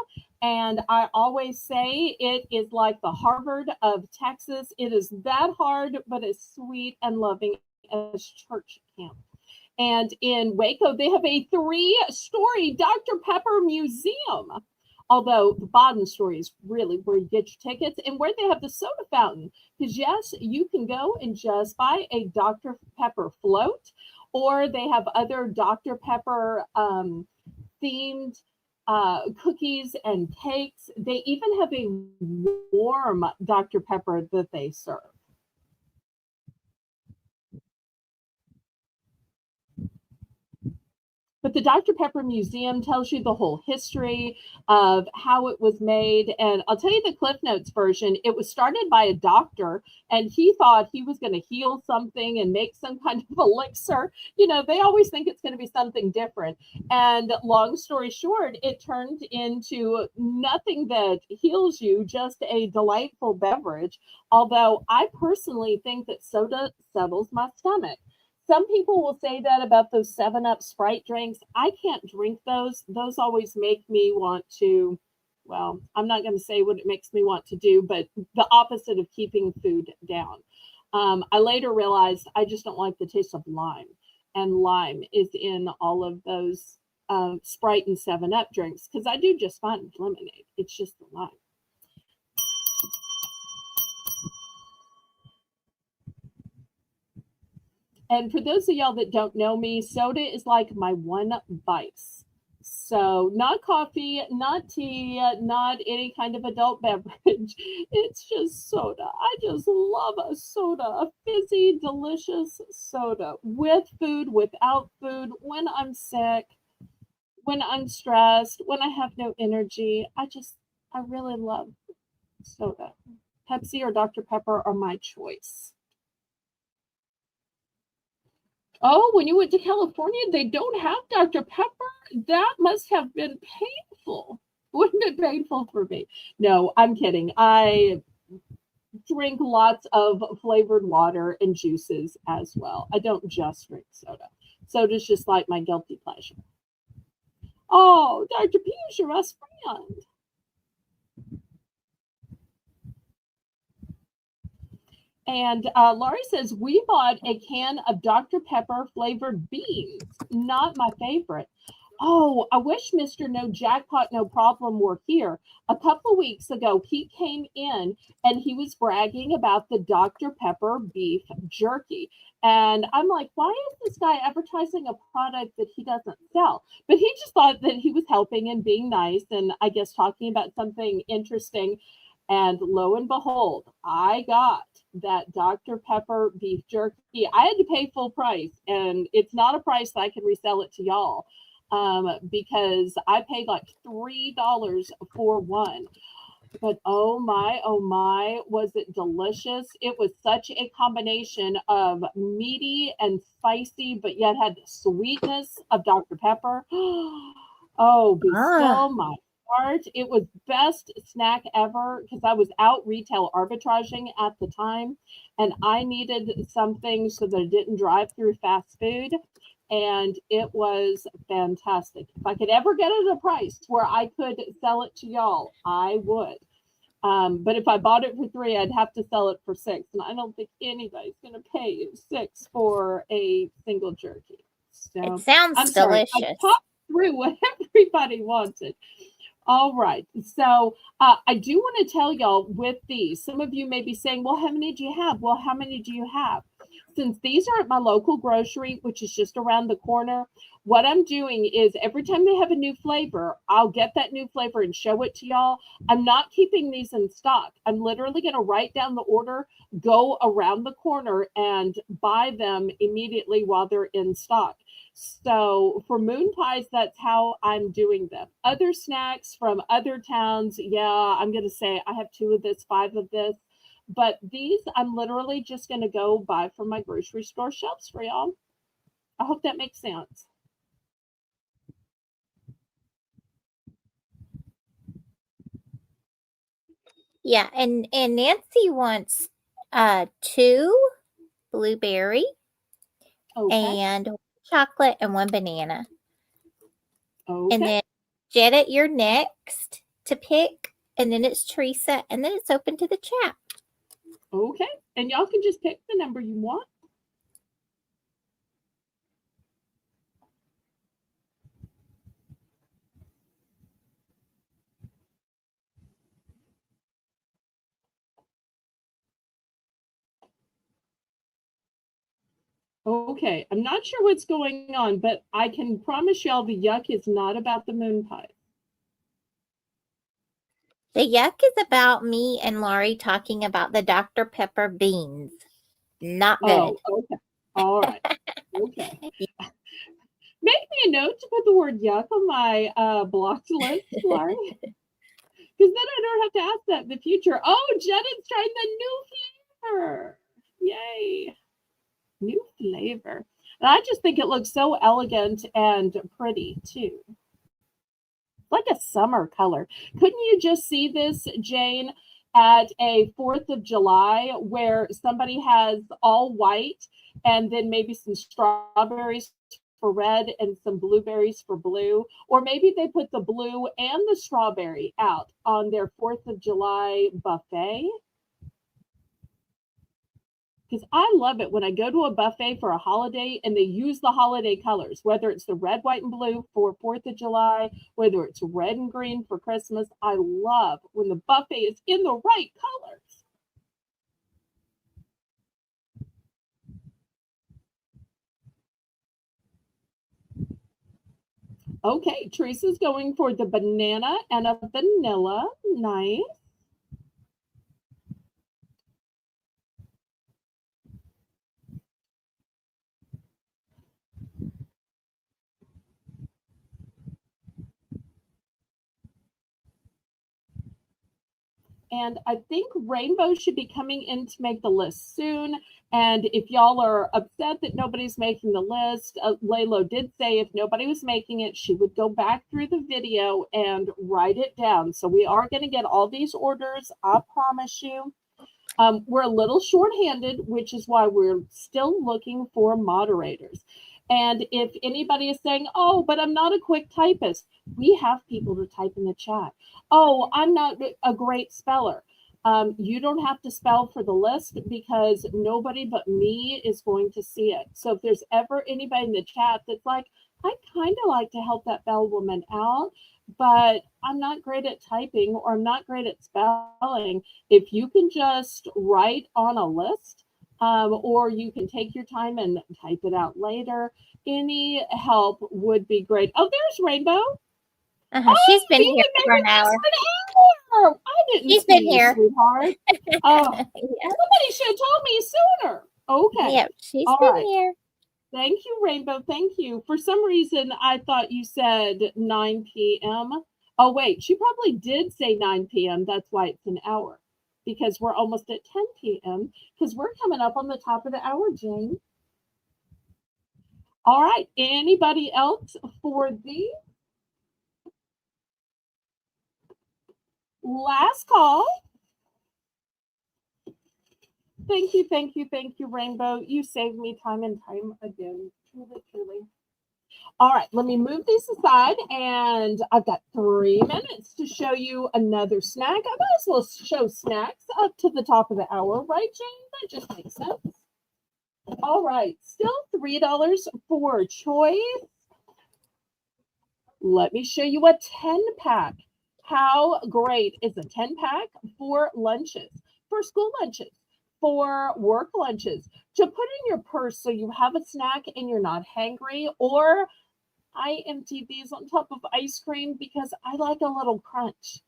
And I always say it is like the Harvard of Texas. It is that hard, but as sweet and loving as church camp. And in Waco, they have a 3-story Dr. Pepper museum. Although the bottom story is really where you get your tickets and where they have the soda fountain. Because yes, you can go and just buy a Dr. Pepper float, or they have other Dr. Pepper themed cookies and cakes. They even have a warm Dr. Pepper that they serve. But the Dr. Pepper Museum tells you the whole history of how it was made. And I'll tell you the Cliff Notes version. It was started by a doctor, and he thought he was going to heal something and make some kind of elixir. You know, they always think it's going to be something different. And long story short, it turned into nothing that heals you, just a delightful beverage. Although I personally think that soda settles my stomach. Some people will say that about those 7-Up Sprite drinks. I can't drink those. Those always make me want to, well, I'm not going to say what it makes me want to do, but the opposite of keeping food down. I later realized I just don't like the taste of lime. And lime is in all of those Sprite and 7-Up drinks because I do just fine with lemonade. It's just the lime. And for those of y'all that don't know me, soda is like my one vice. So not coffee, not tea, not any kind of adult beverage. It's just soda. I just love a soda, a fizzy, delicious soda with food, without food, when I'm sick, when I'm stressed, when I have no energy. I really love soda. Pepsi or Dr. Pepper are my choice. Oh, when you went to California, they don't have Dr. Pepper? That must have been painful. Wouldn't it be painful for me? No, I'm kidding. I drink lots of flavored water and juices as well. I don't just drink soda. Soda's just like my guilty pleasure. Oh, Dr. P is your best friend. And Laurie says, we bought a can of Dr. Pepper flavored beans. Not my favorite. Oh, I wish Mr. No Jackpot, No Problem were here. A couple of weeks ago, he came in and he was bragging about the Dr. Pepper beef jerky. And I'm like, why is this guy advertising a product that he doesn't sell? But he just thought that he was helping and being nice and I guess talking about something interesting. And lo and behold, I got that Dr. Pepper beef jerky. I had to pay full price, and it's not a price that I can resell it to y'all because I paid like $3 for one. But oh my, was it delicious? It was such a combination of meaty and spicy, but yet had the sweetness of Dr. Pepper. Oh, be still my heart. It was best snack ever because I was out retail arbitraging at the time and I needed something so that it didn't drive through fast food. And it was fantastic. If I could ever get it at a price where I could sell it to y'all, I would. But if I bought it for $3, I'd have to sell it for $6. And I don't think anybody's going to pay $6 for a single jerky. So it sounds delicious. I popped through what everybody wanted. All right. So I do want to tell y'all with these, some of you may be saying, well, how many do you have? Well, how many do you have? Since these are at my local grocery, which is just around the corner, what I'm doing is every time they have a new flavor, I'll get that new flavor and show it to y'all. I'm not keeping these in stock. I'm literally going to write down the order, go around the corner, and buy them immediately while they're in stock. So for moon pies, that's how I'm doing them. Other snacks from other towns, yeah, I'm going to say I have 2 of this, 5 of this. But these, I'm literally just going to go buy from my grocery store shelves for y'all. I hope that makes sense. Yeah, and Nancy wants 2 blueberry Okay. and 1 chocolate and 1 banana. And Okay. then Janet, you're next to pick, and then it's Teresa, and then it's open to the chat. Okay. And y'all can just pick the number you want. Okay, I'm not sure what's going on, but I can promise y'all the yuck is not about the moon pie. The yuck is about me and Laurie talking about the Dr. Pepper beans. Not good. Oh, okay. All right. Okay. Make me a note to put the word yuck on my blocked list, Laurie. Because then I don't have to ask that in the future. Oh, Janet's trying the new flavor. Yay. New flavor. And I just think it looks so elegant and pretty, too. Like a summer color. Couldn't you just see this, Jane, at a 4th of July where somebody has all white and then maybe some strawberries for red and some blueberries for blue? Or maybe they put the blue and the strawberry out on their 4th of July buffet. Because I love it when I go to a buffet for a holiday and they use the holiday colors, whether it's the red, white, and blue for 4th of July, whether it's red and green for Christmas. I love when the buffet is in the right colors. Okay, Teresa's going for the banana and a vanilla. Nice. And I think Rainbow should be coming in to make the list soon. And if y'all are upset that nobody's making the list, Laylo did say if nobody was making it, she would go back through the video and write it down. So we are going to get all these orders, I promise you. We're a little short-handed, which is why we're still looking for moderators. And if anybody is saying, oh, but I'm not a quick typist, we have people to type in the chat. Oh, I'm not a great speller. You don't have to spell for the list because nobody but me is going to see it. So if there's ever anybody in the chat that's like, I kind of like to help that bell woman out, but I'm not great at typing or I'm not great at spelling, if you can just write on a list, or you can take your time and type it out later, any help would be great. Oh, there's Rainbow. Oh, she's been here for an hour. I didn't She's see been you, here. sweetheart. Oh, Yeah. somebody should have told me sooner. Okay. Yep, she's All been right. here. Thank you, Rainbow. Thank you. For some reason, I thought you said 9 p.m. Oh, wait, she probably did say 9 p.m. That's why it's an hour, because we're almost at 10 p.m. because we're coming up on the top of the hour, Jane. All right. Anybody else for the last call? Thank you, thank you, thank you, Rainbow. You saved me time and time again. Truly, truly. All right, let me move these aside, and I've got 3 minutes to show you another snack. I might as well show snacks up to the top of the hour, right, Jane? That just makes sense. All right, still $3 for choice. Let me show you a 10-pack. How great is a 10-pack for lunches, for school lunches, for work lunches, to put in your purse so you have a snack and you're not hangry? Or I empty these on top of ice cream because I like a little crunch.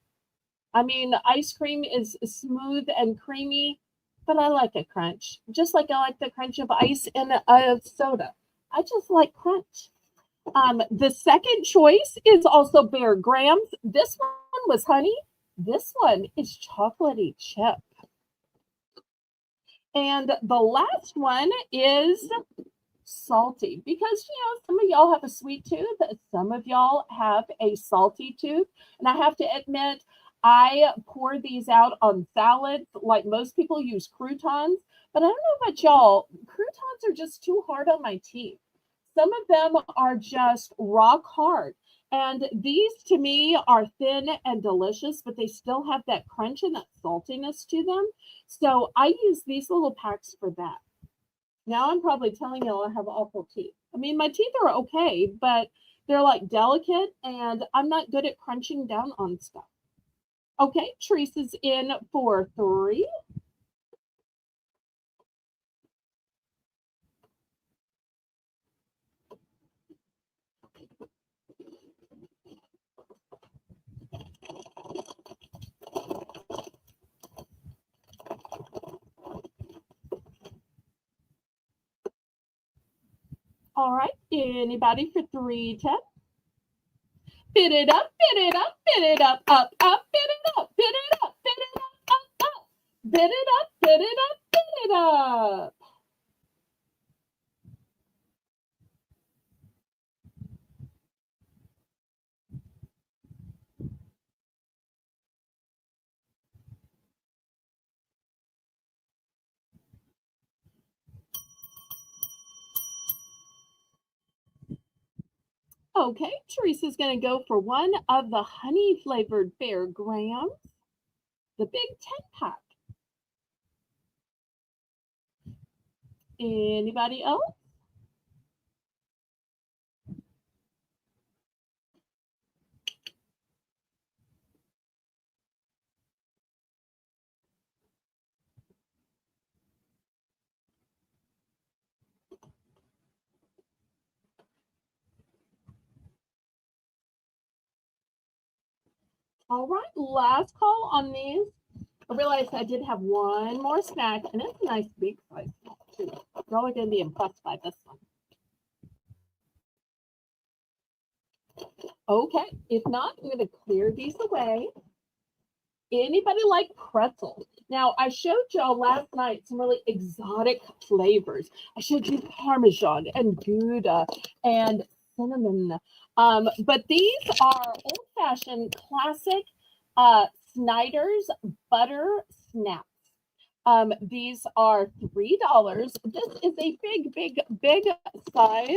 I mean, ice cream is smooth and creamy, but I like a crunch, just like I like the crunch of ice in a soda. I just like crunch. The second choice is also Bear Grahams. This one was honey. This one is chocolatey chip. And the last one is salty, because some of y'all have a sweet tooth, some of y'all have a salty tooth, and I have to admit, I pour these out on salads like most people use croutons, but I don't know about y'all, croutons are just too hard on my teeth. Some of them are just rock hard, and these to me are thin and delicious, but they still have that crunch and that saltiness to them. So I use these little packs for that. Now I'm probably telling y'all I have awful teeth. I mean, my teeth are okay, but they're like delicate, and I'm not good at crunching down on stuff. Okay, Teresa's in for 3. All right, anybody for 310? Bid it up, bid it up, bid it up, up, bid it up, bid it up, bid it up, up. Bid it up, bid it up, bid it up. Okay, Teresa's going to go for one of the honey flavored Bear Grahams, the big 10-pack. Anybody else? All right, last call on these. I realized I did have one more snack, and it's a nice big size too. Y'all are going to be impressed by this one. Okay, if not, I'm going to clear these away. Anybody like pretzels? Now, I showed y'all last night some really exotic flavors. I showed you Parmesan and Gouda and cinnamon. But these are old-fashioned classic Snyder's butter snaps. These are $3. This is a big size.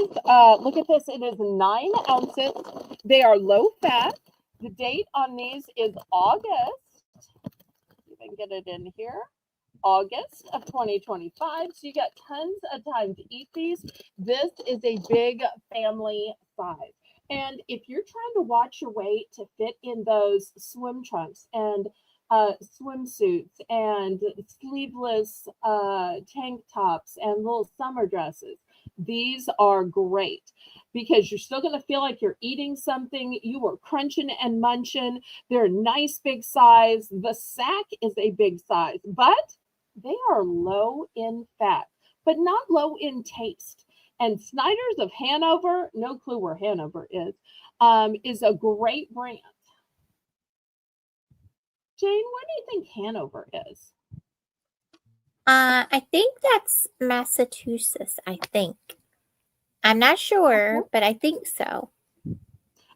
Look at this. It is 9 ounces. They are low fat. The date on these is August. You can get it in here. August of 2025. So you got tons of time to eat these. This is a big family size. And if you're trying to watch your weight to fit in those swim trunks and swimsuits and sleeveless tank tops and little summer dresses, these are great because you're still going to feel like you're eating something. You are crunching and munching. They're a nice big size. The sack is a big size, but they are low in fat, but not low in taste. And Snyder's of Hanover, no clue where Hanover is a great brand. Jane, what do you think Hanover is? I think that's Massachusetts, I think. I'm not sure, but I think so.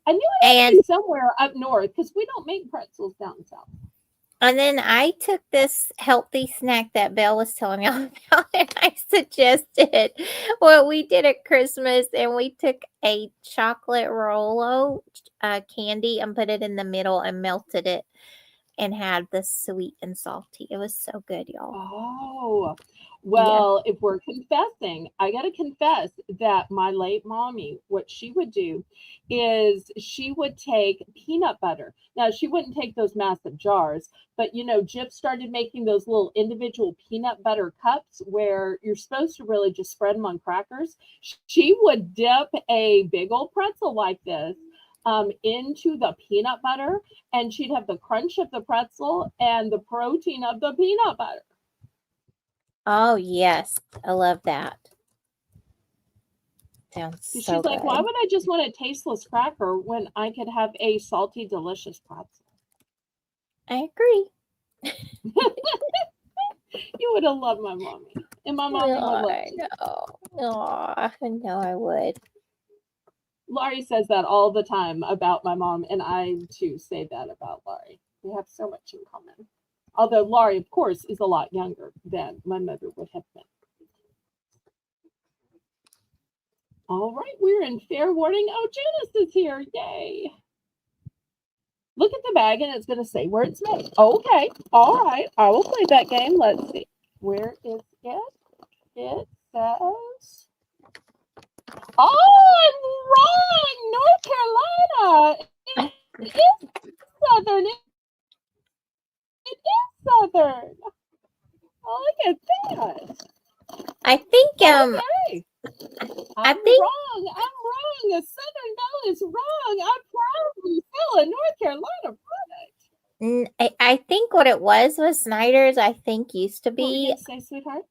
I knew it had to be somewhere up north because we don't make pretzels down south. And then I took this healthy snack that Belle was telling me about, and I suggested what we did at Christmas, and we took a chocolate Rolo candy and put it in the middle and melted it and had the sweet and salty. It was so good, y'all. Oh, Well, if we're confessing, I got to confess that my late mommy, what she would do is she would take peanut butter. Now, she wouldn't take those massive jars, but Jip started making those little individual peanut butter cups where you're supposed to really just spread them on crackers. She would dip a big old pretzel like this into the peanut butter, and she'd have the crunch of the pretzel and the protein of the peanut butter. Oh, yes. I love that. Sounds so She's like, why good. would I just want a tasteless cracker when I could have a salty, delicious pretzel? I agree. You would have loved my mommy. And my mommy would love I you. know. Oh, I know I would. Laurie says that all the time about my mom, and I too say that about Laurie. We have so much in common. Although Laurie, of course, is a lot younger than my mother would have been. All right, we're in fair warning. Oh, Janice is here. Yay. Look at the bag and it's going to say where it's made. Okay. All right. I will play that game. Let's see. Where is it? It says. Oh, I'm wrong. North Carolina. It is Southern. It is Southern. Oh, look at that. I think Okay. I I'm think wrong. A Southern Belle is wrong. I proudly sell a North Carolina product. I think what it was Snyder's, I think used to What were you be, going to say, sweetheart?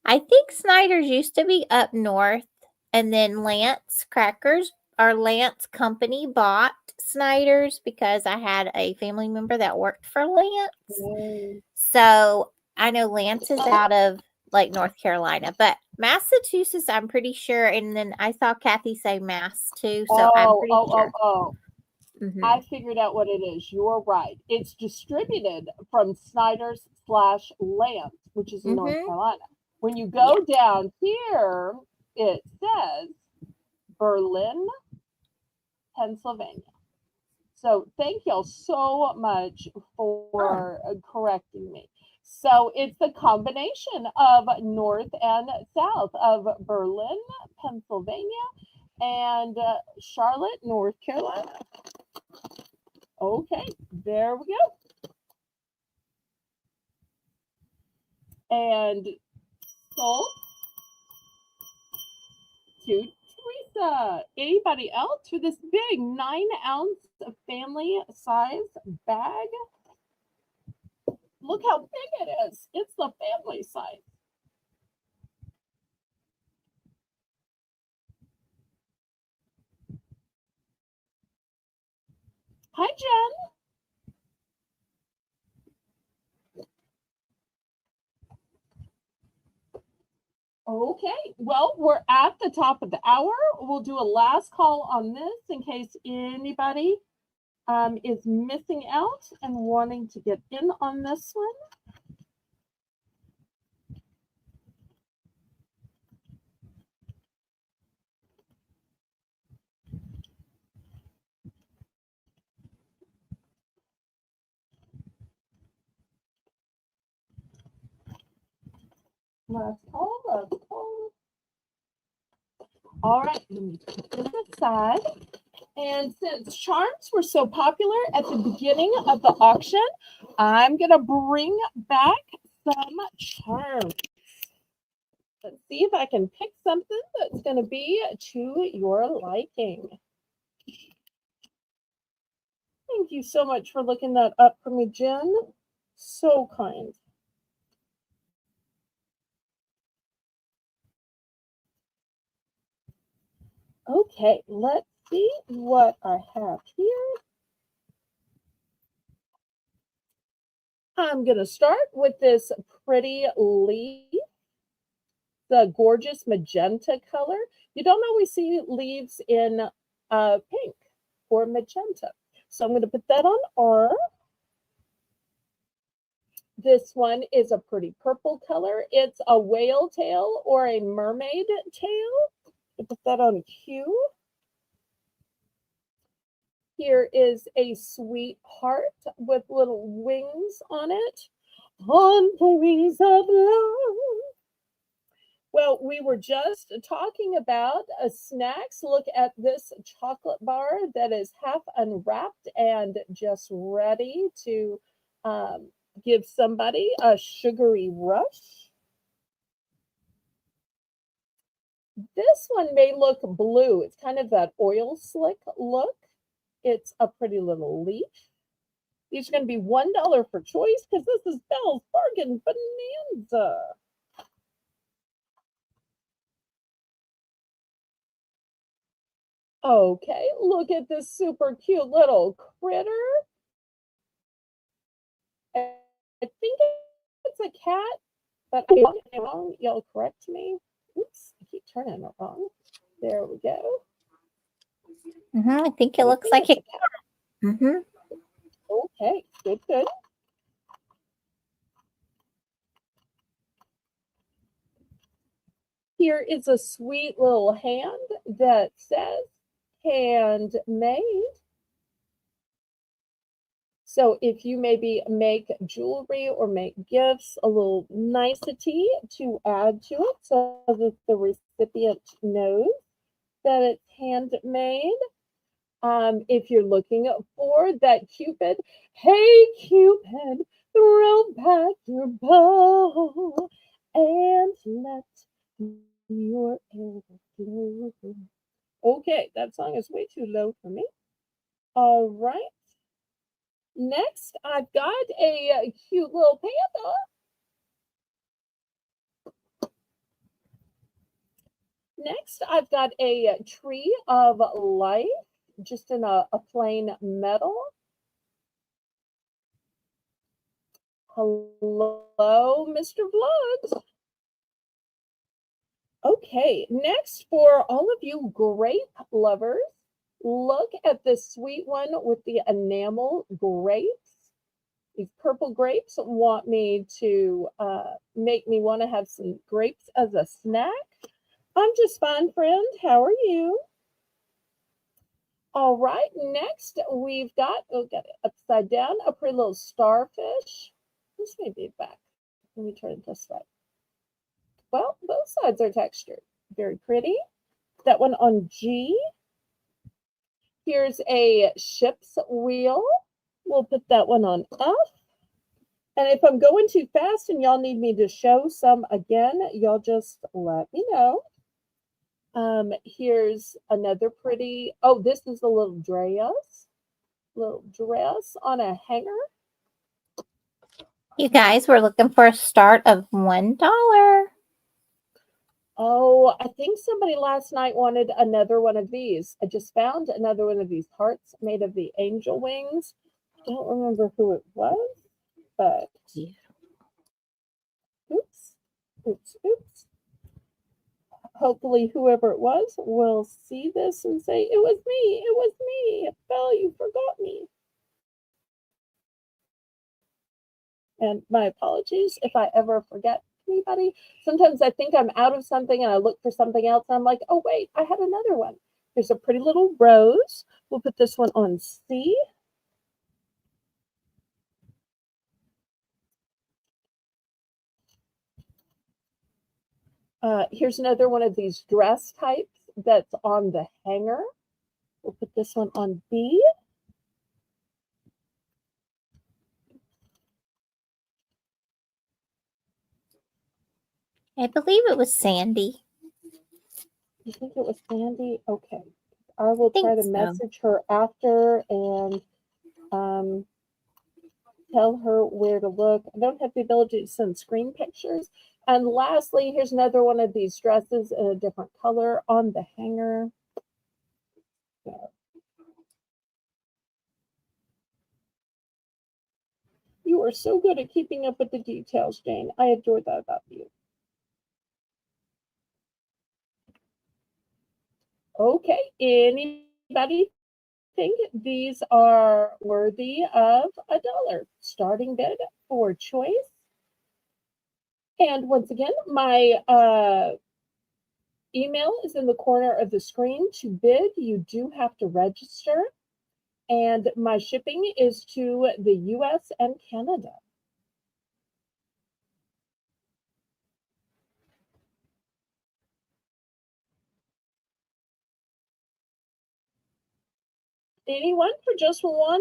I think Snyder's used to be up north, and then Lance Crackers, our Lance company, bought Snyder's because I had a family member that worked for Lance. Mm. So I know Lance is out of like North Carolina, but Massachusetts, I'm pretty sure. And then I saw Kathy say Mass too, so I'm pretty sure. Mhm. I figured out what it is. You're right. It's distributed from Snyder's / Lance, which is in North Carolina. When you go down here, it says Berlin, Pennsylvania. So thank y'all so much for correcting me. So it's the combination of North and South of Berlin, Pennsylvania, and Charlotte, North Carolina. Okay, there we go. And sold to Teresa. Anybody else for this big 9-ounce family size bag? Look how big it is. It's the family size. Hi, Jen. Okay, well, we're at the top of the hour. We'll do a last call on this in case anybody is missing out and wanting to get in on this one. Last call. All right, let me put this aside. And since charms were so popular at the beginning of the auction, I'm going to bring back some charms. Let's see if I can pick something that's going to be to your liking. Thank you so much for looking that up for me, Jen. So kind. Okay, let's see what I have here. I'm going to start with this pretty leaf, the gorgeous magenta color. You don't always see leaves in pink or magenta. So I'm going to put that on R. This one is a pretty purple color. It's a whale tail or a mermaid tail. I'll put that on Q. Here is a sweet heart with little wings on it. On the wings of love. Well, we were just talking about snacks. Look at this chocolate bar that is half unwrapped and just ready to um, give somebody a sugary rush. This one may look blue. It's kind of that oil slick look. It's a pretty little leaf. These are going to be $1 for choice because this is Belle's Bargain Bonanza. Okay, look at this super cute little critter. I think it's a cat, but I'm wrong. Y'all correct me. Oops, I keep turning it wrong. There we go. I think it looks like it. Okay, good, good. Here is a sweet little hand that says handmade. So if you maybe make jewelry or make gifts, a little nicety to add to it so that the recipient knows that it's handmade. If you're looking for that Cupid, hey Cupid, throw back your bow and let your arrow flow. Okay, that song is way too low for me. All right. Next, I've got a cute little panda. Next, I've got a tree of life, just in a plain metal. Hello, Mr. Vlogs. Okay, next for all of you grape lovers, look at this sweet one with the enamel grapes. These purple grapes want me to make me want to have some grapes as a snack. I'm just fine, friend. How are you? All right, next we've got, got it upside down, a pretty little starfish. This may be back. Let me turn it this way. Well, both sides are textured. Very pretty. That one on G. Here's a ship's wheel. We'll put that one on F. And if I'm going too fast and y'all need me to show some again, y'all just let me know. Here's another pretty, oh, this is a little dress on a hanger. You guys were looking for a start of $1. Oh, I think somebody last night wanted another one of these. I just found another one of these hearts made of the angel wings. I don't remember who it was, but oops, oops, oops. Hopefully whoever it was will see this and say, it was me, Belle, you forgot me. And my apologies if I ever forget anybody. Sometimes I think I'm out of something and I look for something else and I'm like, oh wait, I had another one. Here's a pretty little rose. We'll put this one on C. Here's another one of these dress types that's on the hanger. We'll put this one on B. I believe it was Sandy. You think it was Sandy? Okay. I will try to message her after and tell her where to look. I don't have the ability to send screen pictures. And lastly, here's another one of these dresses in a different color on the hanger. So. You are so good at keeping up with the details, Jane. I adore that about you. Okay, anybody think these are worthy of $1? Starting bid for choice. And once again, my email is in the corner of the screen. To bid, you do have to register. And my shipping is to the US and Canada. Anyone for just $1?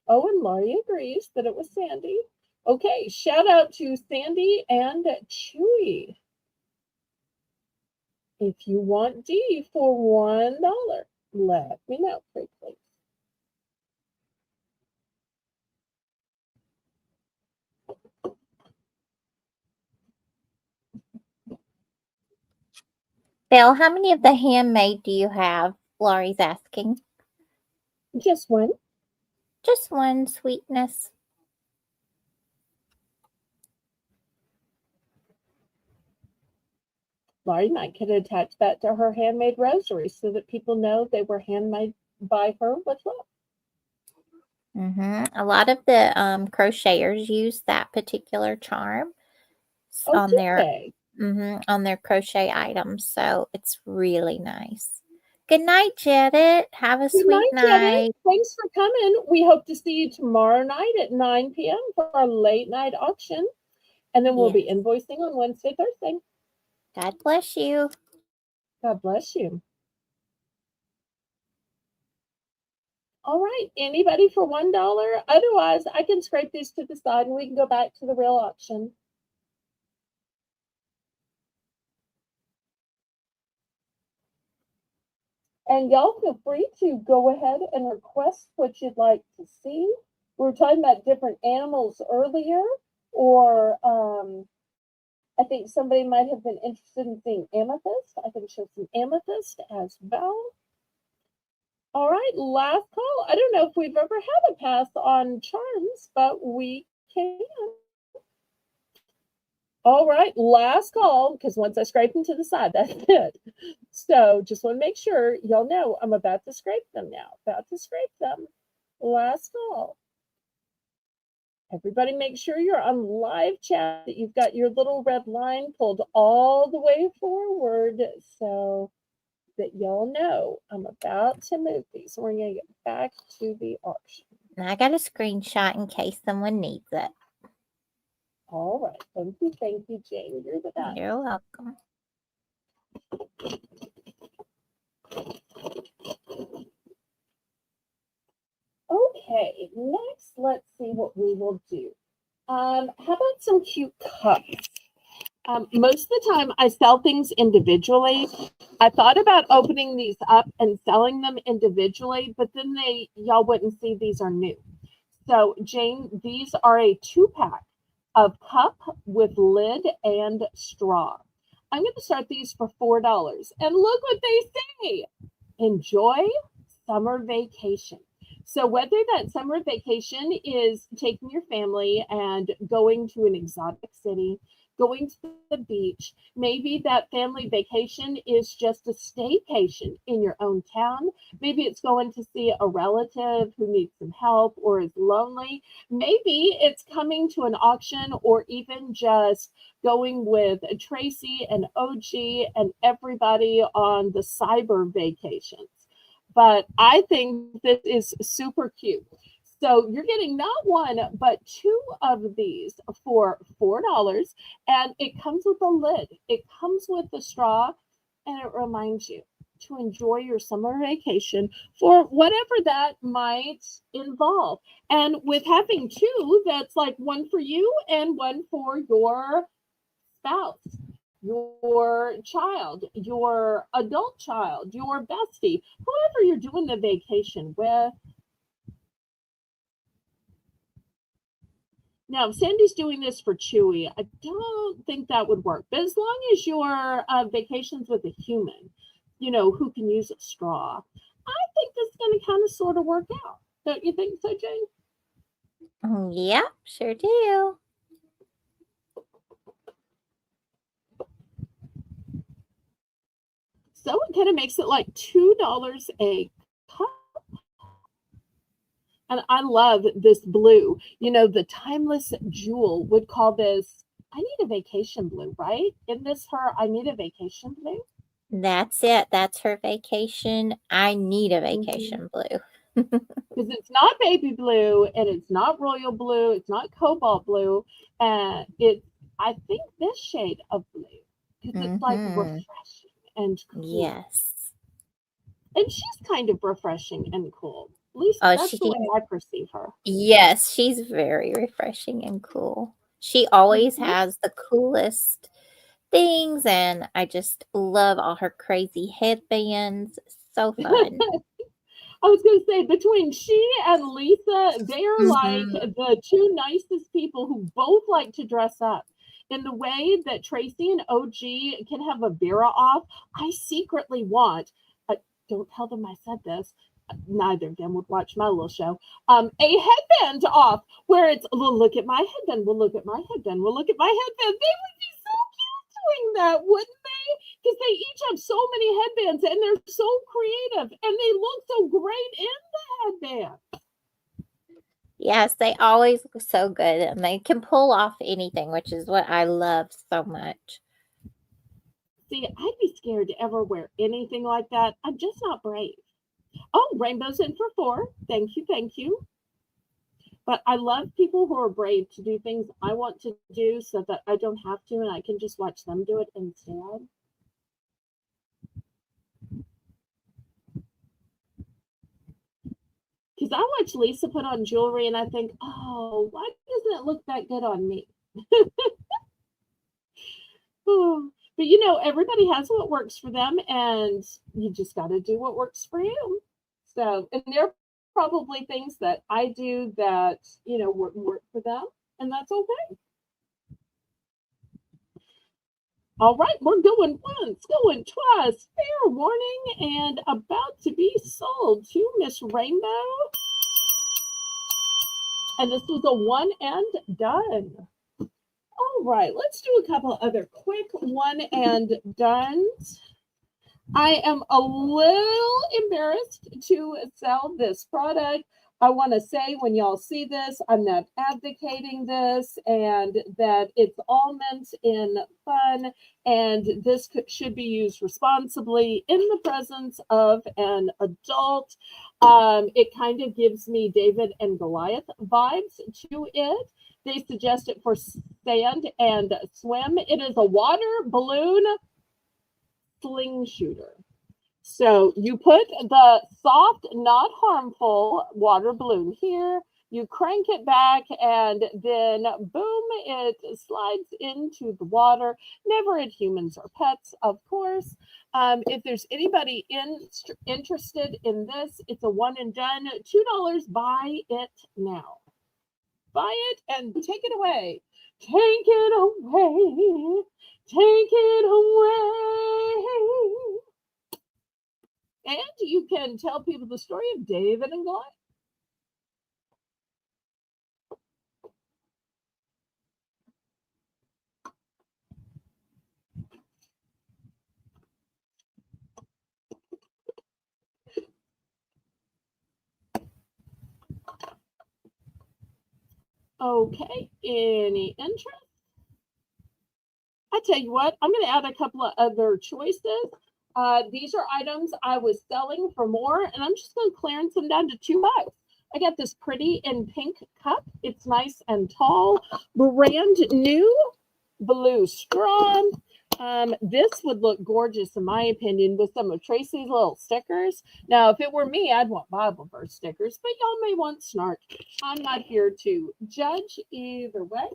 Oh, and Laurie agrees that it was Sandy. Okay, shout out to Sandy and Chewy. If you want D for $1, let me know, please. Belle, how many of the handmade do you have? Laurie's asking. Just one. Just one, sweetness. Laurie might could attach that to her handmade rosary so that people know they were handmade by her with love. A lot of the crocheters use that particular charm on their crochet items, so it's really nice. Good night, Janet. Have a sweet night. Janet. Thanks for coming. We hope to see you tomorrow night at 9 p.m. for our late night auction, and then we'll be invoicing on Wednesday, Thursday. God bless you. God bless you. All right, anybody for $1? Otherwise, I can scrape these to the side and we can go back to the real auction. And y'all feel free to go ahead and request what you'd like to see. We were talking about different animals earlier, or I think somebody might have been interested in seeing amethyst. I can show some amethyst as well. All right, last call. I don't know if we've ever had a pass on charms, but we can. All right, last call, because once I scrape them to the side, that's it. So just want to make sure y'all know I'm about to scrape them now. About to scrape them. Last call. Everybody make sure you're on live chat, that you've got your little red line pulled all the way forward so that y'all know I'm about to move these. So we're going to get back to the auction. And I got a screenshot in case someone needs it. All right. Thank you, Jane. You're the best. You're welcome. Okay, next let's see what we will do. How about some cute cups? Most of the time I sell things individually. I thought about opening these up and selling them individually, but then y'all wouldn't see these are new. So Jane, these are a 2-pack of cup with lid and straw. I'm going to start these for $4. And look what they say. Enjoy summer vacation. So whether that summer vacation is taking your family and going to an exotic city, going to the beach, maybe that family vacation is just a staycation in your own town. Maybe it's going to see a relative who needs some help or is lonely. Maybe it's coming to an auction, or even just going with Tracy and OG and everybody on the cyber vacations. But I think this is super cute. So you're getting not one, but 2 of these for $4. And it comes with a lid. It comes with the straw, and it reminds you to enjoy your summer vacation for whatever that might involve. And with having 2, that's like one for you and one for your spouse, your child, your adult child, your bestie, whoever you're doing the vacation with. Now, if Sandy's doing this for Chewy, I don't think that would work. But as long as your vacation's with a human, who can use a straw, I think this is going to kind of sort of work out. Don't you think so, Jane? Yeah, sure do. So it kind of makes it like $2 a cup. And I love this blue. The timeless jewel would call this, I need a vacation blue, right? Isn't this her, I need a vacation blue? That's it. That's her vacation. I need a vacation blue. Because it's not baby blue, and it's not royal blue. It's not cobalt blue. And I think this shade of blue, because it's like refreshing and cool. Yes. And she's kind of refreshing and cool. At least Oh, that's the way I perceive her. yes, she's very refreshing and cool. She always Mhm. has the coolest things, and I just love all her crazy headbands. So fun. I was going to say, between she and Lisa, they are like Mhm. the two nicest people who both like to dress up. In the way that Tracy and OG can have a Vera off, I secretly want, don't tell them I said this, neither of them would watch my little show, a headband off where it's, well, look at my headband, we'll look at my headband, we'll look at my headband. They would be so cute doing that, wouldn't they? Because they each have so many headbands and they're so creative and they look so great in the headband. Yes, they always look so good, and they can pull off anything, which is what I love so much. See, I'd be scared to ever wear anything like that. I'm just not brave. Oh, rainbows in for 4. Thank you, thank you. But I love people who are brave to do things I want to do so that I don't have to and I can just watch them do it instead. Because I watch Lisa put on jewelry and I think, oh, why doesn't it look that good on me? But you know, everybody has what works for them, and you just got to do what works for you. So, and there are probably things that I do that, you know, work for them, and that's okay. All right, we're going once, going twice, fair warning, and about to be sold to Miss Rainbow. And this was a one and done. All right, let's do a couple other quick one and dones. I am a little embarrassed to sell this product. I want to say when y'all see this, I'm not advocating this and that it's all meant in fun and this should be used responsibly in the presence of an adult. It kind of gives me David and Goliath vibes to it. They suggest it for sand and swim. It is a water balloon sling shooter. So you put the soft, not harmful water balloon here, you crank it back, and then boom, it slides into the water. Never at humans or pets, of course. If there's anybody interested in this, it's a one and done. $2. Buy it now. Buy it and take it away. Take it away. Take it away. And you can tell people the story of David and Goliath. Okay, any interest? I tell you what, I'm going to add a couple of other choices. These are items I was selling for more, and I'm just going to clearance them down to $2. I got this pretty in pink cup. It's nice and tall, brand new blue straw. This would look gorgeous in my opinion with some of Tracy's little stickers. Now, if it were me, I'd want Bible verse stickers, but y'all may want snark. I'm not here to judge either way.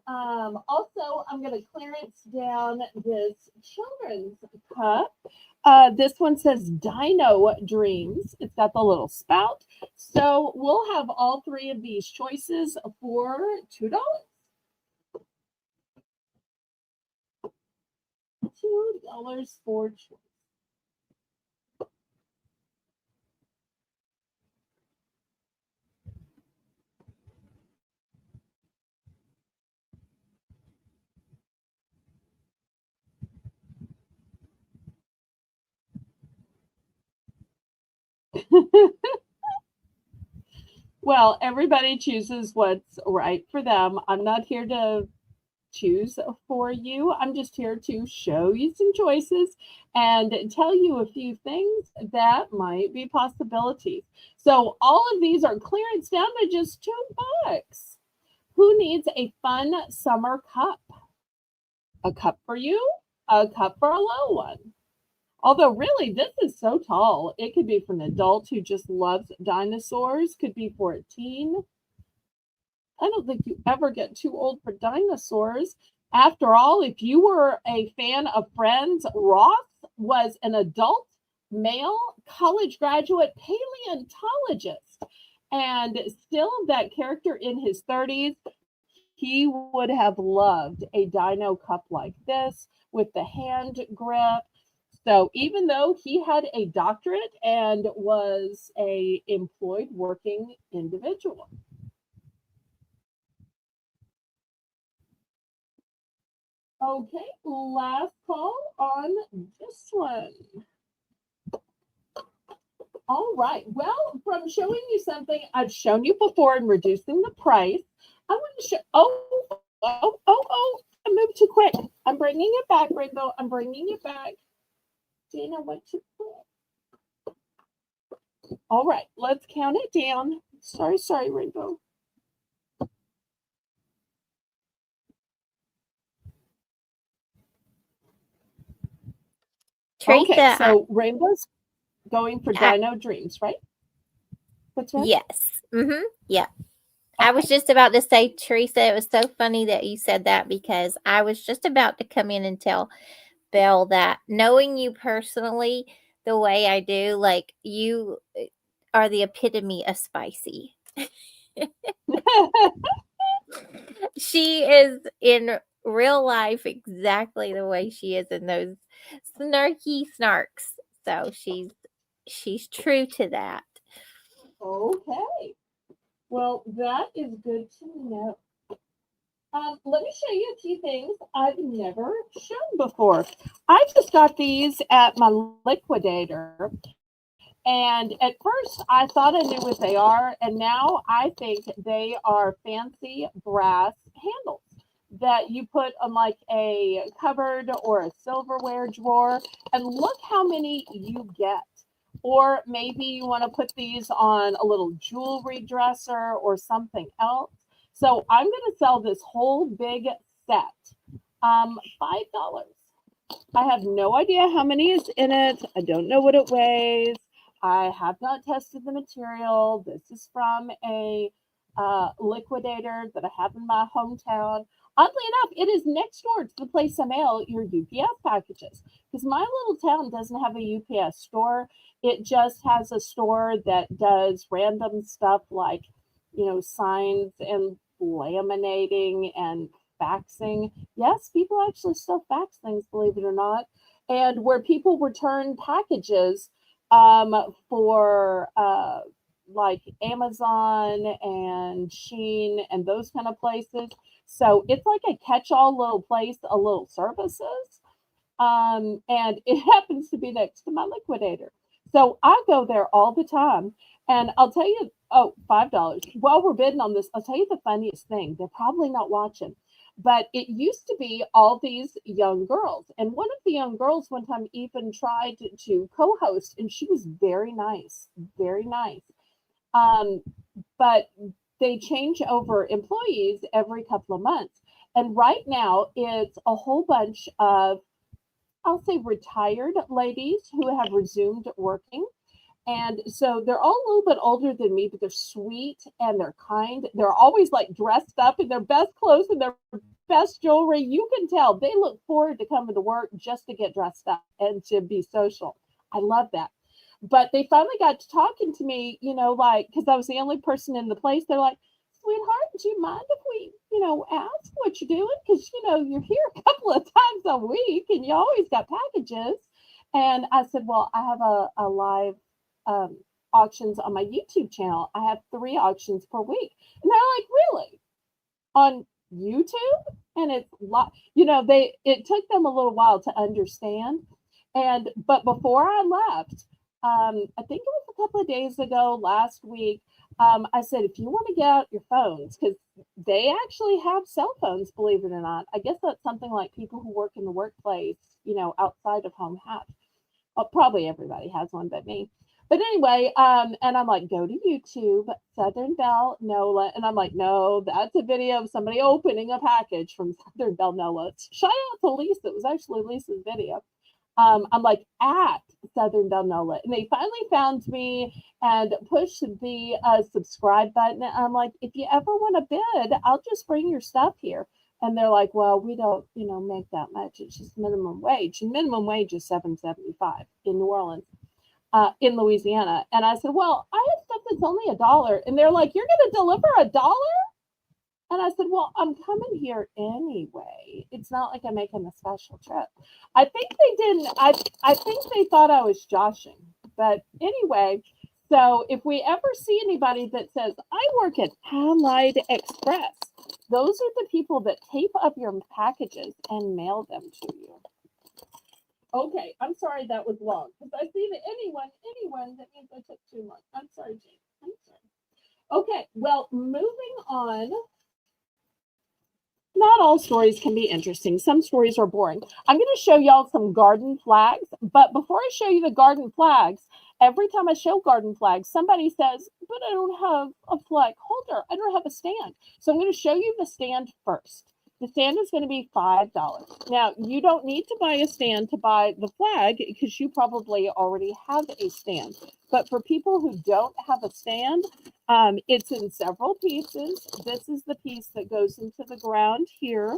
Also, I'm going to clearance down this children's cup. This one says Dino Dreams. It's got the little spout. So we'll have all 3 of these choices for $2. $2 for choice. Well, everybody chooses what's right for them. I'm not here to choose for you. I'm just here to show you some choices and tell you a few things that might be possibilities. So all of these are clearance down to just $2. Who needs a fun summer cup? A cup for you, a cup for a little one. Although, really, this is so tall. It could be for an adult who just loves dinosaurs, could be for a teen. I don't think you ever get too old for dinosaurs. After all, if you were a fan of Friends, Ross was an adult male college graduate paleontologist. And still, that character in his 30s, he would have loved a dino cup like this with the hand grip. So even though he had a doctorate and was a employed working individual. Okay, last call on this one. All right. Well, from showing you something I've shown you before and reducing the price, I want to show. Oh! I moved too quick. I'm bringing it back, Rainbow. I'm bringing it back. Dana, what to put? All right. Let's count it down. Sorry, Rainbow. Teresa, Okay, so Rainbow's going for Dino Dreams, right? What's that? Yes. Mm-hmm. Yeah. I was just about to say, Teresa, it was so funny that you said that because I was just about to come in and tell Belle that knowing you personally the way I do, like you are the epitome of spicy. She is in real life exactly the way she is in those snarky snarks. So she's true to that. Okay. Well, that is good to know. Let me show you a few things I've never shown before. I just got these at my liquidator. And at first, I thought I knew what they are. And now I think they are fancy brass handles that you put on like a cupboard or a silverware drawer. And look how many you get. Or maybe you want to put these on a little jewelry dresser or something else. So I'm going to sell this whole big set. $5. I have no idea how many is in it. I don't know what it weighs. I have not tested the material. This is from a liquidator that I have in my hometown. Oddly enough, it is next door to the place I mail your UPS packages because my little town doesn't have a UPS store. It just has a store that does random stuff like, signs and laminating and faxing. Yes, people actually still fax things, believe it or not. And where people return packages for like Amazon and Shein and those kind of places. So it's like a catch-all little place, a little services. And it happens to be next to my liquidator. So I go there all the time. And I'll tell you, $5. While we're bidding on this, I'll tell you the funniest thing. They're probably not watching. But it used to be all these young girls. And one of the young girls one time even tried to co-host, and she was very nice, very nice. But they change over employees every couple of months. And right now, it's a whole bunch of, I'll say, retired ladies who have resumed working. And so they're all a little bit older than me, but they're sweet and they're kind. They're always like dressed up in their best clothes and their best jewelry. You can tell they look forward to coming to work just to get dressed up and to be social. I love that. But they finally got to talking to me, like, because I was the only person in the place. They're like, sweetheart, do you mind if we, ask what you're doing? Because, you're here a couple of times a week and you always got packages. And I said, well, I have a live auctions on my YouTube channel. I have 3 auctions per week. And they're like, really? On YouTube? And it's it took them a little while to understand. But before I left, I think it was a couple of days ago, last week, I said, if you want to get out your phones, because they actually have cell phones, believe it or not. I guess that's something like people who work in the workplace, outside of home have. Well, probably everybody has one but me. But anyway, and I'm like, go to YouTube, Southern Belle Nola. And I'm like, no, that's a video of somebody opening a package from Southern Belle Nola. Shout out to Lisa. It was actually Lisa's video. I'm like, at Southern Delnola. And they finally found me and pushed the subscribe button. And I'm like, if you ever want to bid, I'll just bring your stuff here. And they're like, well, we don't, make that much. It's just minimum wage. And minimum wage is $7.75 in New Orleans, in Louisiana. And I said, well, I have stuff that's only $1. And they're like, you're going to deliver $1? And I said, well, I'm coming here anyway. It's not like I'm making a special trip. I think they didn't. I think they thought I was joshing. But anyway, so if we ever see anybody that says, I work at Allied Express, those are the people that tape up your packages and mail them to you. Okay, I'm sorry that was long. Because I see that anyone, that means I took too long. I'm sorry, Jane. I'm sorry. Okay, well, moving on. Not all stories can be interesting. Some stories are boring. I'm going to show y'all some garden flags. But before I show you the garden flags, every time I show garden flags, somebody says, but I don't have a flag holder. I don't have a stand. So I'm going to show you the stand first. The stand is going to be $5. Now, you don't need to buy a stand to buy the flag because you probably already have a stand. But for people who don't have a stand, it's in several pieces. This is the piece that goes into the ground here.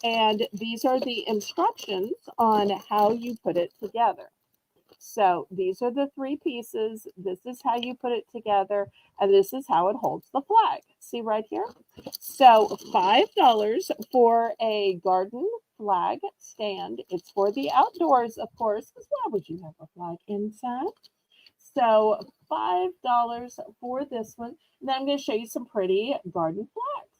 And these are the instructions on how you put it together. So these are the 3 pieces. This is how you put it together. And this is how it holds the flag. See right here? So $5 for a garden flag stand. It's for the outdoors, of course, because why would you have a flag inside? So $5 for this one. And then I'm going to show you some pretty garden flags.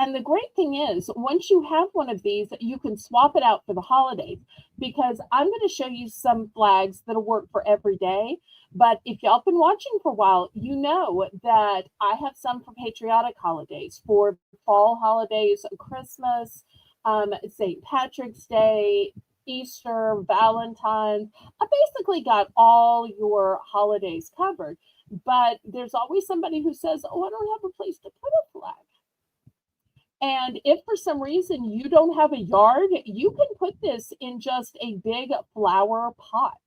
And the great thing is, once you have one of these, you can swap it out for the holidays, because I'm going to show you some flags that'll work for every day. But if y'all been watching for a while, you know that I have some for patriotic holidays, for fall holidays, Christmas, St. Patrick's Day, Easter, Valentine's. I basically got all your holidays covered. But there's always somebody who says, oh, I don't have a place to put a flag. And if for some reason you don't have a yard, you can put this in just a big flower pot.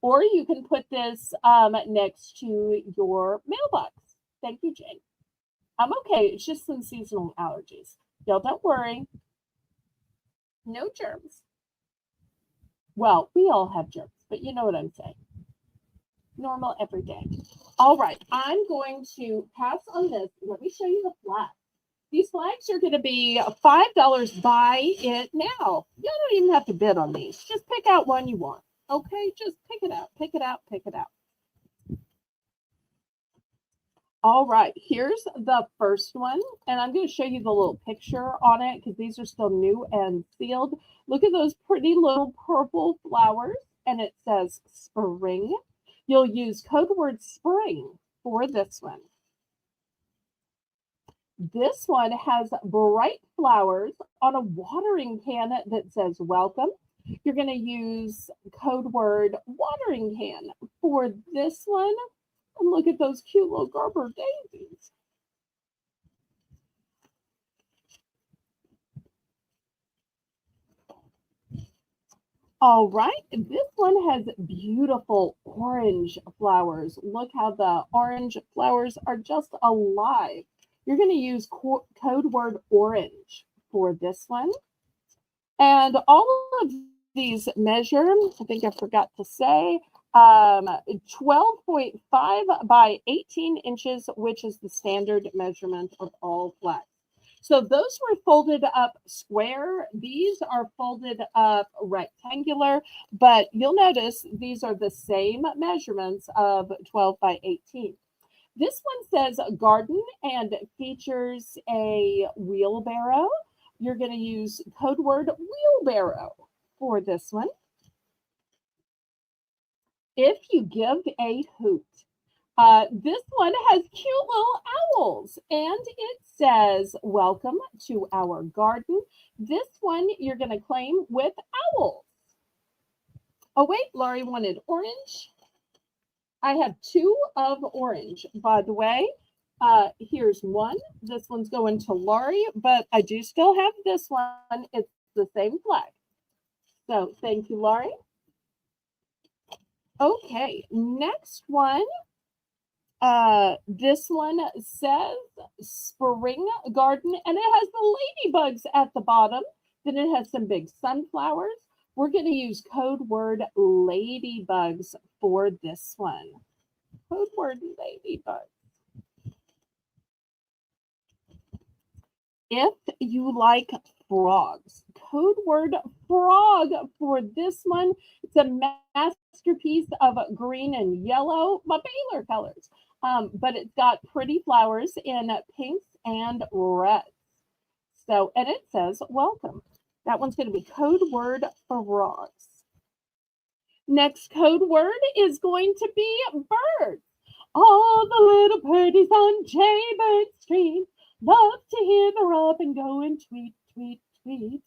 Or you can put this next to your mailbox. Thank you, Jane. I'm okay. It's just some seasonal allergies. Y'all don't worry. No germs. Well, we all have germs, but you know what I'm saying. Normal every day. All right. I'm going to pass on this. Let me show you the flag. These flags are going to be $5. Buy it now. You don't even have to bid on these. Just pick out one you want. Okay? Just pick it out. Pick it out. Pick it out. All right. Here's the first one. And I'm going to show you the little picture on it because these are still new and sealed. Look at those pretty little purple flowers. And it says spring. You'll use code word spring for this one. This one has bright flowers on a watering can that says welcome. You're going to use code word watering can for this one. And look at those cute little Gerber daisies. All right, this one has beautiful orange flowers. Look how the orange flowers are just alive. You're going to use code word orange for this one. And all of these measure, I think I forgot to say, 12.5 by 18 inches, which is the standard measurement of all flags. So those were folded up square. These are folded up rectangular, but you'll notice these are the same measurements of 12 by 18. This one says garden and features a wheelbarrow. You're going to use code word wheelbarrow for this one. If you give a hoot. This one has cute little owls and it says welcome to our garden. This one you're going to claim with owls. Oh wait, Laurie wanted orange. I have 2 of orange, by the way. Here's one. This one's going to Laurie, but I do still have this one. It's the same flag. So thank you, Laurie. Okay, next one. This one says spring garden, and it has the ladybugs at the bottom. Then it has some big sunflowers. We're going to use code word ladybugs for this one. Code word ladybug. If you like frogs, code word frog for this one. It's a masterpiece of green and yellow, my Baylor colors. But it's got pretty flowers in pinks and reds. So, and it says welcome. That one's going to be code word frogs. Next code word is going to be birds. All the little birdies on Jaybird Street love to hear the robin go and tweet, tweet, tweet.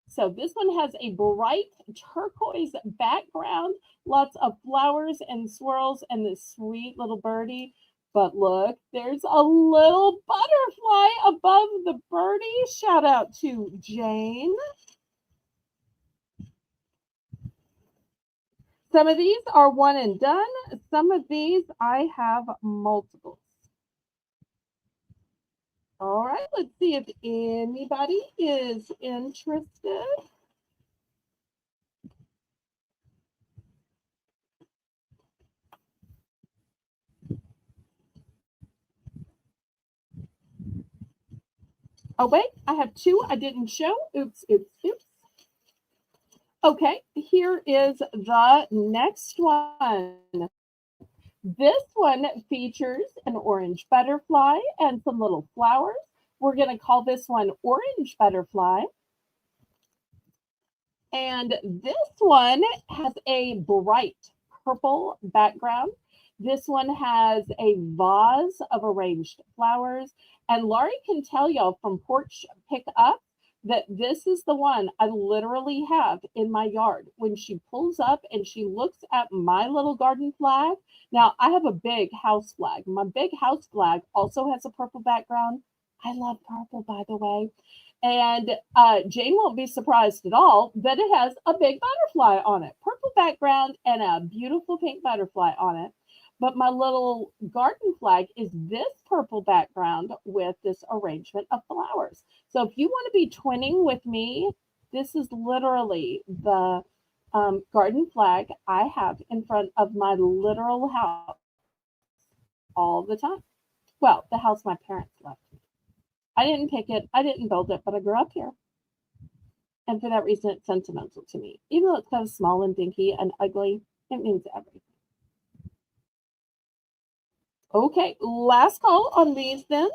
So this one has a bright turquoise background, lots of flowers and swirls and this sweet little birdie. But look, there's a little butterfly above the birdie. Shout out to Jane. Some of these are one and done. Some of these I have multiples. All right, let's see if anybody is interested. Oh, wait, I have 2 I didn't show. Oops, oops, oops. Okay, here is the next one. This one features an orange butterfly and some little flowers. We're going to call this one Orange Butterfly. And this one has a bright purple background. This one has a vase of arranged flowers. And Laurie can tell y'all from Porch Pickup that this is the one I literally have in my yard. When she pulls up and she looks at my little garden flag. Now, I have a big house flag. My big house flag also has a purple background. I love purple, by the way. And Jane won't be surprised at all that it has a big butterfly on it. Purple background and a beautiful pink butterfly on it. But my little garden flag is this purple background with this arrangement of flowers. So if you want to be twinning with me, this is literally the garden flag I have in front of my literal house all the time. Well, the house my parents left. I didn't pick it. I didn't build it, but I grew up here. And for that reason, it's sentimental to me. Even though it's kind of small and dinky and ugly, it means everything. Okay, last call on these then.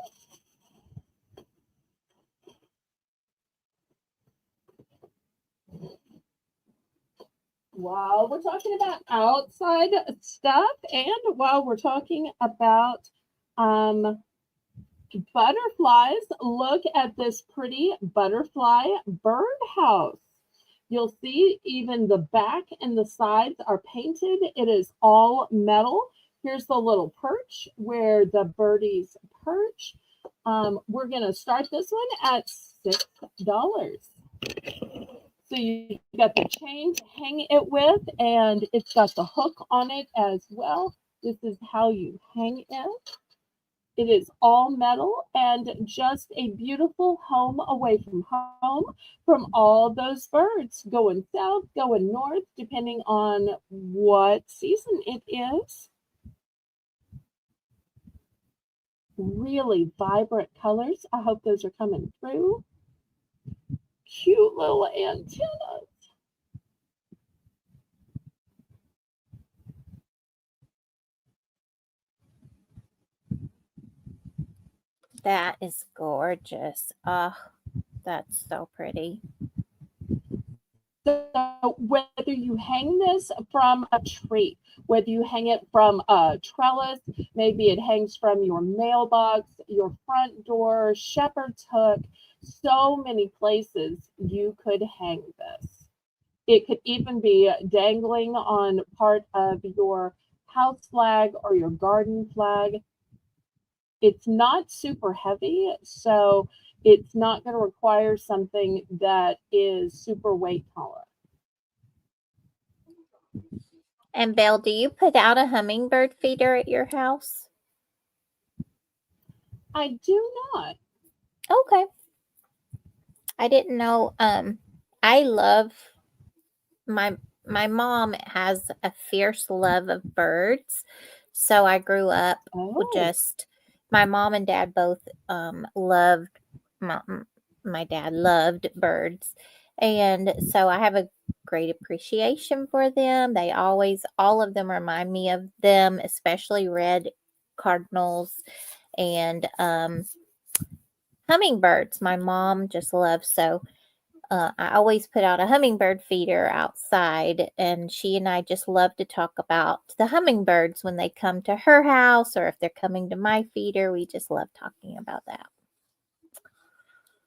While we're talking about outside stuff and while we're talking about butterflies, look at this pretty butterfly birdhouse. You'll see even the back and the sides are painted. It is all metal. Here's the little perch where the birdies perch. We're going to start this one at $6. So you got the chain to hang it with, and it's got the hook on it as well. This is how you hang it. It is all metal and just a beautiful home away from home from all those birds going south, going north, depending on what season it is. Really vibrant colors. I hope those are coming through. Cute little antennas. That is gorgeous. Oh, that's so pretty. So whether you hang this from a tree, whether you hang it from a trellis, maybe it hangs from your mailbox, your front door, shepherd's hook, so many places you could hang this. It could even be dangling on part of your house flag or your garden flag. It's not super heavy, so it's not going to require something that is super weight tolerant. And Belle, do you put out a hummingbird feeder at your house? I do not. Okay. I didn't know. I love my mom has a fierce love of birds. So I grew up with Oh, my mom and dad both loved my dad loved birds. And so I have a great appreciation for them. They always all of them remind me of them, especially red cardinals and hummingbirds. My mom just loves so I always put out a hummingbird feeder outside, and she and I just love to talk about the hummingbirds when they come to her house or if they're coming to my feeder. We just love talking about that.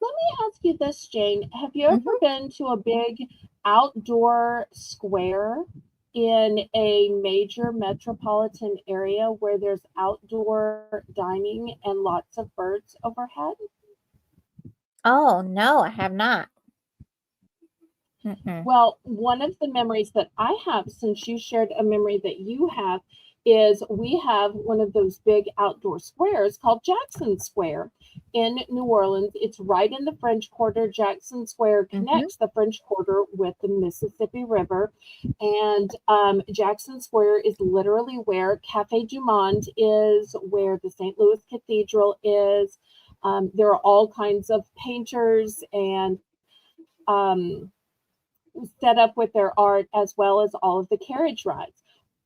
let me ask you this, Jane. Have you ever Mhm. been to a big outdoor square in a major metropolitan area where there's outdoor dining and lots of birds overhead? Oh, no, I have not. Mm-mm. Well, one of the memories that I have, since you shared a memory that you have, is we have one of those big outdoor squares called Jackson Square in New Orleans. It's right in the French Quarter. Jackson Square Mhm. connects the French Quarter with the Mississippi River. And Jackson Square is literally where Cafe Du Monde is, where the St. Louis Cathedral is. There are all kinds of painters and um, set up with their art as well as all of the carriage rides.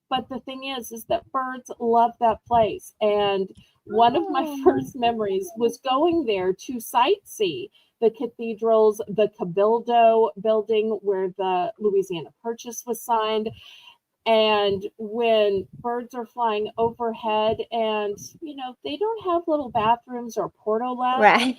But the thing is that birds love that place. And one of my Oh. first memories was going there to sightsee the cathedrals, the Cabildo building where the Louisiana Purchase was signed. And when birds are flying overhead, and they don't have little bathrooms or portalettes, Right.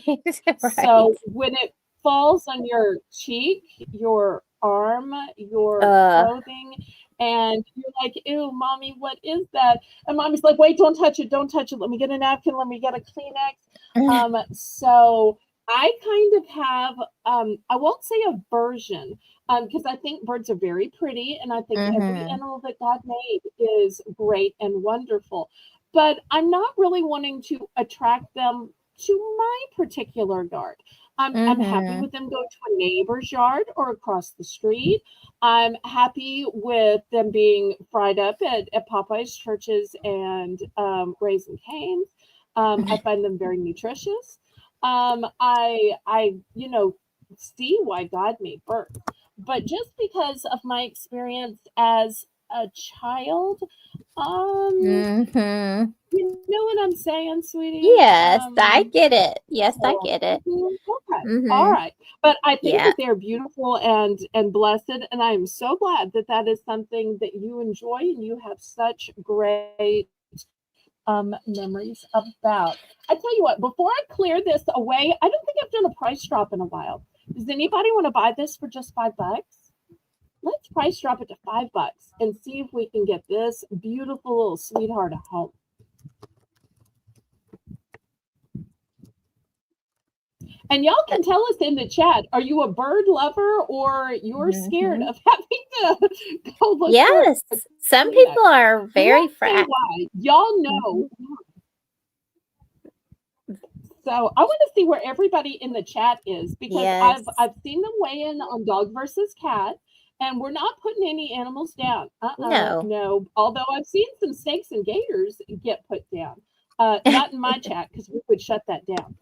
Right. so when it falls on your cheek, your arm, your Uh, clothing, and you're like, ew, mommy, what is that? And mommy's like, wait, don't touch it, don't touch it. Let me get a napkin, let me get a Kleenex. So I kind of have, I won't say aversion, because I think birds are very pretty, and I think every mhm. animal that God made is great and wonderful. But I'm not really wanting to attract them to my particular yard. I'm happy Mhm. with them going to a neighbor's yard or across the street. I'm happy with them being fried up at Popeye's, Churches, and Raising Cane's. I find them very nutritious. I see why God made birds, but just because of my experience as a child, um, Mhm. you know what I'm saying, sweetie? Yes, I get it. Yes, I So, get it. okay, all Mhm. right. But I think Yeah. that they're beautiful and blessed, and I am so glad that that is something that you enjoy and you have such great memories about. I tell you what, before I clear this away, I don't think I've done a price drop in a while. Does anybody want to buy this for just $5? Let's price drop it to $5 and see if we can get this beautiful little sweetheart a home. And y'all can tell us in the chat, are you a bird lover or you're scared Mhm. of having to go look for Yes, a some Kleenex? people are very Won't say why. Y'all know. Mhm. So I want to see where everybody in the chat is, because Yes. I've seen them weigh in on dog versus cat, and we're not putting any animals down. No. No. Although I've seen some snakes and gators get put down. Not in my chat, because we would shut that down.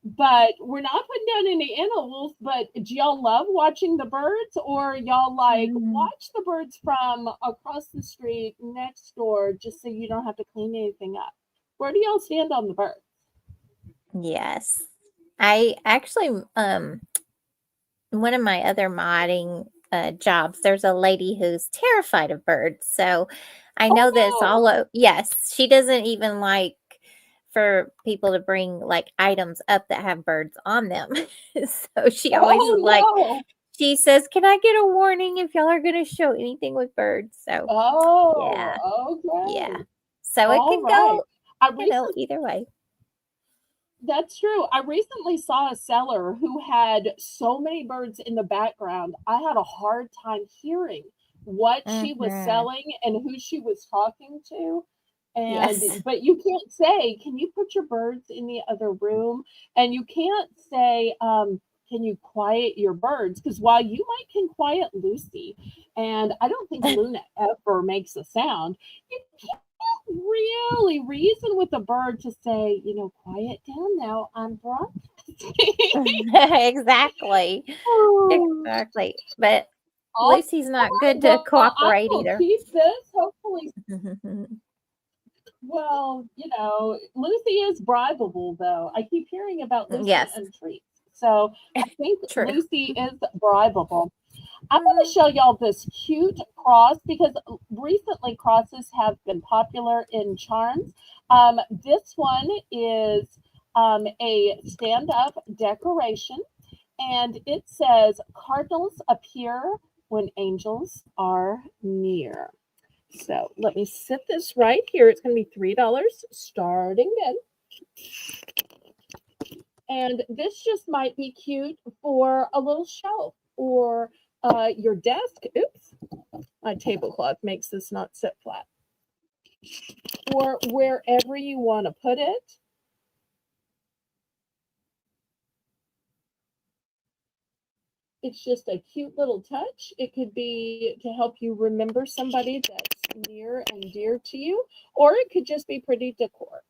But we're not putting down any animals. But do y'all love watching the birds, or y'all like Mhm. watch the birds from across the street next door just so you don't have to clean anything up? Where do y'all stand on the birds? Yes. I actually one of my other modding jobs, there's a lady who's terrified of birds. So I know this Oh all. Yes, she doesn't even like for people to bring like items up that have birds on them. So she no! always is Oh like, no! She says, "Can I get a warning if y'all are going to show anything with birds?" So, yeah, Oh, yeah. okay. So it All can right. go, I you know, recently either way. That's true. I recently saw a seller who had so many birds in the background. I had a hard time hearing what she was Mm-hmm. selling and who she was talking to. Yes. But you can't say, "Can you put your birds in the other room?" And you can't say, "Can you quiet your birds?" Because while you might can quiet Lucy, and I don't think Luna ever makes a sound, you really reason with a bird to say, "Quiet down now, I'm broadcasting." Exactly. Oh, Exactly. But all Lucy's right. not good to Well, I cooperate will either. keep this. Hopefully, well, Lucy is bribable, though. I keep hearing about Lucy Yes, and treats. So I think true. Lucy is bribable. I'm going to Mhm. show y'all this cute cross because recently crosses have been popular in charms. This one is a stand-up decoration, and it says, "Cardinals appear when angels are near." So let me set this right here. It's going to be $3 starting then. And this just might be cute for a little shelf or your desk. Oops, my tablecloth makes this not sit flat. Or wherever you want to put it. It's just a cute little touch. It could be to help you remember somebody that's near and dear to you, or it could just be pretty decor.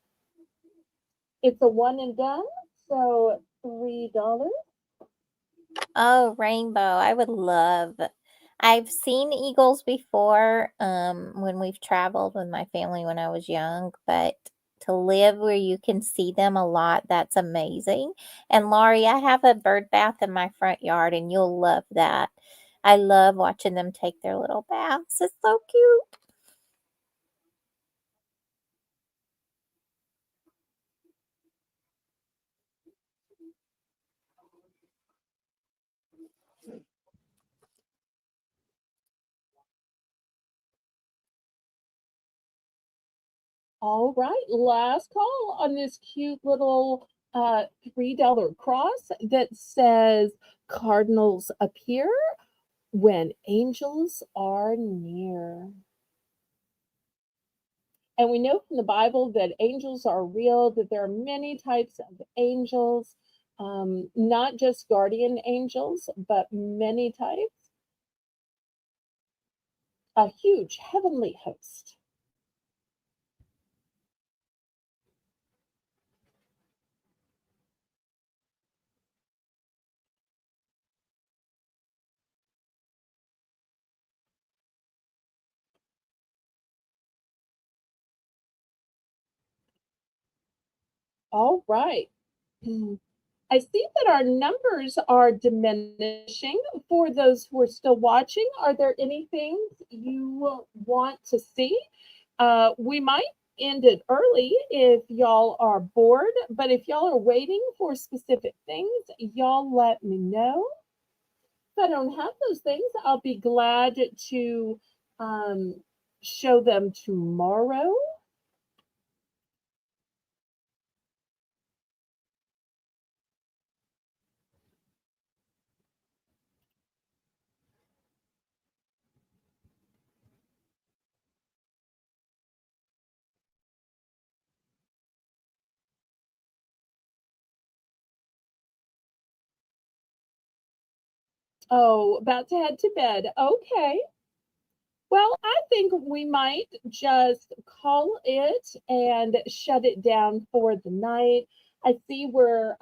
It's a one and done, so $3. Oh, rainbow. I would love. I've seen eagles before when we've traveled with my family when I was young, but to live where you can see them a lot, that's amazing. And Laurie, I have a bird bath in my front yard and you'll love that. I love watching them take their little baths. It's so cute. All right, last call on this cute little $3 cross that says, "Cardinals appear when angels are near." And we know from the Bible that angels are real, that there are many types of angels, not just guardian angels, but many types. A huge heavenly host. All right. I see that our numbers are diminishing for those who are still watching. Are there any things you want to see? We might end it early if y'all are bored, but if y'all are waiting for specific things, y'all let me know. If I don't have those things, I'll be glad to show them tomorrow. Oh, about to head to bed. Okay. Well, I think we might just call it and shut it down for the night. I see we're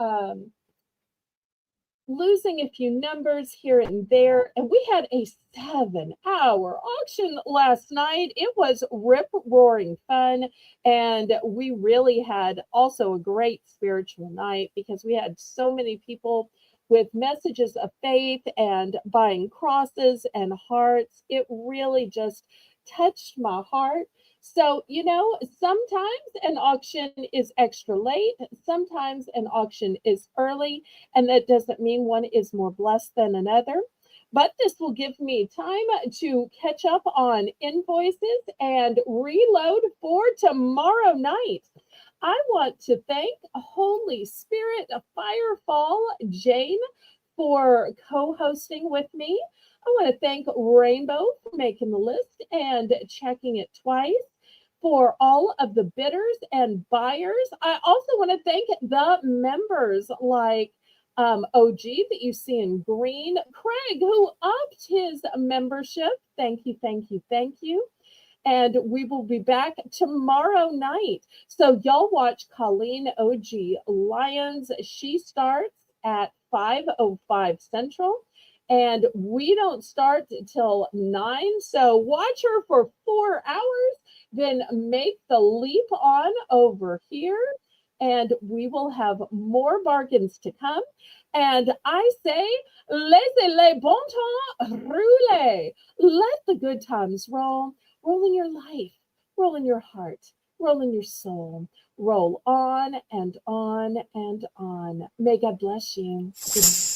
losing a few numbers here and there, and we had a 7-hour auction last night. It was rip roaring fun, and we really had also a great spiritual night because we had so many people with messages of faith and buying crosses and hearts. It really just touched my heart. So, sometimes an auction is extra late, sometimes an auction is early, and that doesn't mean one is more blessed than another. but this will give me time to catch up on invoices and reload for tomorrow night. I want to thank Holy Spirit Firefall Jane for co-hosting with me. I want to thank Rainbow for making the list and checking it twice. For all of the bidders and buyers, I also want to thank the members like OG that you see in green, Craig, who upped his membership. Thank you, thank you, thank you. And we will be back tomorrow night. So y'all watch Colleen OG Lyons. She starts at 5:05 Central. And we don't start till 9. So watch her for 4 hours, then make the leap on over here. And we will have more bargains to come. And I say, laissez les bon temps rouler. Let the good times roll. Roll in your life, roll in your heart, roll in your soul. Roll on and on and on. May God bless you. Good night.